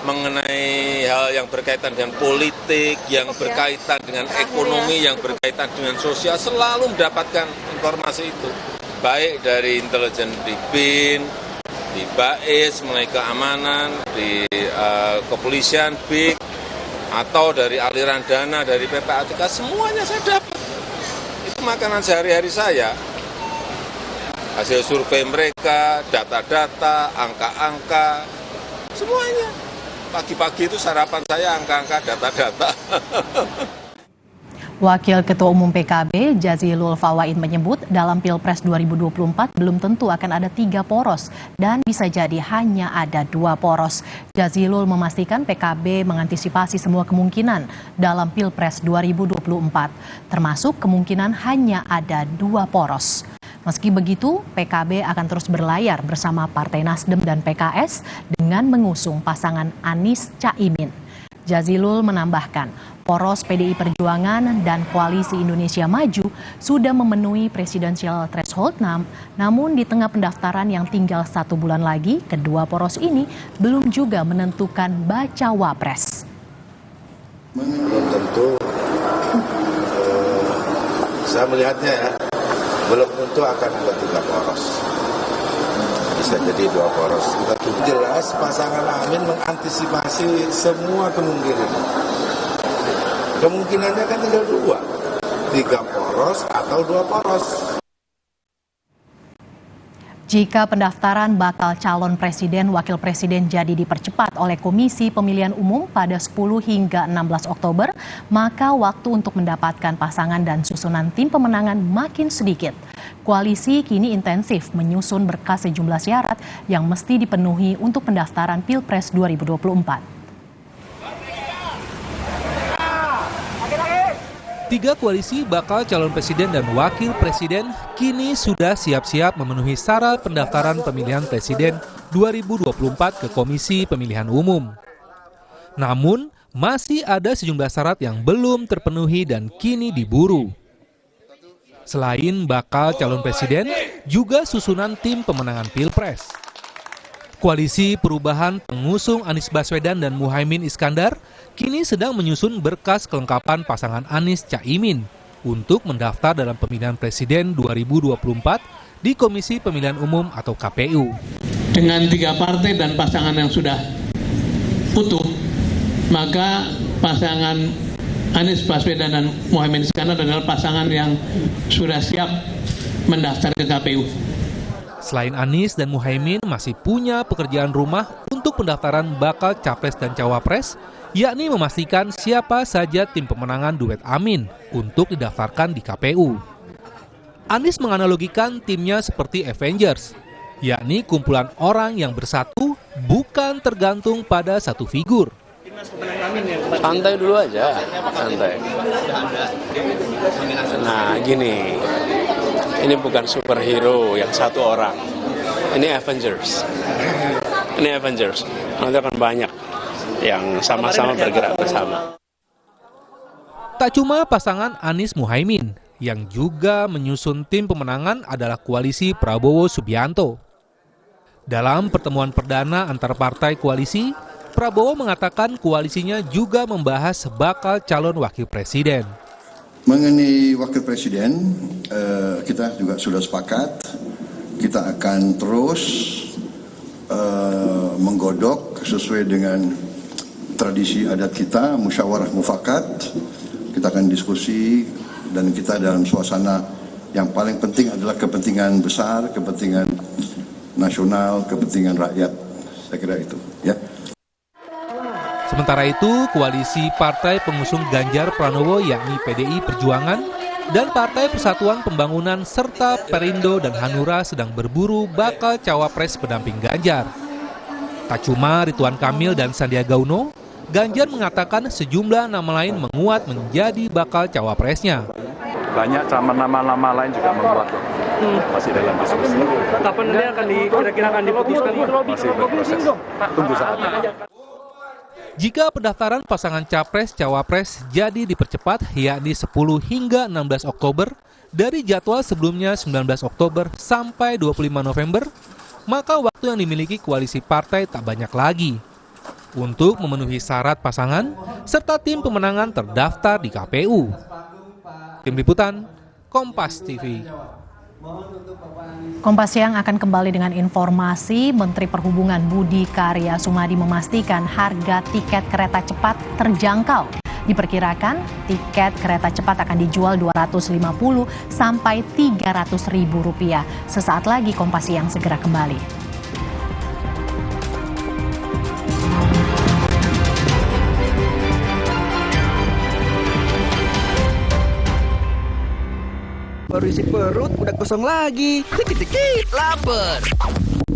Speaker 1: mengenai hal yang berkaitan dengan politik, yang berkaitan dengan ekonomi, yang berkaitan dengan sosial, selalu mendapatkan informasi itu. Baik dari intelijen di BIN, di BAIS, mulai keamanan, di kepolisian, BIK, atau dari aliran dana dari PPATK, semuanya saya dapat. Itu makanan sehari-hari saya. Hasil survei mereka, data-data, angka-angka, semuanya. Pagi-pagi itu sarapan saya angka-angka, data-data.
Speaker 23: Wakil Ketua Umum PKB Jazilul Fawait menyebut dalam Pilpres 2024 belum tentu akan ada 3 poros dan bisa jadi hanya ada 2 poros. Jazilul memastikan PKB mengantisipasi semua kemungkinan dalam Pilpres 2024, termasuk kemungkinan hanya ada 2 poros. Meski begitu, PKB akan terus berlayar bersama Partai Nasdem dan PKS dengan mengusung pasangan Anies Caimin. Jazilul menambahkan, poros PDI Perjuangan dan Koalisi Indonesia Maju sudah memenuhi presidensial threshold, namun di tengah pendaftaran yang tinggal 1 bulan lagi, kedua poros ini belum juga menentukan bacawa pres.
Speaker 5: Belum tentu, saya melihatnya ya, belum tentu akan ada 3 poros. Bisa jadi 2 poros. Kita tunggu. Jelas pasangan Amin mengantisipasi semua kemungkinan. Kemungkinannya kan tinggal 2. 3 poros atau 2 poros.
Speaker 23: Jika pendaftaran bakal calon presiden, wakil presiden jadi dipercepat oleh Komisi Pemilihan Umum pada 10 hingga 16 Oktober, maka waktu untuk mendapatkan pasangan dan susunan tim pemenangan makin sedikit. Koalisi kini intensif menyusun berkas sejumlah syarat yang mesti dipenuhi untuk pendaftaran Pilpres 2024.
Speaker 9: 3 koalisi bakal calon presiden dan wakil presiden kini sudah siap-siap memenuhi syarat pendaftaran pemilihan presiden 2024 ke Komisi Pemilihan Umum. Namun, masih ada sejumlah syarat yang belum terpenuhi dan kini diburu. Selain bakal calon presiden, juga susunan tim pemenangan Pilpres. Koalisi Perubahan pengusung Anies Baswedan dan Muhaimin Iskandar kini sedang menyusun berkas kelengkapan pasangan Anies Caimin untuk mendaftar dalam pemilihan presiden 2024 di Komisi Pemilihan Umum atau KPU.
Speaker 10: Dengan 3 partai dan pasangan yang sudah utuh, maka pasangan Anies Baswedan dan Muhaimin Iskandar adalah pasangan yang sudah siap mendaftar ke KPU.
Speaker 9: Selain Anies dan Muhaimin masih punya pekerjaan rumah untuk pendaftaran bakal capres dan cawapres, yakni memastikan siapa saja tim pemenangan duet Amin untuk didaftarkan di KPU. Anies menganalogikan timnya seperti Avengers, yakni kumpulan orang yang bersatu bukan tergantung pada satu figur.
Speaker 12: Santai dulu aja, santai. Nah gini, ini bukan superhero yang satu orang, ini Avengers. Ini Avengers, nanti akan banyak yang sama-sama bergerak bersama.
Speaker 9: Tak cuma pasangan Anies Muhaimin, yang juga menyusun tim pemenangan adalah koalisi Prabowo Subianto. Dalam pertemuan perdana antar partai koalisi, Prabowo mengatakan koalisinya juga membahas bakal calon wakil presiden.
Speaker 17: Mengenai wakil presiden, kita juga sudah sepakat, kita akan terus menggodok sesuai dengan tradisi adat kita, musyawarah mufakat. Kita akan diskusi dan kita dalam suasana yang paling penting adalah kepentingan besar, kepentingan nasional, kepentingan rakyat. Saya kira itu, ya.
Speaker 9: Sementara itu, koalisi partai pengusung Ganjar Pranowo yakni PDI Perjuangan dan Partai Persatuan Pembangunan serta Perindo dan Hanura sedang berburu bakal cawapres pendamping Ganjar. Tak cuma Ridwan Kamil dan Sandiaga Uno, Ganjar mengatakan sejumlah nama lain menguat menjadi bakal cawapresnya.
Speaker 2: Banyak nama-nama lain juga menguat, masih dalam diskusi.
Speaker 11: Kapan dia kira-kira akan diputuskan?
Speaker 2: Masih berproses. Tunggu saatnya.
Speaker 9: Jika pendaftaran pasangan Capres-Cawapres jadi dipercepat yakni 10 hingga 16 Oktober dari jadwal sebelumnya 19 Oktober sampai 25 November, maka waktu yang dimiliki koalisi partai tak banyak lagi untuk memenuhi syarat pasangan serta tim pemenangan terdaftar di KPU. Tim Liputan, Kompas TV.
Speaker 23: Kompas Siang akan kembali dengan informasi. Menteri Perhubungan Budi Karya Sumadi memastikan harga tiket kereta cepat terjangkau. Diperkirakan tiket kereta cepat akan dijual Rp250 sampai Rp300.000. Sesaat lagi Kompas Siang segera kembali.
Speaker 25: Baru isi perut, udah kosong lagi. Dikit-dikit, lapar.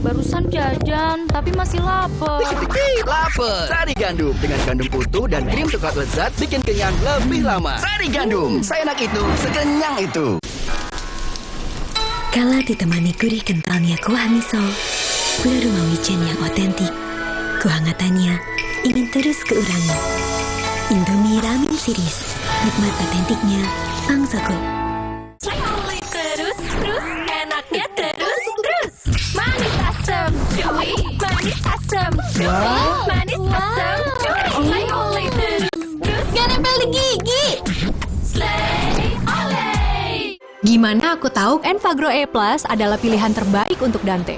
Speaker 14: Barusan jajan, tapi masih lapar.
Speaker 25: Dikit-dikit, lapar. Sari Gandum dengan gandum utuh dan krim coklat lezat bikin kenyang lebih lama. Sari Gandum, seenak itu, sekenyang itu.
Speaker 16: Kala ditemani gurih kentalnya kuah miso, beraroma wijen yang otentik, kehangatannya ingin terus keurangi. Indomie Ramen Series, nikmat otentiknya, Pangsoko.
Speaker 14: Terus, enaknya terus. Manis asam, cuy. Manis asam, cuy. Manis asam, cuy. Slay oleh terus. Gak nempel di gigi. Slay oleh.
Speaker 23: Gimana aku tahu Enfagrow E+ adalah pilihan terbaik untuk Dante?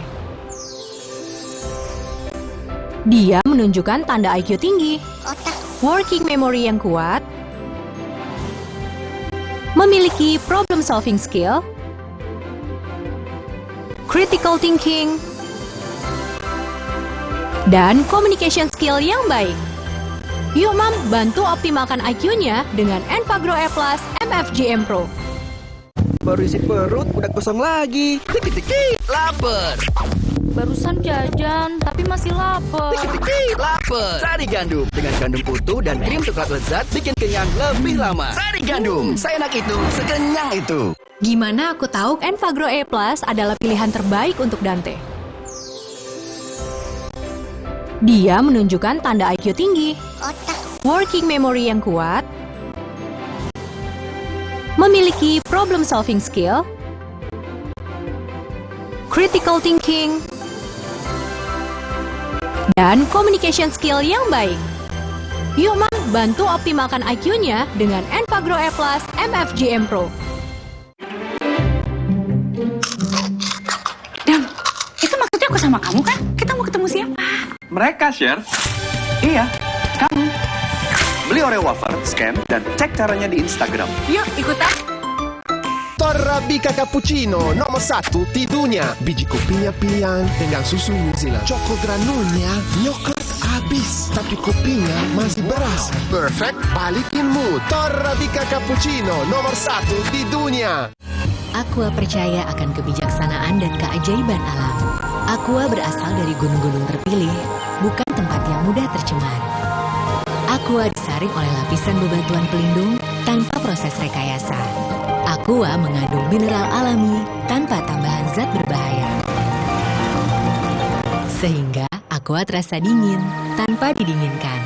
Speaker 23: Dia menunjukkan tanda IQ tinggi, working memory yang kuat, memiliki problem solving skill, critical thinking, dan communication skill yang baik. Yuk Mam, bantu optimalkan IQ-nya dengan Enfagrow E+ MFGM Pro.
Speaker 25: Baru isi perut, udah kosong lagi. Dikit-dikit, lapar.
Speaker 14: Barusan jajan, tapi masih lapar.
Speaker 25: Dikit-dikit, lapar. Sari Gandum dengan gandum utuh dan krim coklat lezat bikin kenyang lebih lama. Sari Gandum, seenak itu, sekenyang itu.
Speaker 23: Gimana aku tahu Enfagrow E+ adalah pilihan terbaik untuk Dante? Dia menunjukkan tanda IQ tinggi, working memory yang kuat, memiliki problem solving skill, critical thinking, dan communication skill yang baik. Yuk Mam, bantu optimalkan IQ-nya dengan Enfagrow E+ MFGM Pro.
Speaker 18: Aku sama kamu kan? Kita mau ketemu siapa?
Speaker 7: Mereka share. Iya, kamu. Beli Oreo wafer, scan, dan cek caranya di Instagram.
Speaker 18: Yuk, ikutan.
Speaker 21: Torabika Cappuccino nomor 1 di dunia. Biji kopinya pilihan dengan susu New Zealand. Choco granulnya yogurt habis, tapi kopinya masih beras. Perfect balikin mood. Torabika Cappuccino nomor 1 di dunia.
Speaker 16: Aqua percaya akan kebijaksanaan dan keajaiban alam. Aqua berasal dari gunung-gunung terpilih, bukan tempat yang mudah tercemar. Aqua disaring oleh lapisan bebatuan pelindung tanpa proses rekayasa. Aqua mengandung mineral alami tanpa tambahan zat berbahaya. Sehingga Aqua terasa dingin tanpa didinginkan.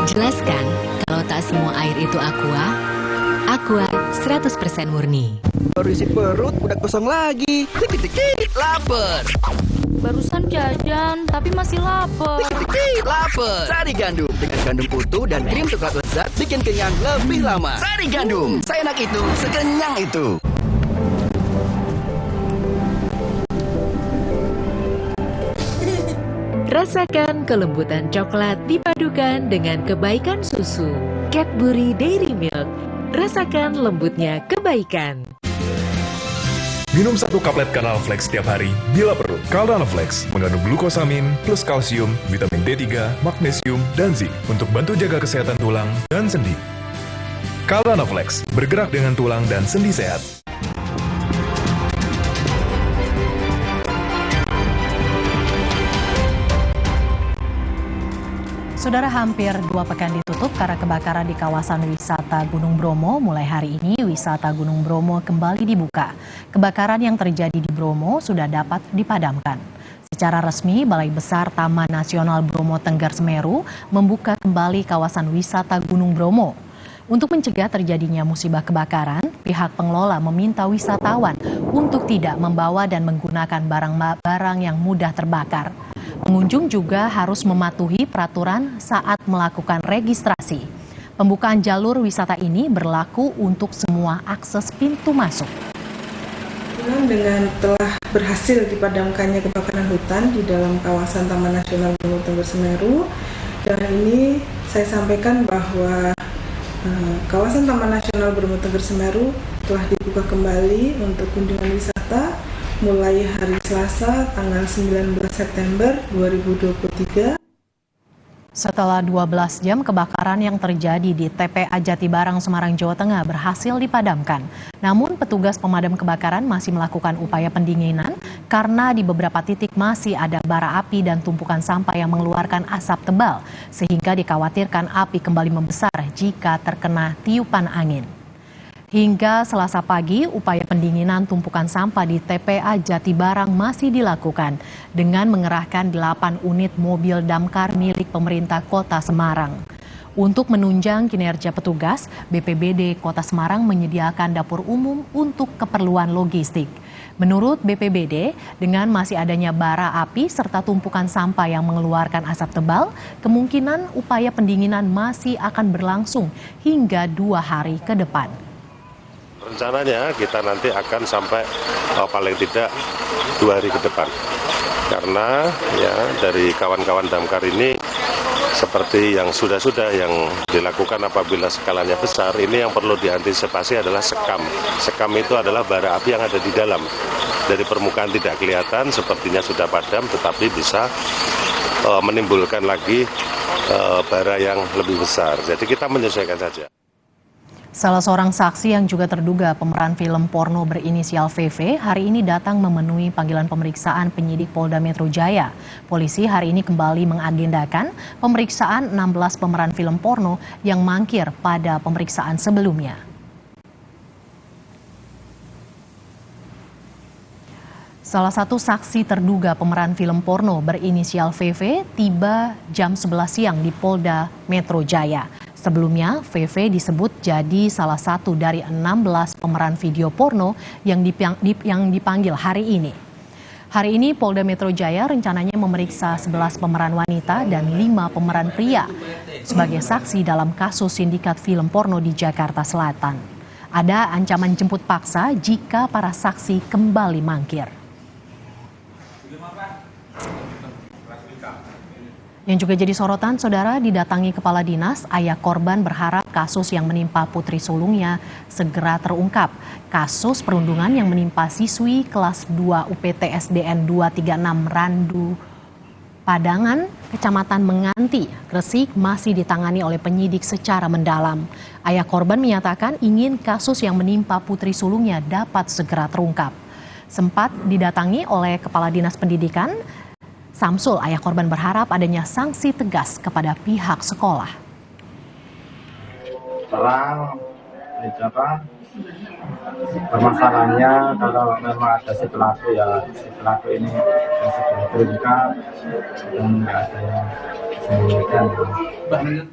Speaker 16: Jelaskan kalau tak semua air itu Aqua. Aqua 100% murni.
Speaker 25: Baru isi perut, udah kosong lagi. Dikit-dikit, lapar.
Speaker 14: Barusan jajan, tapi masih lapar.
Speaker 25: Dikit-dikit, lapar. Sari Gandum dengan gandum utuh dan krim coklat lezat bikin kenyang lebih lama. Sari Gandum, seenak itu, sekenyang itu.
Speaker 20: Rasakan kelembutan coklat dipadukan dengan kebaikan susu. Cadbury Dairy Milk. Rasakan lembutnya kebaikan.
Speaker 3: Minum 1 kaplet Canalflex setiap hari bila perlu. Canalflex mengandung glukosamin plus kalsium, vitamin D3, magnesium, dan zinc untuk bantu jaga kesehatan tulang dan sendi. Canalflex bergerak dengan tulang dan sendi sehat.
Speaker 23: Saudara, hampir 2 pekan ditutup karena kebakaran di kawasan wisata Gunung Bromo. Mulai hari ini, wisata Gunung Bromo kembali dibuka. Kebakaran yang terjadi di Bromo sudah dapat dipadamkan. Secara resmi, Balai Besar Taman Nasional Bromo Tengger Semeru membuka kembali kawasan wisata Gunung Bromo. Untuk mencegah terjadinya musibah kebakaran, pihak pengelola meminta wisatawan untuk tidak membawa dan menggunakan barang-barang yang mudah terbakar. Pengunjung juga harus mematuhi peraturan saat melakukan registrasi. Pembukaan jalur wisata ini berlaku untuk semua akses pintu masuk.
Speaker 4: Dengan telah berhasil dipadamkannya kebakaran hutan di dalam kawasan Taman Nasional Gunung Tengger Semeru, dan ini saya sampaikan bahwa kawasan Taman Nasional Bromo Tengger Semeru telah dibuka kembali untuk kunjungan wisata mulai hari Selasa tanggal 19 September 2023.
Speaker 23: Setelah 12 jam, kebakaran yang terjadi di TPA Jatibarang, Semarang, Jawa Tengah berhasil dipadamkan. Namun petugas pemadam kebakaran masih melakukan upaya pendinginan karena di beberapa titik masih ada bara api dan tumpukan sampah yang mengeluarkan asap tebal, sehingga dikhawatirkan api kembali membesar jika terkena tiupan angin. Hingga Selasa pagi, upaya pendinginan tumpukan sampah di TPA Jatibarang masih dilakukan dengan mengerahkan 8 unit mobil damkar milik pemerintah Kota Semarang. Untuk menunjang kinerja petugas, BPBD Kota Semarang menyediakan dapur umum untuk keperluan logistik. Menurut BPBD, dengan masih adanya bara api serta tumpukan sampah yang mengeluarkan asap tebal, kemungkinan upaya pendinginan masih akan berlangsung hingga 2 hari ke depan.
Speaker 13: Rencananya kita nanti akan sampai paling tidak 2 hari ke depan. Karena ya dari kawan-kawan damkar ini seperti yang sudah yang dilakukan apabila skalanya besar, ini yang perlu diantisipasi adalah sekam. Sekam itu adalah bara api yang ada di dalam. Dari permukaan tidak kelihatan, sepertinya sudah padam, tetapi bisa menimbulkan lagi bara yang lebih besar. Jadi kita menyesuaikan saja.
Speaker 23: Salah seorang saksi yang juga terduga pemeran film porno berinisial VV hari ini datang memenuhi panggilan pemeriksaan penyidik Polda Metro Jaya. Polisi hari ini kembali mengagendakan pemeriksaan 16 pemeran film porno yang mangkir pada pemeriksaan sebelumnya. Salah satu saksi terduga pemeran film porno berinisial VV tiba jam 11 siang di Polda Metro Jaya. Sebelumnya, VV disebut jadi salah satu dari 16 pemeran video porno yang dipanggil hari ini. Hari ini Polda Metro Jaya rencananya memeriksa 11 pemeran wanita dan 5 pemeran pria sebagai saksi dalam kasus sindikat film porno di Jakarta Selatan. Ada ancaman jemput paksa jika para saksi kembali mangkir. Yang juga jadi sorotan, saudara, didatangi kepala dinas, ayah korban berharap kasus yang menimpa putri sulungnya segera terungkap. Kasus perundungan yang menimpa siswi kelas 2 UPT SDN 236 Randu Padangan, Kecamatan Menganti, Gresik masih ditangani oleh penyidik secara mendalam. Ayah korban menyatakan ingin kasus yang menimpa putri sulungnya dapat segera terungkap. Sempat didatangi oleh Kepala Dinas Pendidikan, Samsul, ayah korban berharap adanya sanksi tegas kepada pihak sekolah.
Speaker 19: Terang, permasalahannya kalau memang ada si pelaku ya si pelaku ini yang segera terungkap dan nggak ada yang disembunyikan.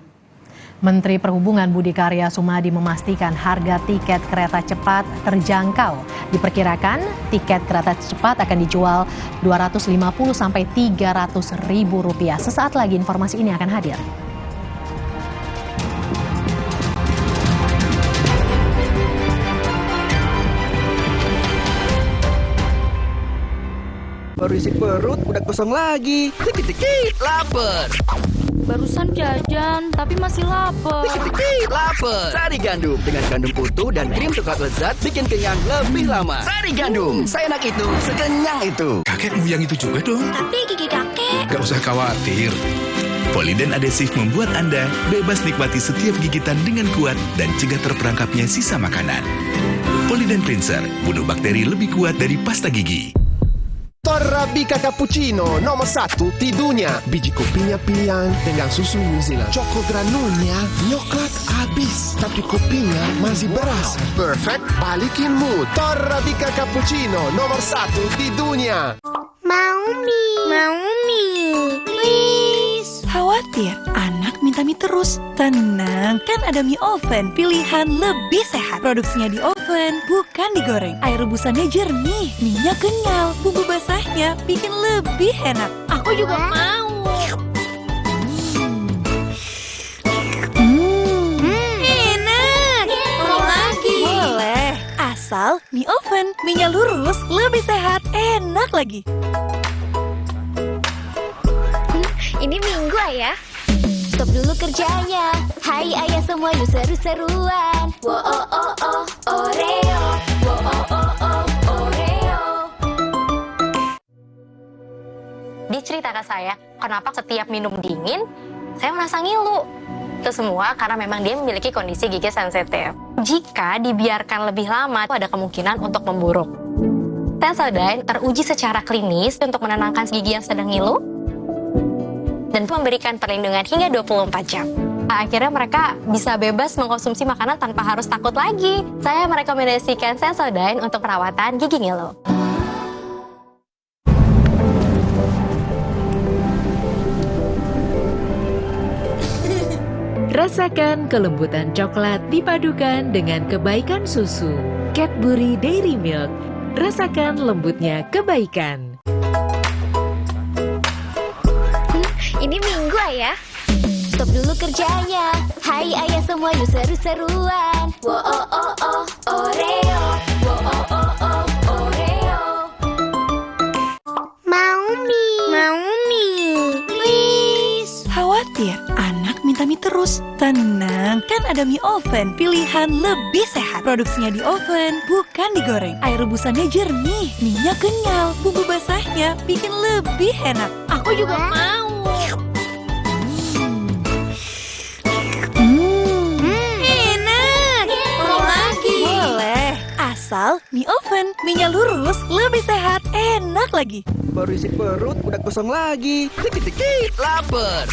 Speaker 23: Menteri Perhubungan Budi Karya Sumadi memastikan harga tiket kereta cepat terjangkau. Diperkirakan tiket kereta cepat akan dijual Rp250 sampai Rp300.000. Sesaat lagi informasi ini akan hadir.
Speaker 25: Baru isi perut udah kosong lagi. Dikit-dikit lapar.
Speaker 14: Barusan jajan, tapi masih lapar.
Speaker 25: Lapar. Sari Gandum dengan gandum utuh dan krim coklat lezat bikin kenyang lebih lama. Sari Gandum, seenak itu, sekenyang itu.
Speaker 6: Kakekmu yang itu juga dong.
Speaker 14: Tapi gigi kakek.
Speaker 6: Gak usah khawatir. Poliden adhesif membuat Anda bebas nikmati setiap gigitan dengan kuat dan cegah terperangkapnya sisa makanan. Poliden Cleanser, bunuh bakteri lebih kuat dari pasta gigi.
Speaker 21: Torabika Cappuccino nomor 1 di dunia. Biji kopinya pilihan dengan susu New Zealand. Choco granulnya nyoklat habis, tapi kopinya masih beras. Perfect, balikin mood. Torabika Cappuccino nomor 1 di dunia.
Speaker 14: Mau mie, please.
Speaker 18: Khawatir, anak minta mie terus. Tenang, kan ada mie oven, pilihan lebih sehat. Produksinya di oven, bukan digoreng. Air rebusannya jernih, minyak kenyal, bumbu basahnya bikin lebih enak.
Speaker 14: Aku juga mau.
Speaker 18: Enak.
Speaker 14: Mau lagi.
Speaker 18: Boleh, asal mie oven, minyak lurus, lebih sehat, enak lagi.
Speaker 14: Ini Minggu, Ayah. Stop dulu kerjanya. Hai Ayah semua, yuk seru-seruan. Wo oh oh oh Oreo. Wo oh oh oh Oreo.
Speaker 8: Dia cerita ke saya, kenapa setiap minum dingin, saya merasa ngilu. Itu semua karena memang dia memiliki kondisi gigi sensitif. Jika dibiarkan lebih lama, ada kemungkinan untuk memburuk. Sensodyne teruji secara klinis untuk menenangkan gigi yang sedang ngilu dan memberikan perlindungan hingga 24 jam. Akhirnya mereka bisa bebas mengkonsumsi makanan tanpa harus takut lagi. Saya merekomendasikan Sensodyne untuk perawatan gigi ngilu.
Speaker 16: Rasakan kelembutan coklat dipadukan dengan kebaikan susu. Cadbury Dairy Milk. Rasakan lembutnya kebaikan.
Speaker 14: Ini Minggu, Ayah. Stop dulu kerjanya. Hai Ayah semua, yuk seru-seruan. Wo oh oh oh Oreo. Wo oh oh oh Oreo. Mau mie, please.
Speaker 18: Khawatir, anak minta mie terus. Tenang, kan ada mie oven, pilihan lebih sehat. Produksinya di oven, bukan digoreng. Air rebusannya jernih, minyak kenyal, bumbu basahnya bikin lebih enak.
Speaker 14: Aku juga mau.
Speaker 18: Enak.
Speaker 14: Mau lagi.
Speaker 18: Boleh, asal mie oven, minyak lurus, lebih sehat, enak lagi.
Speaker 25: Baru isi perut, udah kosong lagi. Dikit-dikit, lapar.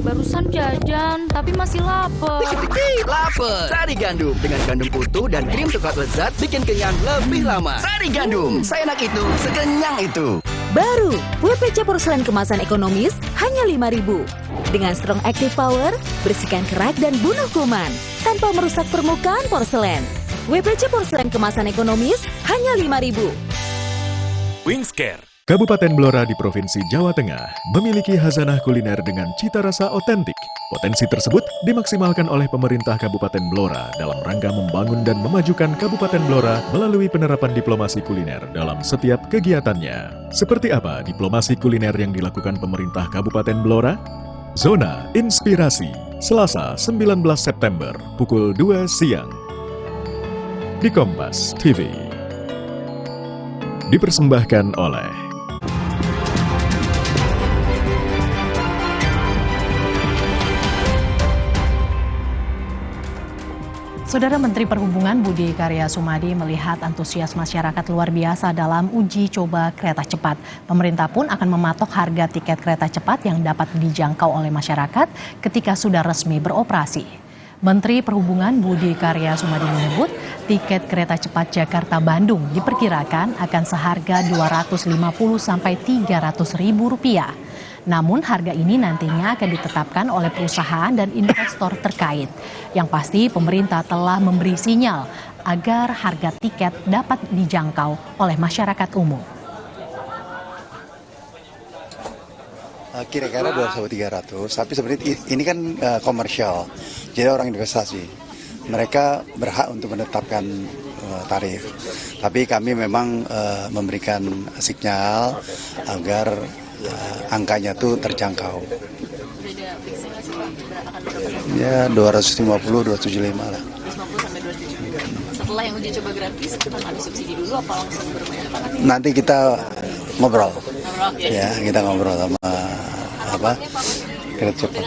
Speaker 14: Barusan jajan, tapi masih lapar.
Speaker 25: Dikit-dikit, lapar. Sari Gandum dengan gandum utuh dan krim coklat lezat bikin kenyang lebih lama. Sari Gandum, seenak itu, sekenyang itu.
Speaker 16: Baru, WPC porselen kemasan ekonomis hanya 5.000. Dengan strong active power, bersihkan kerak dan bunuh kuman tanpa merusak permukaan porselen. WPC porselen kemasan ekonomis hanya 5.000.
Speaker 3: Wingscare. Kabupaten Blora di Provinsi Jawa Tengah memiliki khazanah kuliner dengan cita rasa otentik. Potensi tersebut dimaksimalkan oleh pemerintah Kabupaten Blora dalam rangka membangun dan memajukan Kabupaten Blora melalui penerapan diplomasi kuliner dalam setiap kegiatannya. Seperti apa diplomasi kuliner yang dilakukan pemerintah Kabupaten Blora? Zona Inspirasi, Selasa 19 September pukul 2 siang. Di Kompas TV. Dipersembahkan oleh
Speaker 23: Saudara Menteri Perhubungan Budi Karya Sumadi melihat antusias masyarakat luar biasa dalam uji coba kereta cepat. Pemerintah pun akan mematok harga tiket kereta cepat yang dapat dijangkau oleh masyarakat ketika sudah resmi beroperasi. Menteri Perhubungan Budi Karya Sumadi menyebut tiket kereta cepat Jakarta-Bandung diperkirakan akan seharga Rp250 sampai Rp300.000. Namun harga ini nantinya akan ditetapkan oleh perusahaan dan investor terkait. Yang pasti pemerintah telah memberi sinyal agar harga tiket dapat dijangkau oleh masyarakat umum.
Speaker 15: Kira-kira 2.300, tapi sebenarnya ini kan komersial, jadi orang investasi. Mereka berhak untuk menetapkan tarif. Tapi kami memang memberikan sinyal agar angkanya itu terjangkau. Ya 250-275 lah.
Speaker 1: 250 sampai 275. Setelah yang uji coba gratis, kita ngambil subsidi dulu apa langsung berbayar?
Speaker 15: Nanti kita ngobrol.
Speaker 1: Ya.
Speaker 15: Ya, kita ngobrol sama kereta cepat.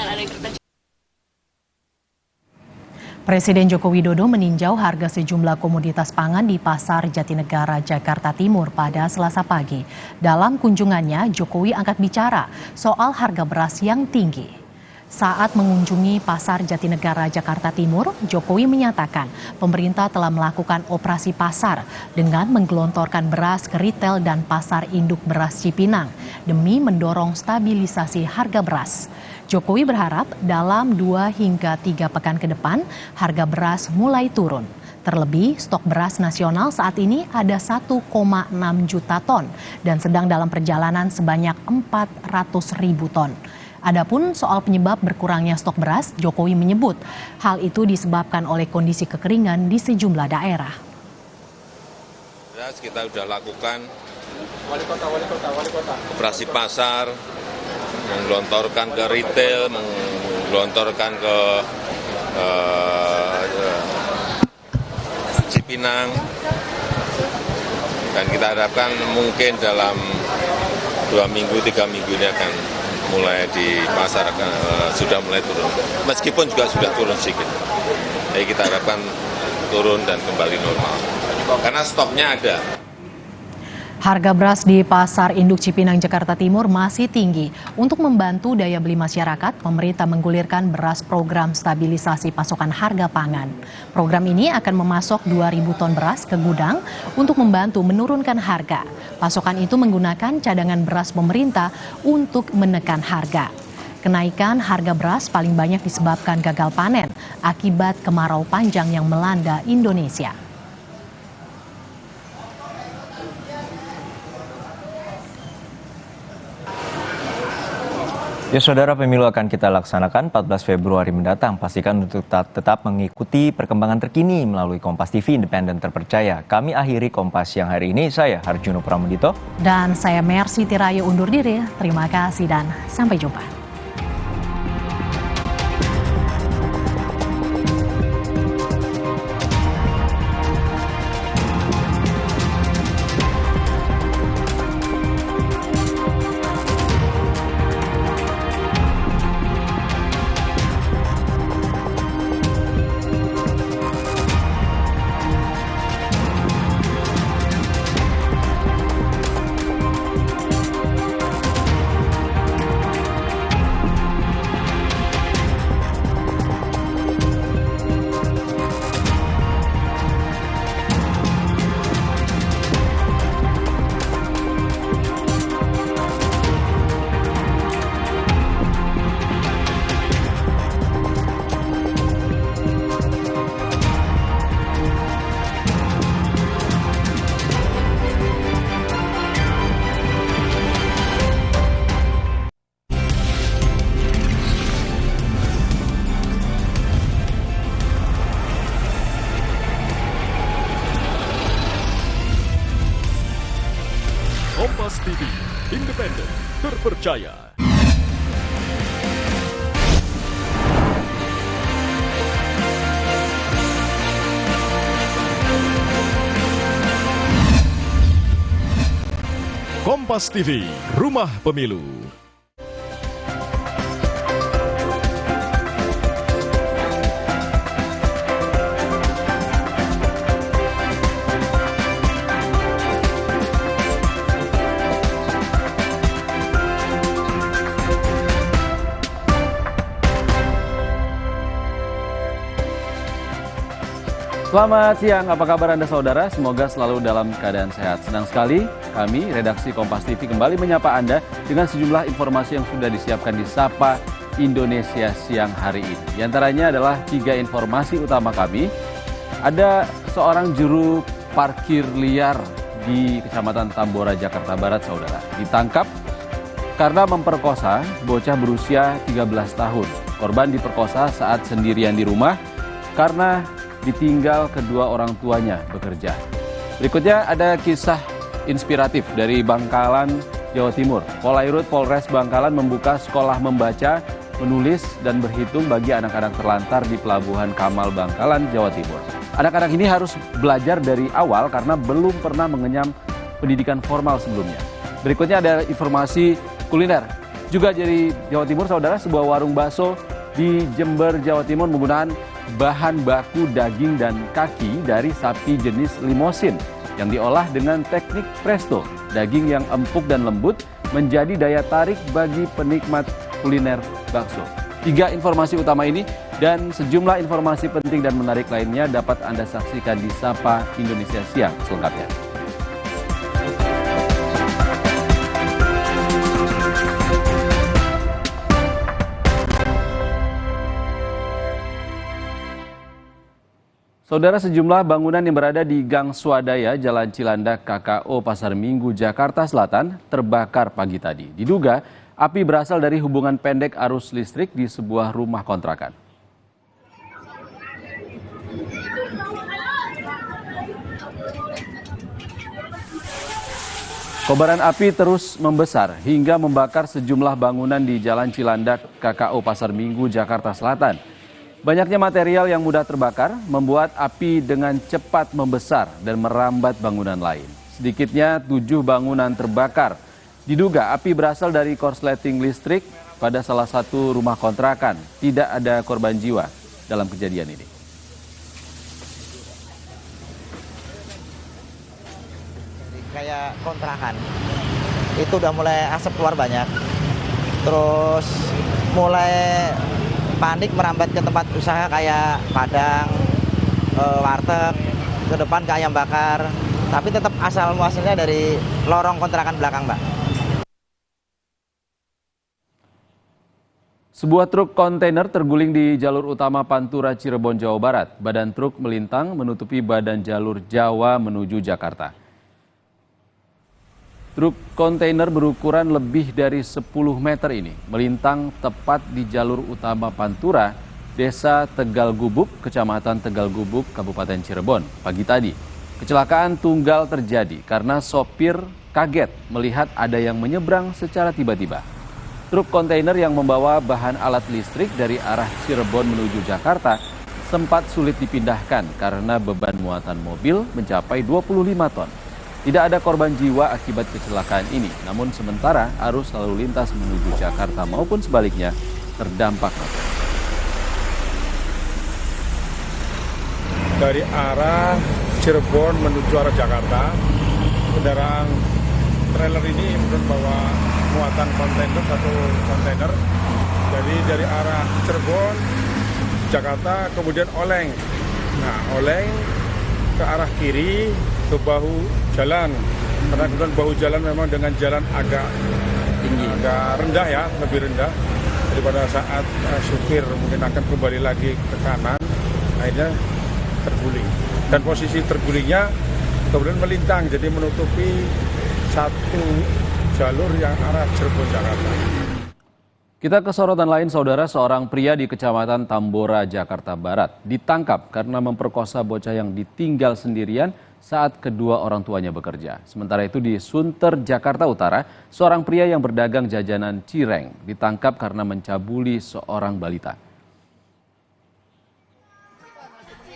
Speaker 23: Presiden Joko Widodo meninjau harga sejumlah komoditas pangan di Pasar Jatinegara, Jakarta Timur pada Selasa pagi. Dalam kunjungannya, Jokowi angkat bicara soal harga beras yang tinggi. Saat mengunjungi Pasar Jatinegara, Jakarta Timur, Jokowi menyatakan pemerintah telah melakukan operasi pasar dengan menggelontorkan beras ke retail dan pasar induk beras Cipinang demi mendorong stabilisasi harga beras. Jokowi berharap dalam 2 hingga 3 pekan ke depan harga beras mulai turun. Terlebih, stok beras nasional saat ini ada 1,6 juta ton dan sedang dalam perjalanan sebanyak 400.000 ton. Adapun soal penyebab berkurangnya stok beras, Jokowi menyebut hal itu disebabkan oleh kondisi kekeringan di sejumlah daerah.
Speaker 5: Beras kita sudah lakukan operasi pasar, menggelontorkan ke retail, menggelontorkan ke Cipinang, dan kita harapkan mungkin dalam 2 minggu, 3 minggu ini akan mulai di pasar sudah mulai turun, meskipun juga sudah turun sedikit. Jadi kita harapkan turun dan kembali normal, karena stoknya ada.
Speaker 23: Harga beras di Pasar Induk Cipinang, Jakarta Timur masih tinggi. Untuk membantu daya beli masyarakat, pemerintah menggulirkan beras program stabilisasi pasokan harga pangan. Program ini akan memasok 2.000 ton beras ke gudang untuk membantu menurunkan harga. Pasokan itu menggunakan cadangan beras pemerintah untuk menekan harga. Kenaikan harga beras paling banyak disebabkan gagal panen akibat kemarau panjang yang melanda Indonesia.
Speaker 10: Ya saudara, pemilu akan kita laksanakan 14 Februari mendatang. Pastikan untuk tetap mengikuti perkembangan terkini melalui Kompas TV independen terpercaya. Kami akhiri Kompas siang hari ini. Saya Harjuno Pramudito.
Speaker 23: Dan saya Mercy Tirayu undur diri. Terima kasih dan sampai jumpa.
Speaker 22: Kompas TV, independen, terpercaya. Kompas TV, Rumah Pemilu.
Speaker 2: Selamat siang, apa kabar Anda saudara? Semoga selalu dalam keadaan sehat. Senang sekali kami, redaksi Kompas TV, kembali menyapa Anda dengan sejumlah informasi yang sudah disiapkan di Sapa Indonesia siang hari ini. Di antaranya adalah 3 informasi utama kami. Ada seorang juru parkir liar di Kecamatan Tambora, Jakarta Barat, saudara. Ditangkap karena memperkosa bocah berusia 13 tahun. Korban diperkosa saat sendirian di rumah karena ditinggal kedua orang tuanya bekerja. Berikutnya ada kisah inspiratif dari Bangkalan, Jawa Timur. Polairut Polres Bangkalan membuka sekolah membaca menulis dan berhitung bagi anak-anak terlantar di Pelabuhan Kamal Bangkalan, Jawa Timur. Anak-anak ini harus belajar dari awal karena belum pernah mengenyam pendidikan formal sebelumnya. Berikutnya ada informasi kuliner. Juga dari Jawa Timur, saudara, sebuah warung bakso di Jember, Jawa Timur menggunakan bahan baku daging dan kaki dari sapi jenis limosin yang diolah dengan teknik presto. Daging yang empuk dan lembut menjadi daya tarik bagi penikmat kuliner bakso. 3 informasi utama ini dan sejumlah informasi penting dan menarik lainnya dapat Anda saksikan di Sapa Indonesia Siang selengkapnya. Saudara, sejumlah bangunan yang berada di Gang Swadaya, Jalan Cilandak, KKO, Pasar Minggu, Jakarta Selatan terbakar pagi tadi. Diduga api berasal dari hubungan pendek arus listrik di sebuah rumah kontrakan. Kobaran api terus membesar hingga membakar sejumlah bangunan di Jalan Cilandak, KKO, Pasar Minggu, Jakarta Selatan. Banyaknya material yang mudah terbakar membuat api dengan cepat membesar dan merambat bangunan lain. Sedikitnya 7 bangunan terbakar. Diduga api berasal dari korsleting listrik pada salah satu rumah kontrakan. Tidak ada korban jiwa dalam kejadian ini.
Speaker 9: Kayak kontrakan, itu udah mulai asap keluar banyak. Terus mulai panik merambat ke tempat usaha kayak Padang, warteg, ke depan ke ayam bakar. Tapi tetap asal muasalnya dari lorong kontrakan belakang, Mbak.
Speaker 2: Sebuah truk kontainer terguling di jalur utama Pantura, Cirebon, Jawa Barat. Badan truk melintang menutupi badan jalur Jawa menuju Jakarta. Truk kontainer berukuran lebih dari 10 meter ini melintang tepat di jalur utama Pantura, Desa Tegal Gubuk, Kecamatan Tegal Gubuk, Kabupaten Cirebon, pagi tadi. Kecelakaan tunggal terjadi karena sopir kaget melihat ada yang menyeberang secara tiba-tiba. Truk kontainer yang membawa bahan alat listrik dari arah Cirebon menuju Jakarta sempat sulit dipindahkan karena beban muatan mobil mencapai 25 ton. Tidak ada korban jiwa akibat kecelakaan ini, namun sementara arus lalu lintas menuju Jakarta maupun sebaliknya terdampak macet.
Speaker 11: Dari arah Cirebon menuju arah Jakarta, kendaraan trailer ini membawa muatan kontainer, satu kontainer. Jadi dari arah Cirebon, Jakarta, kemudian oleng. Nah, oleng ke arah kiri ke bahu jalan, karena kemudian bahu jalan memang dengan jalan agak tinggi, agak rendah ya, lebih rendah. Jadi pada saat supir mungkin akan kembali lagi ke kanan, akhirnya terguling. Dan posisi tergulingnya kemudian melintang, jadi menutupi satu jalur yang arah Cirebon Jakarta.
Speaker 2: Kita ke sorotan lain, saudara. Seorang pria di Kecamatan Tambora, Jakarta Barat ditangkap karena memperkosa bocah yang ditinggal sendirian saat kedua orang tuanya bekerja. Sementara itu di Sunter, Jakarta Utara, seorang pria yang berdagang jajanan cireng ditangkap karena mencabuli seorang balita.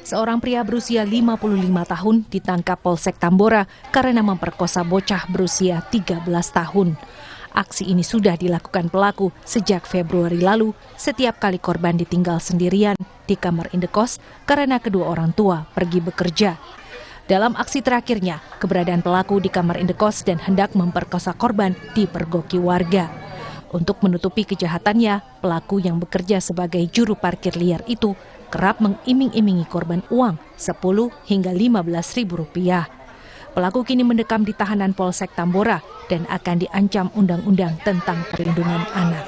Speaker 23: Seorang pria berusia 55 tahun ditangkap Polsek Tambora karena memperkosa bocah berusia 13 tahun. Aksi ini sudah dilakukan pelaku sejak Februari lalu setiap kali korban ditinggal sendirian di kamar indekos karena kedua orang tua pergi bekerja. Dalam aksi terakhirnya, keberadaan pelaku di kamar indekos dan hendak memperkosa korban dipergoki warga. Untuk menutupi kejahatannya, pelaku yang bekerja sebagai juru parkir liar itu kerap mengiming-imingi korban uang 10 hingga 15 ribu rupiah. Pelaku kini mendekam di tahanan Polsek Tambora dan akan diancam Undang-Undang tentang Perlindungan Anak.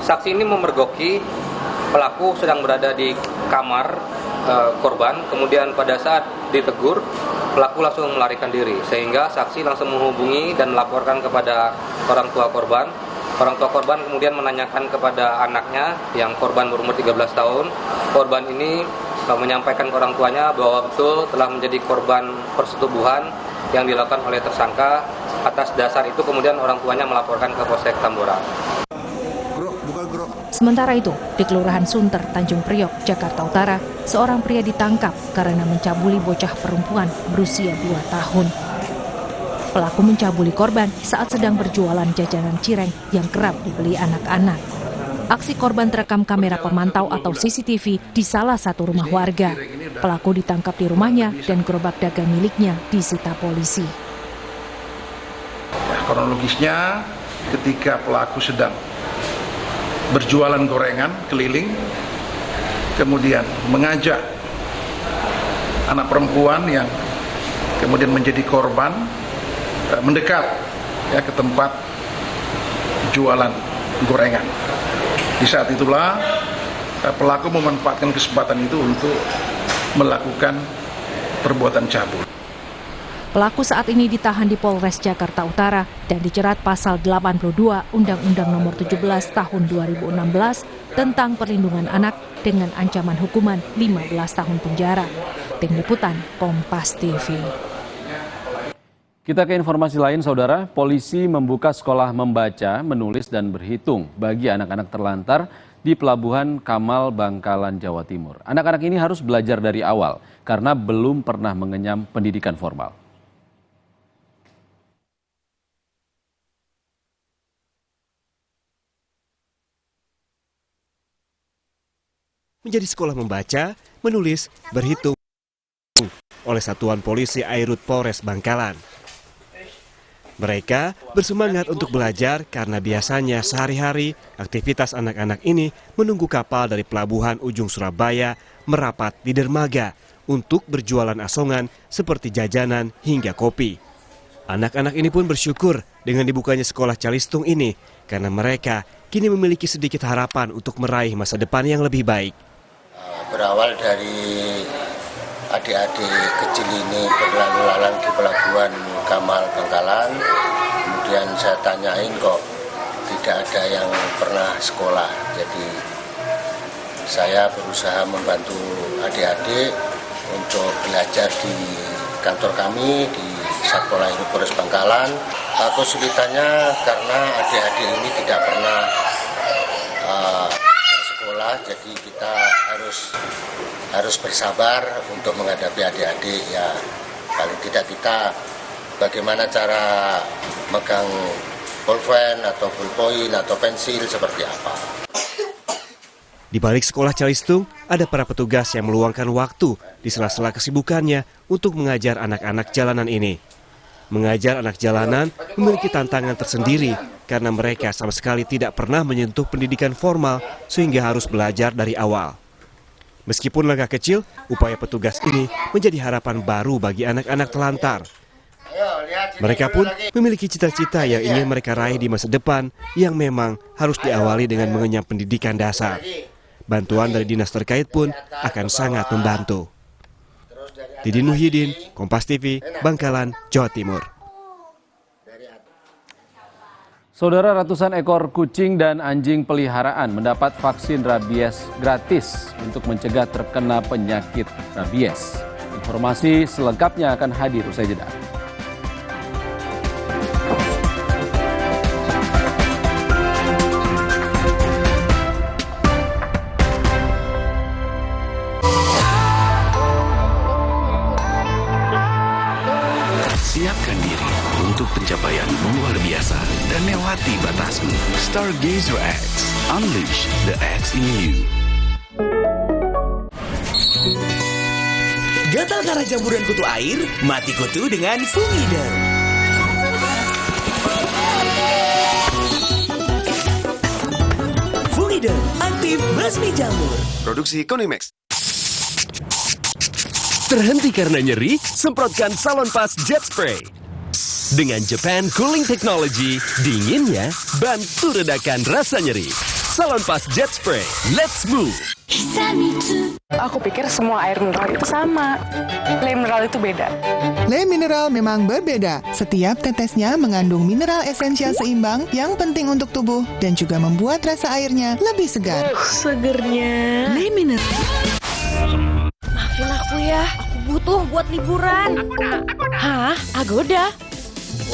Speaker 12: Saksi ini memergoki pelaku sedang berada di kamar korban, kemudian pada saat ditegur, pelaku langsung melarikan diri, sehingga saksi langsung menghubungi dan melaporkan kepada orang tua korban. Orang tua korban kemudian menanyakan kepada anaknya yang korban berumur 13 tahun. Korban ini menyampaikan ke orang tuanya bahwa betul telah menjadi korban persetubuhan yang dilakukan oleh tersangka Atas dasar itu kemudian orang tuanya melaporkan ke Polsek Tambora.
Speaker 4: Sementara itu, di Kelurahan Sunter, Tanjung Priok, Jakarta Utara, seorang pria ditangkap karena mencabuli bocah perempuan berusia 2 tahun. Pelaku mencabuli korban saat sedang berjualan jajanan cireng yang kerap dibeli anak-anak. Aksi korban terekam kamera pemantau atau CCTV di salah satu rumah warga. Pelaku ditangkap di rumahnya dan gerobak dagang miliknya disita polisi.
Speaker 7: Kronologisnya, ketika pelaku sedang berjualan gorengan keliling, kemudian mengajak anak perempuan yang kemudian menjadi korban mendekat ke tempat jualan gorengan. Di saat itulah pelaku memanfaatkan kesempatan itu untuk melakukan perbuatan cabul.
Speaker 4: Pelaku saat ini ditahan di Polres Jakarta Utara dan dijerat pasal 82 Undang-Undang Nomor 17 Tahun 2016 tentang perlindungan anak dengan ancaman hukuman 15 tahun penjara. Tim Liputan Kompas TV.
Speaker 2: Kita ke informasi lain, Saudara. Polisi membuka sekolah membaca, menulis, dan berhitung bagi anak-anak terlantar di Pelabuhan Kamal, Bangkalan, Jawa Timur. Anak-anak ini harus belajar dari awal karena belum pernah mengenyam pendidikan formal.
Speaker 17: Menjadi sekolah membaca, menulis, berhitung oleh Satuan Polisi Airut Polres Bangkalan. Mereka bersemangat untuk belajar karena biasanya sehari-hari aktivitas anak-anak ini menunggu kapal dari pelabuhan ujung Surabaya merapat di dermaga untuk berjualan asongan seperti jajanan hingga kopi. Anak-anak ini pun bersyukur dengan dibukanya sekolah Calistung ini karena mereka kini memiliki sedikit harapan untuk meraih masa depan yang lebih baik.
Speaker 20: Berawal dari adik-adik kecil ini berlalu-lalang di Pelabuhan Kamal, Bangkalan. Kemudian saya tanyain kok tidak ada yang pernah sekolah. Jadi saya berusaha membantu adik-adik untuk belajar di kantor kami di Satpol Airut Polres Bangkalan. Kesulitannya karena adik-adik ini tidak pernah bersekolah, jadi kita harus bersabar untuk menghadapi adik-adik. Ya paling tidak kita bagaimana cara megang pulpen atau ballpoint atau pensil seperti apa.
Speaker 17: Di balik sekolah Calistung, ada para petugas yang meluangkan waktu di sela-sela kesibukannya untuk mengajar anak-anak jalanan ini. Mengajar anak jalanan memiliki tantangan tersendiri karena mereka sama sekali tidak pernah menyentuh pendidikan formal sehingga harus belajar dari awal. Meskipun langkah kecil, upaya petugas ini menjadi harapan baru bagi anak-anak telantar. Mereka pun memiliki cita-cita yang ingin mereka raih di masa depan yang memang harus diawali dengan mengenyam pendidikan dasar. Bantuan dari dinas terkait pun akan sangat membantu. Didin Muhyiddin, Kompas TV, Bangkalan, Jawa Timur.
Speaker 2: Saudara, ratusan ekor kucing dan anjing peliharaan mendapat vaksin rabies gratis untuk mencegah terkena penyakit rabies. Informasi selengkapnya akan hadir usai jeda.
Speaker 6: Siapkan diri untuk pencapaian luar biasa dan lewati batasmu. Stargazer X, unleash the X in you.
Speaker 24: Gatal karena jamburan kutu air? Mati kutu dengan Fumider. Fumider, aktif basmi jamur.
Speaker 21: Produksi Konimax. Terhenti karena nyeri? Semprotkan Salonpas Jet Spray. Dengan Japan Cooling Technology, dinginnya bantu redakan rasa nyeri. Salonpas Jet Spray, let's move.
Speaker 26: Aku pikir semua air mineral itu sama. Le mineral itu beda.
Speaker 27: Le mineral memang berbeda. Setiap tetesnya mengandung mineral esensial seimbang yang penting untuk tubuh dan juga membuat rasa airnya lebih segar.
Speaker 26: Segernya.
Speaker 27: Le mineral.
Speaker 26: Maafin aku ya, aku butuh buat liburan. Agoda. Hah? Agoda?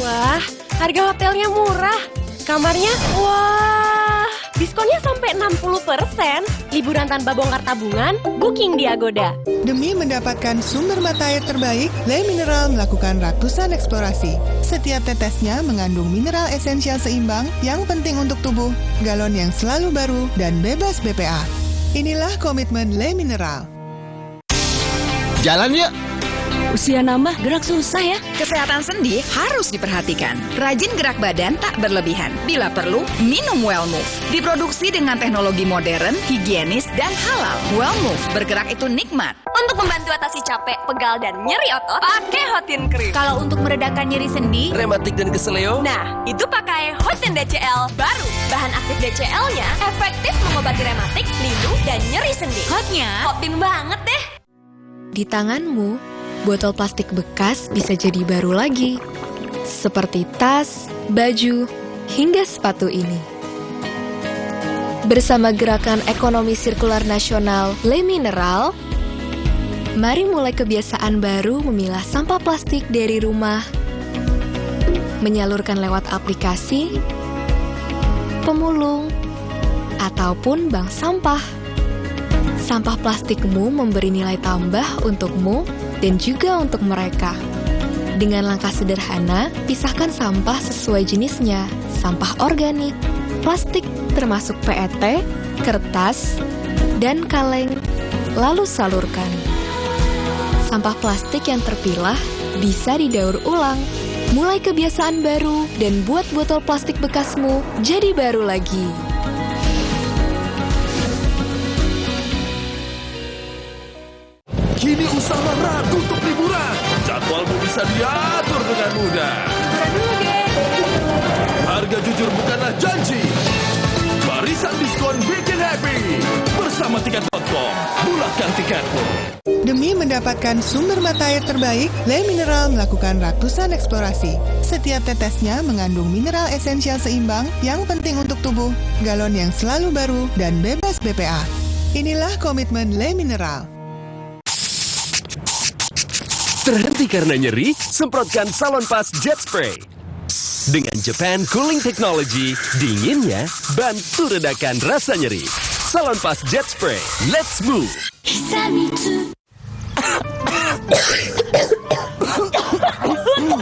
Speaker 26: Wah,
Speaker 8: Harga hotelnya murah. Kamarnya, wah, diskonnya sampai 60%. Liburan tanpa bongkar tabungan, booking di Agoda.
Speaker 27: Demi mendapatkan sumber mata air terbaik, Le Mineral melakukan ratusan eksplorasi. Setiap tetesnya mengandung mineral esensial seimbang yang penting untuk tubuh, galon yang selalu baru, dan bebas BPA. Inilah komitmen Le Mineral.
Speaker 21: Jalan yuk!
Speaker 13: Usia nambah, gerak susah ya.
Speaker 14: Kesehatan sendi harus diperhatikan. Rajin gerak badan tak berlebihan. Bila perlu, minum Wellmove. Diproduksi dengan teknologi modern, higienis, dan halal. Wellmove, bergerak itu nikmat.
Speaker 8: Untuk membantu atasi capek, pegal, dan nyeri otot, pakai Hotin Cream.
Speaker 14: Kalau untuk meredakan nyeri sendi,
Speaker 21: rematik dan keseleo,
Speaker 8: nah, itu pakai Hotin DCL baru. Bahan aktif DCL-nya efektif mengobati rematik, lindung, dan nyeri sendi.
Speaker 14: hotnya
Speaker 8: Hotin banget deh.
Speaker 16: Di tanganmu, botol plastik bekas bisa jadi baru lagi. Seperti tas, baju, hingga sepatu ini. Bersama Gerakan Ekonomi Sirkular Nasional Le Mineral, mari mulai kebiasaan baru memilah sampah plastik dari rumah, menyalurkan lewat aplikasi, pemulung, ataupun bank sampah. Sampah plastikmu memberi nilai tambah untukmu dan juga untuk mereka. Dengan langkah sederhana, pisahkan sampah sesuai jenisnya, sampah organik, plastik termasuk PET, kertas, dan kaleng, lalu salurkan. Sampah plastik yang terpilah bisa didaur ulang. Mulai kebiasaan baru dan buat botol plastik bekasmu jadi baru lagi.
Speaker 22: Kini usaha ragu untuk liburan. Jadwalmu bisa diatur dengan mudah. Harga jujur bukanlah janji. Barisan diskon bikin happy. Bersama Tiket.com, mulakan tiketmu.
Speaker 27: Demi mendapatkan sumber mata air terbaik, Le Mineral melakukan ratusan eksplorasi. Setiap tetesnya mengandung mineral esensial seimbang yang penting untuk tubuh, galon yang selalu baru, dan bebas BPA. Inilah komitmen Le Mineral.
Speaker 22: Terhenti karena nyeri? Semprotkan Salonpas Jet Spray. Dengan Japan Cooling Technology, dinginnya bantu redakan rasa nyeri. Salonpas Jet Spray, let's move!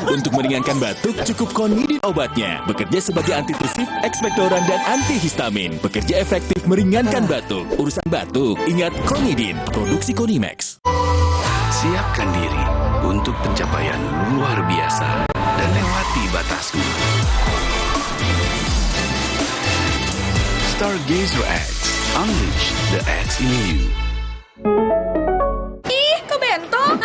Speaker 22: Untuk meringankan batuk, cukup Konidin obatnya. Bekerja sebagai antitusif, ekspektoran, dan antihistamin. Bekerja efektif meringankan batuk. Urusan batuk, ingat Konidin, produksi Konimax.
Speaker 18: Siapkan diri untuk pencapaian luar biasa dan lewati batasmu. Stargazer X, unleash the X in you.
Speaker 14: Ih, kok bentol?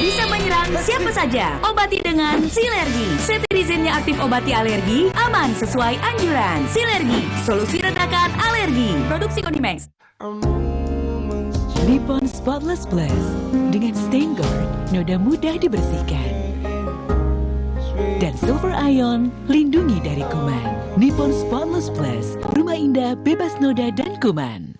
Speaker 14: Bisa menyerang siapa saja. Obati dengan Silergi. Cetirizine-nya aktif obati alergi, aman sesuai anjuran. Silergi, solusi redakan alergi. Produksi Konimax.
Speaker 19: Nippon Spotless Plus dengan Stain Guard, noda mudah dibersihkan. Dan Silver Ion, lindungi dari kuman. Nippon Spotless Plus, rumah indah bebas noda dan kuman.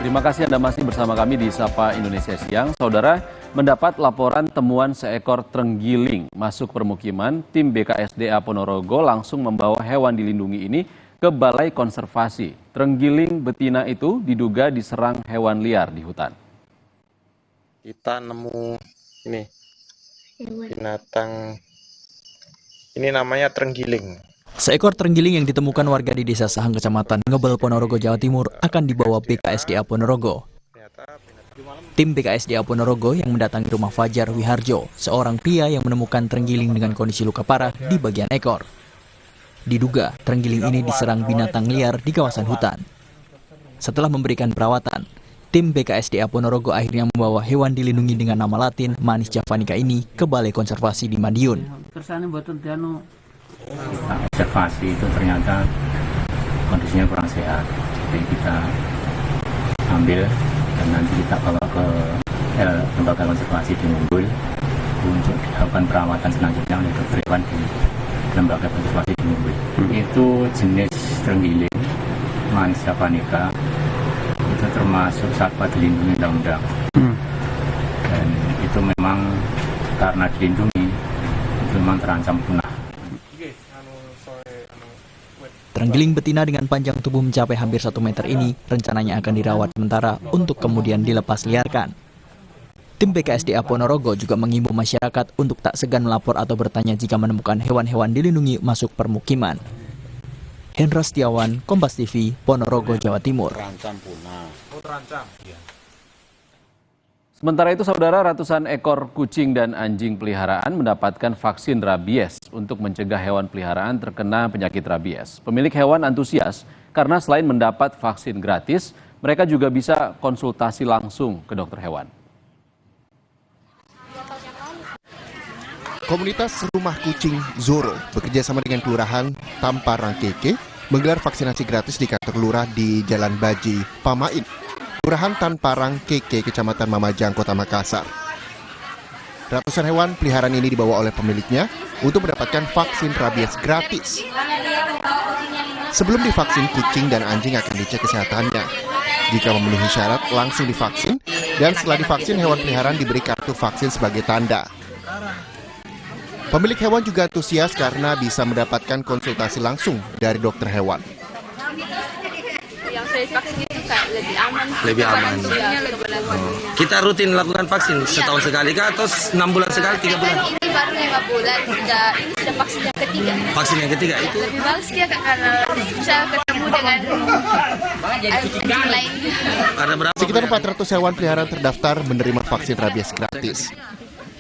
Speaker 2: Terima kasih Anda masih bersama kami di Sapa Indonesia Siang. Saudara, mendapat laporan temuan seekor terenggiling masuk permukiman, tim BKSDA Ponorogo langsung membawa hewan dilindungi ini ke Balai Konservasi. Terenggiling betina itu diduga diserang hewan liar di hutan.
Speaker 25: Kita nemu ini binatang, ini namanya terenggiling.
Speaker 28: Seekor terenggiling yang ditemukan warga di Desa Sahang, Kecamatan Ngebel, Ponorogo, Jawa Timur akan dibawa BKSDA Ponorogo. Tim BKSDA Ponorogo yang mendatangi rumah Fajar Wiharjo, seorang pria yang menemukan terenggiling dengan kondisi luka parah di bagian ekor. Diduga terenggiling ini diserang binatang liar di kawasan hutan. Setelah memberikan perawatan, tim BKSDA Ponorogo akhirnya membawa hewan dilindungi dengan nama latin Manis javanica ini ke Balai Konservasi di Madiun.
Speaker 29: Kita observasi itu ternyata kondisinya kurang sehat, jadi kita ambil dan nanti kita bawa ke lembaga konservasi di Mumbul untuk dilakukan perawatan selanjutnya oleh dokter hewan di lembaga konservasi di Mumbul. Itu jenis terenggiling Manisya Panika itu termasuk satwa dilindungi undang-undang. Dan itu memang karena dilindungi itu memang terancam punah.
Speaker 28: Terenggiling betina dengan panjang tubuh mencapai hampir 1 meter ini rencananya akan dirawat sementara untuk kemudian dilepas liarkan. Tim BKSDA Ponorogo juga mengimbau masyarakat untuk tak segan melapor atau bertanya jika menemukan hewan-hewan dilindungi masuk permukiman. Hendra Setiawan, Kompas TV, Ponorogo, Jawa Timur.
Speaker 2: Sementara itu, saudara, ratusan ekor kucing dan anjing peliharaan mendapatkan vaksin rabies untuk mencegah hewan peliharaan terkena penyakit rabies. Pemilik hewan antusias karena selain mendapat vaksin gratis, mereka juga bisa konsultasi langsung ke dokter hewan.
Speaker 21: Komunitas Rumah Kucing Zoro bekerja sama dengan Kelurahan Tamparang Keke menggelar vaksinasi gratis di kantor lurah di Jalan Baji, Pamain, Kelurahan Tamparang Keke, Kecamatan Mamajang, Kota Makassar. Ratusan hewan peliharaan ini dibawa oleh pemiliknya untuk mendapatkan vaksin rabies gratis. Sebelum divaksin, kucing dan anjing akan dicek kesehatannya. Jika memenuhi syarat, langsung divaksin, dan setelah divaksin, hewan peliharaan diberi kartu vaksin sebagai tanda. Pemilik hewan juga antusias karena bisa mendapatkan konsultasi langsung dari dokter hewan.
Speaker 1: Yang saya vaksin itu kayak lebih aman.
Speaker 3: Lebih aman. Kita rutin lakukan vaksin setahun sekali kah atau 6 bulan sekali, 3 bulan?
Speaker 1: Ini baru 5 bulan, ini sudah vaksin yang ketiga.
Speaker 3: Vaksin yang ketiga itu?
Speaker 1: Lebih bagus dia karena bisa ketemu dengan anjing lain.
Speaker 3: Ada berapa?
Speaker 21: Sekitar 400 hewan peliharaan terdaftar menerima vaksin rabies gratis.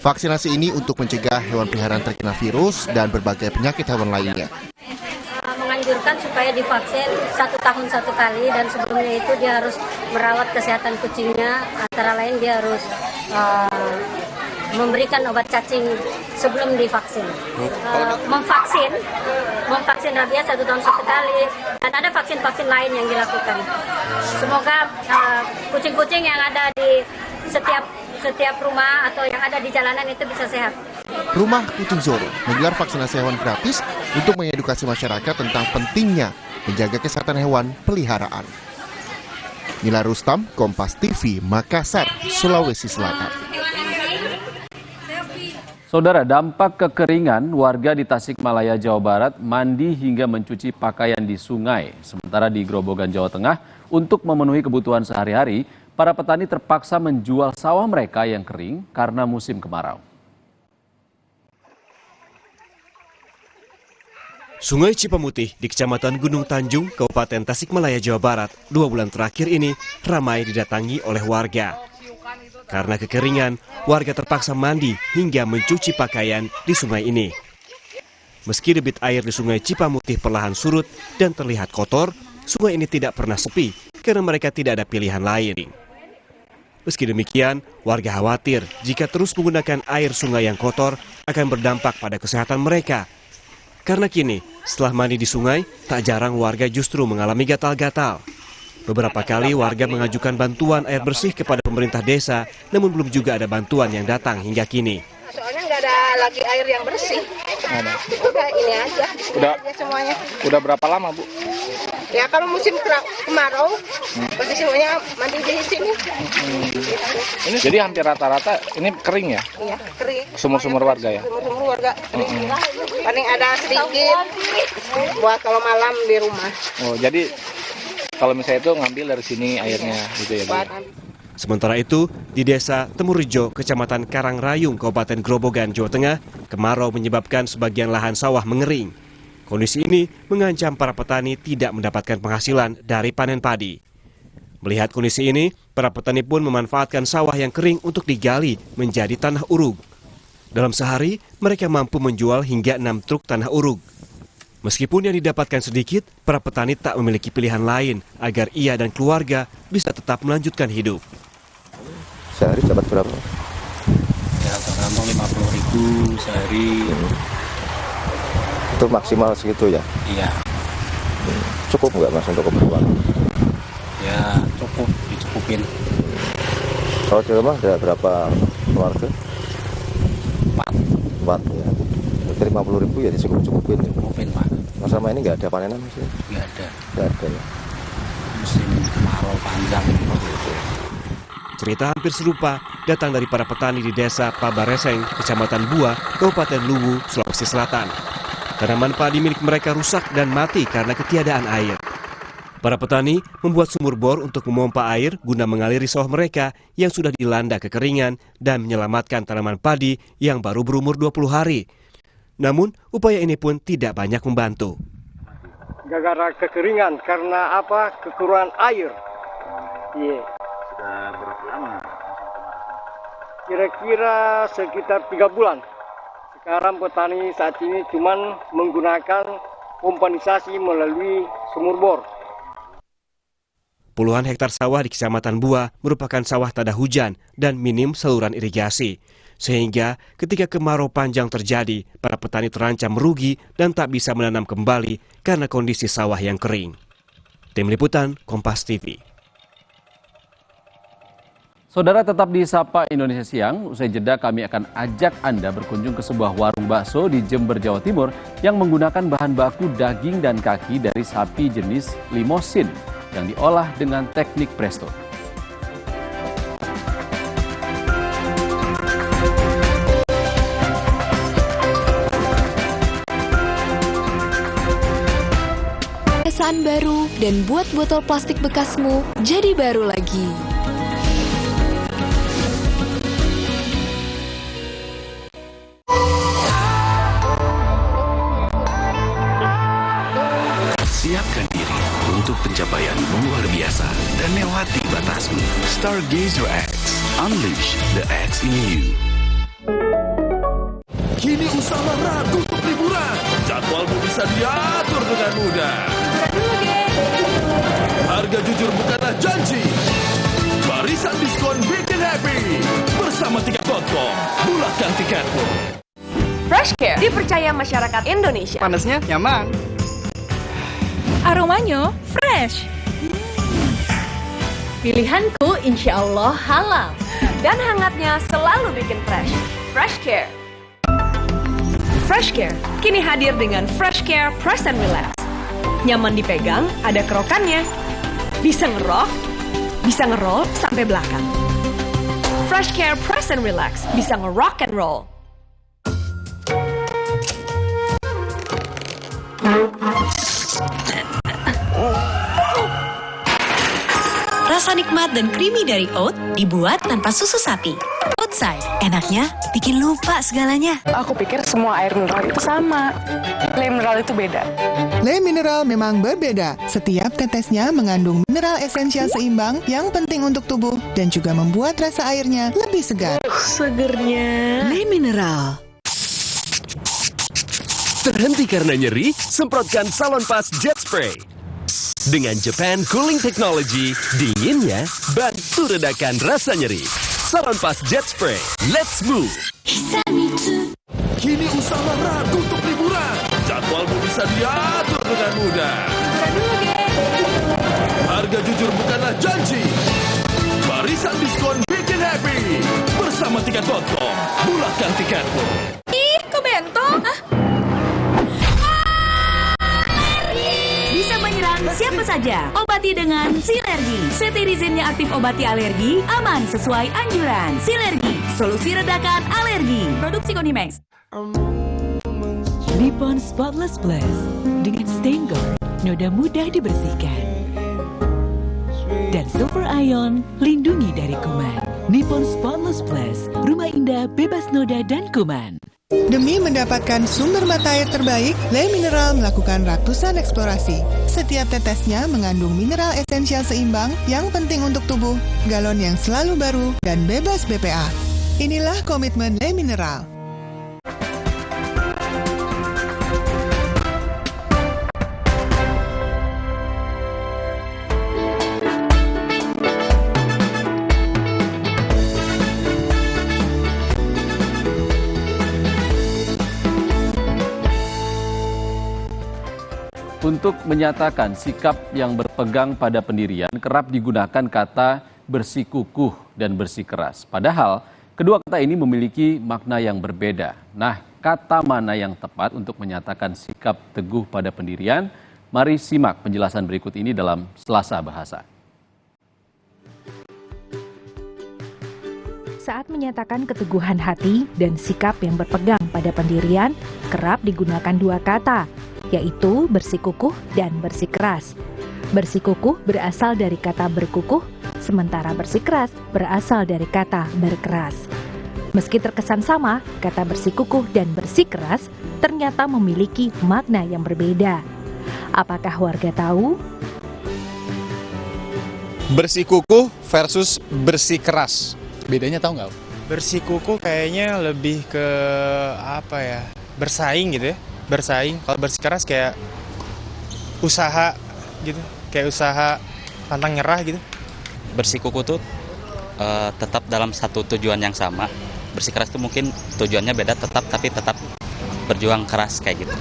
Speaker 21: Vaksinasi ini untuk mencegah hewan peliharaan terkena virus dan berbagai penyakit hewan lainnya.
Speaker 5: Menganjurkan supaya divaksin 1 tahun 1 kali, dan sebelumnya itu dia harus merawat kesehatan kucingnya. Antara lain dia harus memberikan obat cacing sebelum divaksin. Memvaksin rabies 1 tahun 1 kali, dan ada vaksin-vaksin lain yang dilakukan. Semoga kucing-kucing yang ada di setiap rumah atau yang ada di jalanan itu bisa sehat.
Speaker 21: Rumah Kucing Zoro menggelar vaksinasi hewan gratis untuk mengedukasi masyarakat tentang pentingnya menjaga kesehatan hewan peliharaan. Nila Rustam, Kompas TV, Makassar, Sulawesi Selatan.
Speaker 2: Saudara, dampak kekeringan, warga di Tasikmalaya, Jawa Barat mandi hingga mencuci pakaian di sungai. Sementara di Grobogan, Jawa Tengah, untuk memenuhi kebutuhan sehari-hari, para petani terpaksa menjual sawah mereka yang kering karena musim kemarau.
Speaker 17: Sungai Cipamutih di Kecamatan Gunung Tanjung, Kabupaten Tasikmalaya, Jawa Barat, 2 bulan terakhir ini ramai didatangi oleh warga. Karena kekeringan, warga terpaksa mandi hingga mencuci pakaian di sungai ini. Meski debit air di Sungai Cipamutih perlahan surut dan terlihat kotor, sungai ini tidak pernah sepi karena mereka tidak ada pilihan lain. Meski demikian, warga khawatir jika terus menggunakan air sungai yang kotor akan berdampak pada kesehatan mereka. Karena kini, setelah mandi di sungai, tak jarang warga justru mengalami gatal-gatal. Beberapa kali warga mengajukan bantuan air bersih kepada pemerintah desa, namun belum juga ada bantuan yang datang hingga kini.
Speaker 1: Soalnya nggak ada lagi air yang bersih. Udah ini aja. Aja semuanya.
Speaker 25: Udah berapa lama, Bu?
Speaker 1: Ya kalau musim kemarau, pasti semuanya mandi di sini.
Speaker 25: Ini jadi hampir rata-rata ini kering ya?
Speaker 1: Iya, kering.
Speaker 25: Sumur-sumur warga ya?
Speaker 1: Sumur-sumur warga kering. Paling ada sedikit buat kalau malam di rumah.
Speaker 25: Oh, jadi kalau misalnya itu ngambil dari sini airnya gitu ya, Bu?
Speaker 17: Sementara itu, di desa Temurejo, Kecamatan Karangrayung, Kabupaten Grobogan, Jawa Tengah, kemarau menyebabkan sebagian lahan sawah mengering. Kondisi ini mengancam para petani tidak mendapatkan penghasilan dari panen padi. Melihat kondisi ini, para petani pun memanfaatkan sawah yang kering untuk digali menjadi tanah urug. Dalam sehari, mereka mampu menjual hingga 6 truk tanah urug. Meskipun yang didapatkan sedikit, para petani tak memiliki pilihan lain agar ia dan keluarga bisa tetap melanjutkan hidup.
Speaker 9: Sehari dapat berapa?
Speaker 29: Ya, kantong 50.000 sehari.
Speaker 9: Itu maksimal segitu ya?
Speaker 29: Iya.
Speaker 9: Cukup nggak Mas untuk kebutuhan?
Speaker 29: Ya, cukup, dicukupin.
Speaker 9: Kalau di rumah ada berapa keluarga? 4 ya. Dari 50.000 ya dicukupin.
Speaker 29: Cukupin, Pak.
Speaker 9: Mas sama ini nggak ada panenan Mas?
Speaker 29: Nggak ada.
Speaker 9: Nggak ada ya.
Speaker 3: musim kemarau panjang.
Speaker 17: Cerita hampir serupa datang dari para petani di desa Pabareseng, Kecamatan Bua, Kabupaten Luwu, Sulawesi Selatan. Tanaman padi milik mereka rusak dan mati karena ketiadaan air. Para petani membuat sumur bor untuk memompa air guna mengaliri sawah mereka yang sudah dilanda kekeringan dan menyelamatkan tanaman padi yang baru berumur 20 hari. Namun, upaya ini pun tidak banyak membantu.
Speaker 4: Gara-gara kekeringan, karena apa? Kekurangan air. Iya.
Speaker 6: Sudah berapa lama?
Speaker 4: Kira-kira sekitar 3 bulan. Sekarang petani saat ini cuman menggunakan pompanisasi melalui sumur bor.
Speaker 17: Puluhan hektar sawah di Kecamatan Bua merupakan sawah tada hujan dan minim saluran irigasi. Sehingga ketika kemarau panjang terjadi, para petani terancam merugi dan tak bisa menanam kembali karena kondisi sawah yang kering. Tim Liputan, Kompas TV.
Speaker 2: Saudara, tetap di Sapa Indonesia Siang. Usai jeda kami akan ajak Anda berkunjung ke sebuah warung bakso di Jember, Jawa Timur yang menggunakan bahan baku daging dan kaki dari sapi jenis Limousin yang diolah dengan teknik presto.
Speaker 16: Kesan baru dan buat botol plastik bekasmu jadi baru lagi.
Speaker 18: Siapkan diri untuk pencapaian luar biasa dan lewati batasmu. Stargazer X, unleash the X in you.
Speaker 21: Kini usaha ragu untuk liburan. Jadwalmu bisa diatur dengan mudah. Harga jujur bukanlah janji. Barisan diskon bikin happy. Bersama Tiket.com, bulatkan tiketmu.
Speaker 8: Freshcare dipercaya masyarakat Indonesia.
Speaker 4: Panasnya nyaman.
Speaker 8: Aromanya fresh. Pilihanku insya Allah halal. Dan hangatnya selalu bikin fresh. Freshcare. Freshcare kini hadir dengan Freshcare Press and Relax. Nyaman dipegang, ada kerokannya. Bisa ngerok, bisa ngeroll sampai belakang. Freshcare Press and Relax bisa ngerock and roll.
Speaker 7: Rasa nikmat dan creamy dari oat dibuat tanpa susu sapi. Outside, enaknya bikin lupa segalanya.
Speaker 26: Aku pikir semua air mineral itu sama. Le mineral itu beda.
Speaker 27: Le mineral memang berbeda. Setiap tetesnya mengandung mineral esensial seimbang yang penting untuk tubuh dan juga membuat rasa airnya lebih segar.
Speaker 7: Segernya.
Speaker 22: Le mineral. Terhenti karena nyeri? Semprotkan Salonpas Jet Spray. Dengan Japan Cooling Technology, dinginnya bantu redakan rasa nyeri. Salonpas Jet Spray, let's move!
Speaker 21: Kini usaha ragu untuk liburan. Jadwalmu bisa diatur dengan mudah. Harga jujur bukanlah janji. Barisan diskon bikin happy. Bersama Tiket.com, bulatkan tiketmu.
Speaker 8: Ih, kok bentong?
Speaker 7: Bisa menyerang siapa saja. Obati dengan Silergi. Cetirizine-nya aktif obati alergi, aman sesuai anjuran. Silergi, solusi redakan alergi. Produksi Konimax.
Speaker 19: Nippon Spotless Plus dengan stain guard, noda mudah dibersihkan. Dan Silver Ion, lindungi dari kuman. Nippon Spotless Plus, rumah indah bebas noda dan kuman.
Speaker 27: Demi mendapatkan sumber mata air terbaik, Le Mineral melakukan ratusan eksplorasi. Setiap tetesnya mengandung mineral esensial seimbang yang penting untuk tubuh, galon yang selalu baru, dan bebas BPA. Inilah komitmen Le Mineral.
Speaker 2: Untuk menyatakan sikap yang berpegang pada pendirian kerap digunakan kata bersikukuh dan bersikeras. Padahal kedua kata ini memiliki makna yang berbeda. Nah, kata mana yang tepat untuk menyatakan sikap teguh pada pendirian Mari simak penjelasan berikut ini dalam Selasa Bahasa.
Speaker 10: Saat menyatakan keteguhan hati dan sikap yang berpegang pada pendirian, kerap digunakan dua kata, yaitu bersikukuh dan bersikeras. Bersikukuh berasal dari kata berkukuh, sementara bersikeras berasal dari kata berkeras. Meski terkesan sama, kata bersikukuh dan bersikeras ternyata memiliki makna yang berbeda. Apakah warga tahu?
Speaker 11: Bersikukuh versus bersikeras. Bedanya tahu nggak?
Speaker 12: Bersikukuh kayaknya lebih ke apa ya? Bersaing gitu ya. Bersaing. Kalau bersikeras kayak usaha gitu. Kayak usaha pantang nyerah gitu.
Speaker 13: Bersikukuh tuh tetap dalam satu tujuan yang sama. Bersikeras tuh mungkin tujuannya beda tapi tetap berjuang keras kayak gitu.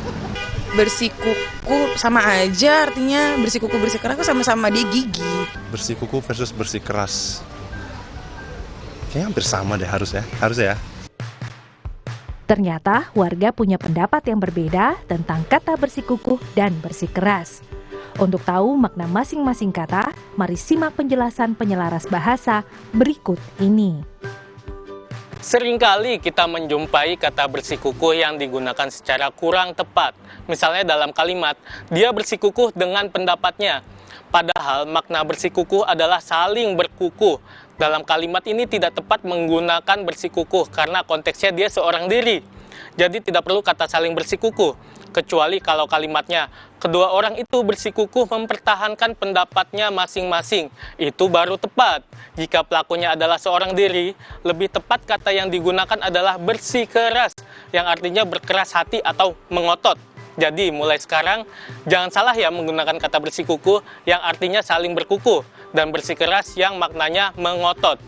Speaker 14: Bersikukuh sama aja artinya, bersikukuh bersikeras tuh sama-sama dia gigih.
Speaker 15: Bersikukuh versus bersikeras. Kayaknya hampir sama deh harus ya.
Speaker 10: Ternyata warga punya pendapat yang berbeda tentang kata bersikukuh dan bersikeras. Untuk tahu makna masing-masing kata, mari simak penjelasan penyelaras bahasa berikut ini.
Speaker 20: Seringkali kita menjumpai kata bersikukuh yang digunakan secara kurang tepat. Misalnya dalam kalimat, dia bersikukuh dengan pendapatnya. Padahal makna bersikukuh adalah saling berkukuh. Dalam kalimat ini tidak tepat menggunakan bersikukuh karena konteksnya dia seorang diri. Jadi tidak perlu kata saling bersikukuh. Kecuali kalau kalimatnya, kedua orang itu bersikukuh mempertahankan pendapatnya masing-masing. Itu baru tepat. Jika pelakunya adalah seorang diri, lebih tepat kata yang digunakan adalah bersikeras, yang artinya berkeras hati atau mengotot. Jadi mulai sekarang, jangan salah ya menggunakan kata bersikukuh yang artinya saling berkukuh, dan bersikeras yang maknanya mengotot.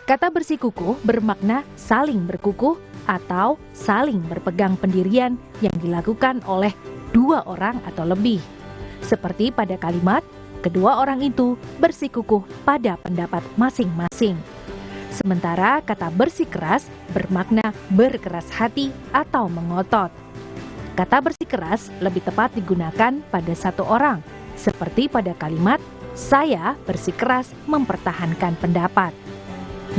Speaker 10: Kata bersikukuh bermakna saling berkukuh atau saling berpegang pendirian yang dilakukan oleh dua orang atau lebih. Seperti pada kalimat, kedua orang itu bersikukuh pada pendapat masing-masing. Sementara kata bersikeras bermakna berkeras hati atau mengotot. Kata bersikeras lebih tepat digunakan pada satu orang, seperti pada kalimat, saya bersikeras mempertahankan pendapat.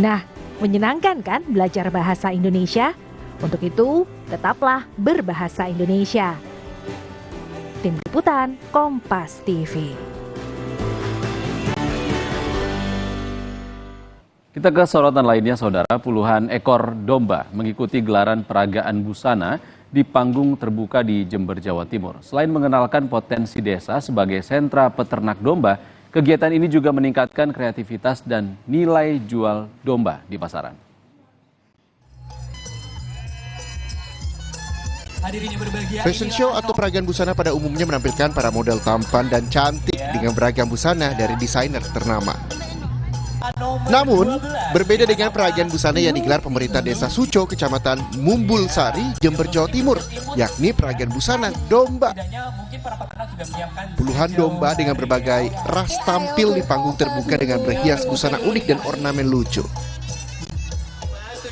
Speaker 10: Nah, menyenangkan kan belajar bahasa Indonesia? Untuk itu, tetaplah berbahasa Indonesia. Tim Liputan Kompas TV.
Speaker 2: Kita ke sorotan lainnya, saudara. Puluhan ekor domba mengikuti gelaran peragaan busana di panggung terbuka di Jember, Jawa Timur. Selain mengenalkan potensi desa sebagai sentra peternak domba, kegiatan ini juga meningkatkan kreativitas dan nilai jual domba di pasaran.
Speaker 21: Fashion show atau peragaan busana pada umumnya menampilkan para model tampan dan cantik dengan beragam busana dari desainer ternama. Namun, berbeda dengan peragaan busana yang digelar pemerintah Desa Suco, Kecamatan Mumbul Sari, Jember, Jawa Timur, yakni peragaan busana domba. Puluhan domba dengan berbagai ras tampil di panggung terbuka dengan berhias busana unik dan ornamen lucu.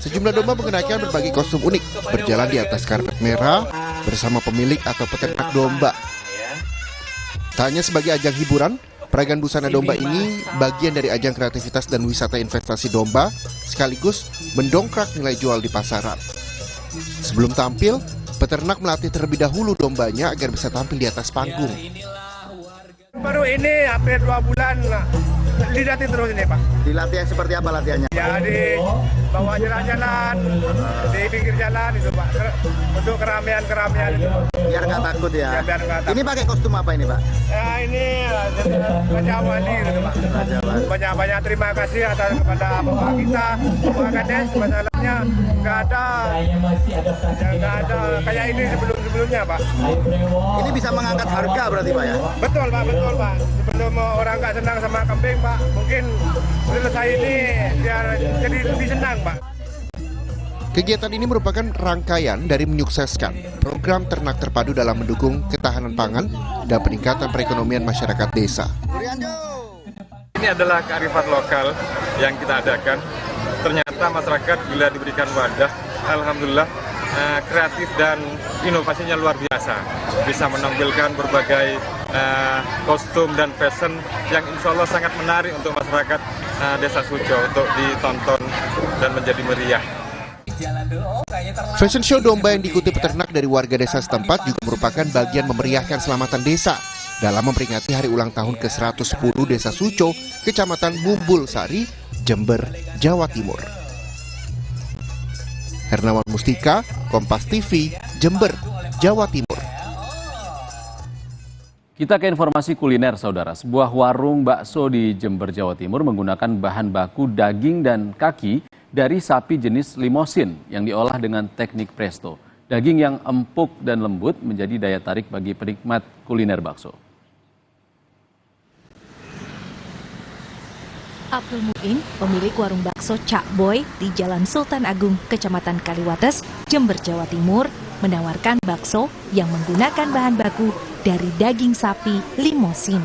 Speaker 21: Sejumlah domba mengenakan berbagai kostum unik, berjalan di atas karpet merah bersama pemilik atau peternak domba. Tak hanya sebagai ajang hiburan, peragaan busana domba ini bagian dari ajang kreativitas dan wisata investasi domba, sekaligus mendongkrak nilai jual di pasaran. Sebelum tampil, peternak melatih terlebih dahulu dombanya agar bisa tampil di atas panggung.
Speaker 23: Baru ini hampir 2 bulan dilatih terus ini Pak.
Speaker 21: Dilatih yang seperti apa latihannya?
Speaker 23: Ya di bawah jalan-jalan, di pinggir jalan itu Pak, untuk keramaian-keramaian itu.
Speaker 21: Biar nggak takut ya?
Speaker 23: Ya biar nggak takut.
Speaker 21: Ini pakai kostum apa ini Pak?
Speaker 23: Ya ini Raja Wali gitu Pak. Banyak-banyak terima kasih atas kepada Bapak kita, Bapak Kades, masalahnya nggak ada kayak ini sebelumnya Pak.
Speaker 21: Ini bisa mengangkat harga berarti Pak ya?
Speaker 23: Betul Pak, betul Pak. Sebelum orang nggak senang sama kambing Pak, mungkin selesai ini biar jadi lebih senang Pak.
Speaker 21: Kegiatan ini merupakan rangkaian dari menyukseskan program ternak terpadu dalam mendukung ketahanan pangan dan peningkatan perekonomian masyarakat desa.
Speaker 24: Ini adalah kearifan lokal yang kita adakan. Ternyata masyarakat bila diberikan wadah, alhamdulillah kreatif dan inovasinya luar biasa. biasa, bisa menampilkan berbagai kostum dan fashion yang insya Allah sangat menarik untuk masyarakat Desa Suco untuk ditonton dan menjadi meriah.
Speaker 1: Fashion show domba yang diikuti peternak dari warga desa setempat juga merupakan bagian memeriahkan selamatan desa dalam memperingati hari ulang tahun ke-110 Desa Suco, Kecamatan Bumbul Sari, Jember, Jawa Timur. Hernawan Mustika, Kompas TV, Jember, Jawa Timur.
Speaker 2: Kita ke informasi kuliner, saudara. Sebuah warung bakso di Jember, Jawa Timur menggunakan bahan baku daging dan kaki dari sapi jenis limosin yang diolah dengan teknik presto. Daging yang empuk dan lembut menjadi daya tarik bagi penikmat kuliner bakso.
Speaker 10: Abdul Muin, pemilik warung bakso Cak Boy di Jalan Sultan Agung, Kecamatan Kaliwates, Jember, Jawa Timur, menawarkan bakso yang menggunakan bahan baku dari daging sapi limosin.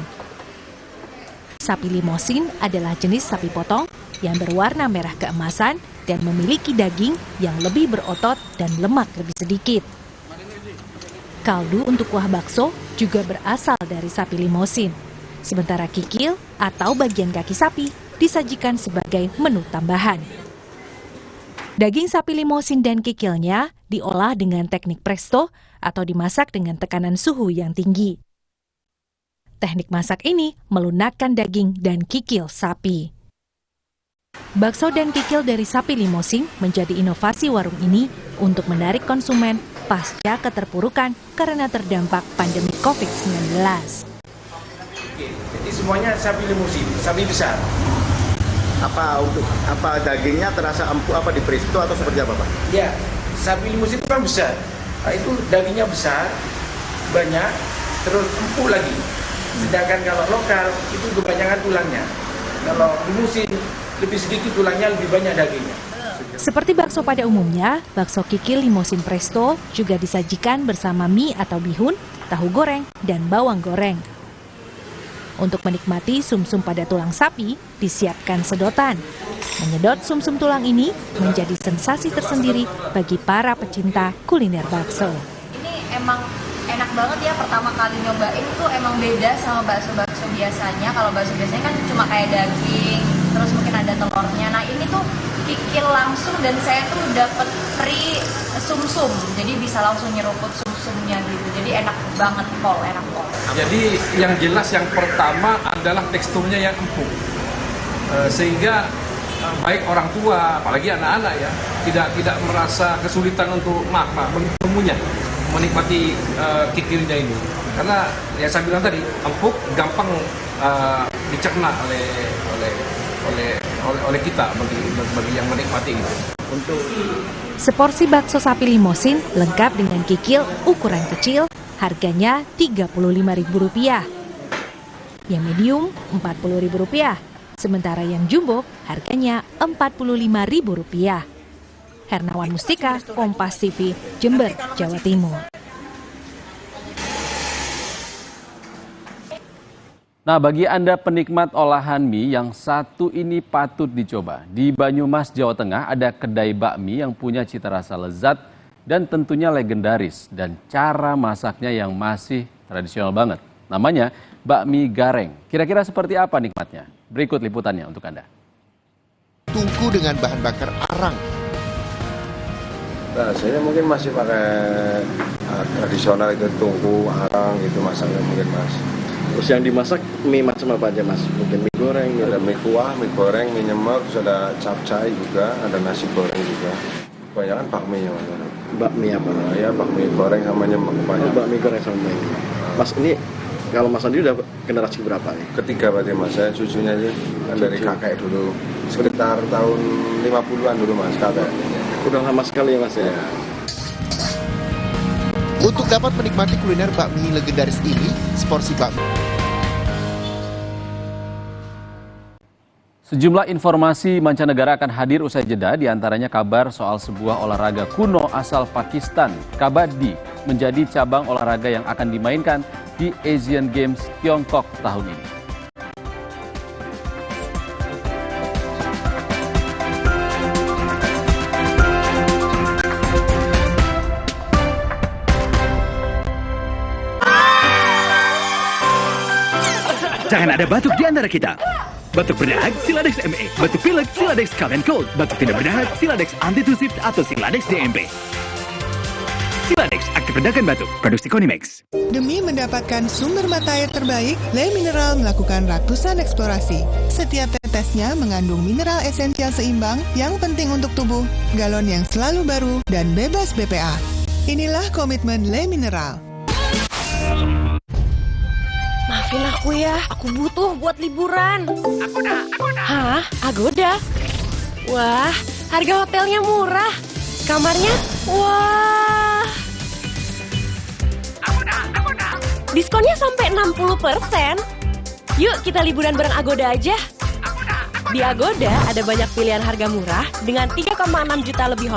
Speaker 10: Sapi limosin adalah jenis sapi potong yang berwarna merah keemasan dan memiliki daging yang lebih berotot dan lemak lebih sedikit. Kaldu untuk kuah bakso juga berasal dari sapi limosin. Sementara kikil atau bagian kaki sapi disajikan sebagai menu tambahan. Daging sapi limosin dan kikilnya diolah dengan teknik presto atau dimasak dengan tekanan suhu yang tinggi. Teknik masak ini melunakkan daging dan kikil sapi. Bakso dan kikil dari sapi limosin menjadi inovasi warung ini untuk menarik konsumen pasca keterpurukan karena terdampak pandemi COVID-19.
Speaker 3: Jadi semuanya sapi limosin, sapi besar. Apa dagingnya terasa empuk apa di presto atau seperti apa, Pak? Ya, sapi limosin itu kan besar. Nah, itu dagingnya besar, banyak, terus empuk lagi. Sedangkan kalau lokal itu kebanyakan tulangnya. Kalau limosin lebih sedikit tulangnya, lebih banyak dagingnya.
Speaker 10: Seperti bakso pada umumnya, bakso kikil limosin presto juga disajikan bersama mie atau bihun, tahu goreng, dan bawang goreng. Untuk menikmati sumsum pada tulang sapi, disiapkan sedotan. Menyedot sumsum tulang ini menjadi sensasi tersendiri bagi para pecinta kuliner bakso.
Speaker 5: Ini emang enak banget ya, pertama kali nyobain tuh emang beda sama bakso-bakso biasanya. Kalau bakso biasanya kan cuma kayak daging, terus mungkin ada telurnya. Nah ini tuh kikil langsung dan saya tuh dapet free sumsum, jadi bisa langsung nyeruput sumsumnya gitu. Jadi enak banget, enak pol.
Speaker 6: Jadi yang jelas yang pertama adalah teksturnya yang empuk, sehingga baik orang tua, apalagi anak-anak ya, tidak merasa kesulitan untuk menikmati kikilnya ini. Karena ya saya bilang tadi empuk, gampang dicerna oleh kita bagi yang menikmati itu. Untuk
Speaker 10: seporsi bakso sapi limosin lengkap dengan kikil ukuran kecil, harganya Rp35.000. Yang medium Rp40.000. Sementara yang jumbo harganya Rp45.000. Hernawan Mustika, Kompas TV, Jember, Jawa Timur.
Speaker 2: Nah, bagi Anda penikmat olahan mie yang satu ini patut dicoba. Di Banyumas, Jawa Tengah ada kedai bakmi yang punya cita rasa lezat dan tentunya legendaris. Dan cara masaknya yang masih tradisional banget. Namanya bakmi gareng. Kira-kira seperti apa nikmatnya? Berikut liputannya untuk Anda.
Speaker 1: Tungku dengan bahan bakar arang.
Speaker 9: Nah, saya mungkin masih pakai tradisional itu tungku, arang gitu masaknya mungkin Mas.
Speaker 17: Terus yang dimasak mie macam apa aja Mas? Mungkin mie goreng,
Speaker 9: ada mie kuah, mie goreng, mie nyemek, terus ada capcay juga, ada nasi goreng juga. Kebanyakan bakmi ya Mas.
Speaker 17: Bakmi apa?
Speaker 9: Nah, ya bakmi goreng sama nyemek kebanyakan.
Speaker 17: Bakmi goreng sama nyemek. Mas ini kalau Mas Andi udah generasi berapa nih?
Speaker 9: Ketiga berarti Mas, saya cucunya aja dari kakek dulu. Sekitar tahun 50-an dulu Mas, kakek.
Speaker 17: Udah lama sekali ya Mas ya?
Speaker 1: Untuk dapat menikmati kuliner bakmi legendaris ini, seporsi bakmi.
Speaker 2: Sejumlah informasi mancanegara akan hadir usai jeda, diantaranya kabar soal sebuah olahraga kuno asal Pakistan. Kabaddi menjadi cabang olahraga yang akan dimainkan di Asian Games Tiongkok tahun ini.
Speaker 4: Jangan ada batuk di antara kita. Batuk berdahak, Siladex ME. Batuk pilek, Siladex Cough and Cold. Batuk tidak berdahak, Siladex Antitusif atau Siladex DMP. Siladex, aktif redakan batuk. Produksi Konimex.
Speaker 27: Demi mendapatkan sumber mata air terbaik, Le Mineral melakukan ratusan eksplorasi. Setiap tetesnya mengandung mineral esensial seimbang yang penting untuk tubuh, galon yang selalu baru, dan bebas BPA. Inilah komitmen Le Mineral.
Speaker 8: Maafin aku ya, aku butuh buat liburan. Hah? Agoda? Wah, harga hotelnya murah. Kamarnya? Wah. Diskonnya sampai 60%. Yuk kita liburan bareng Agoda aja. Di Agoda ada banyak pilihan harga murah dengan 3,6 juta lebih hotel.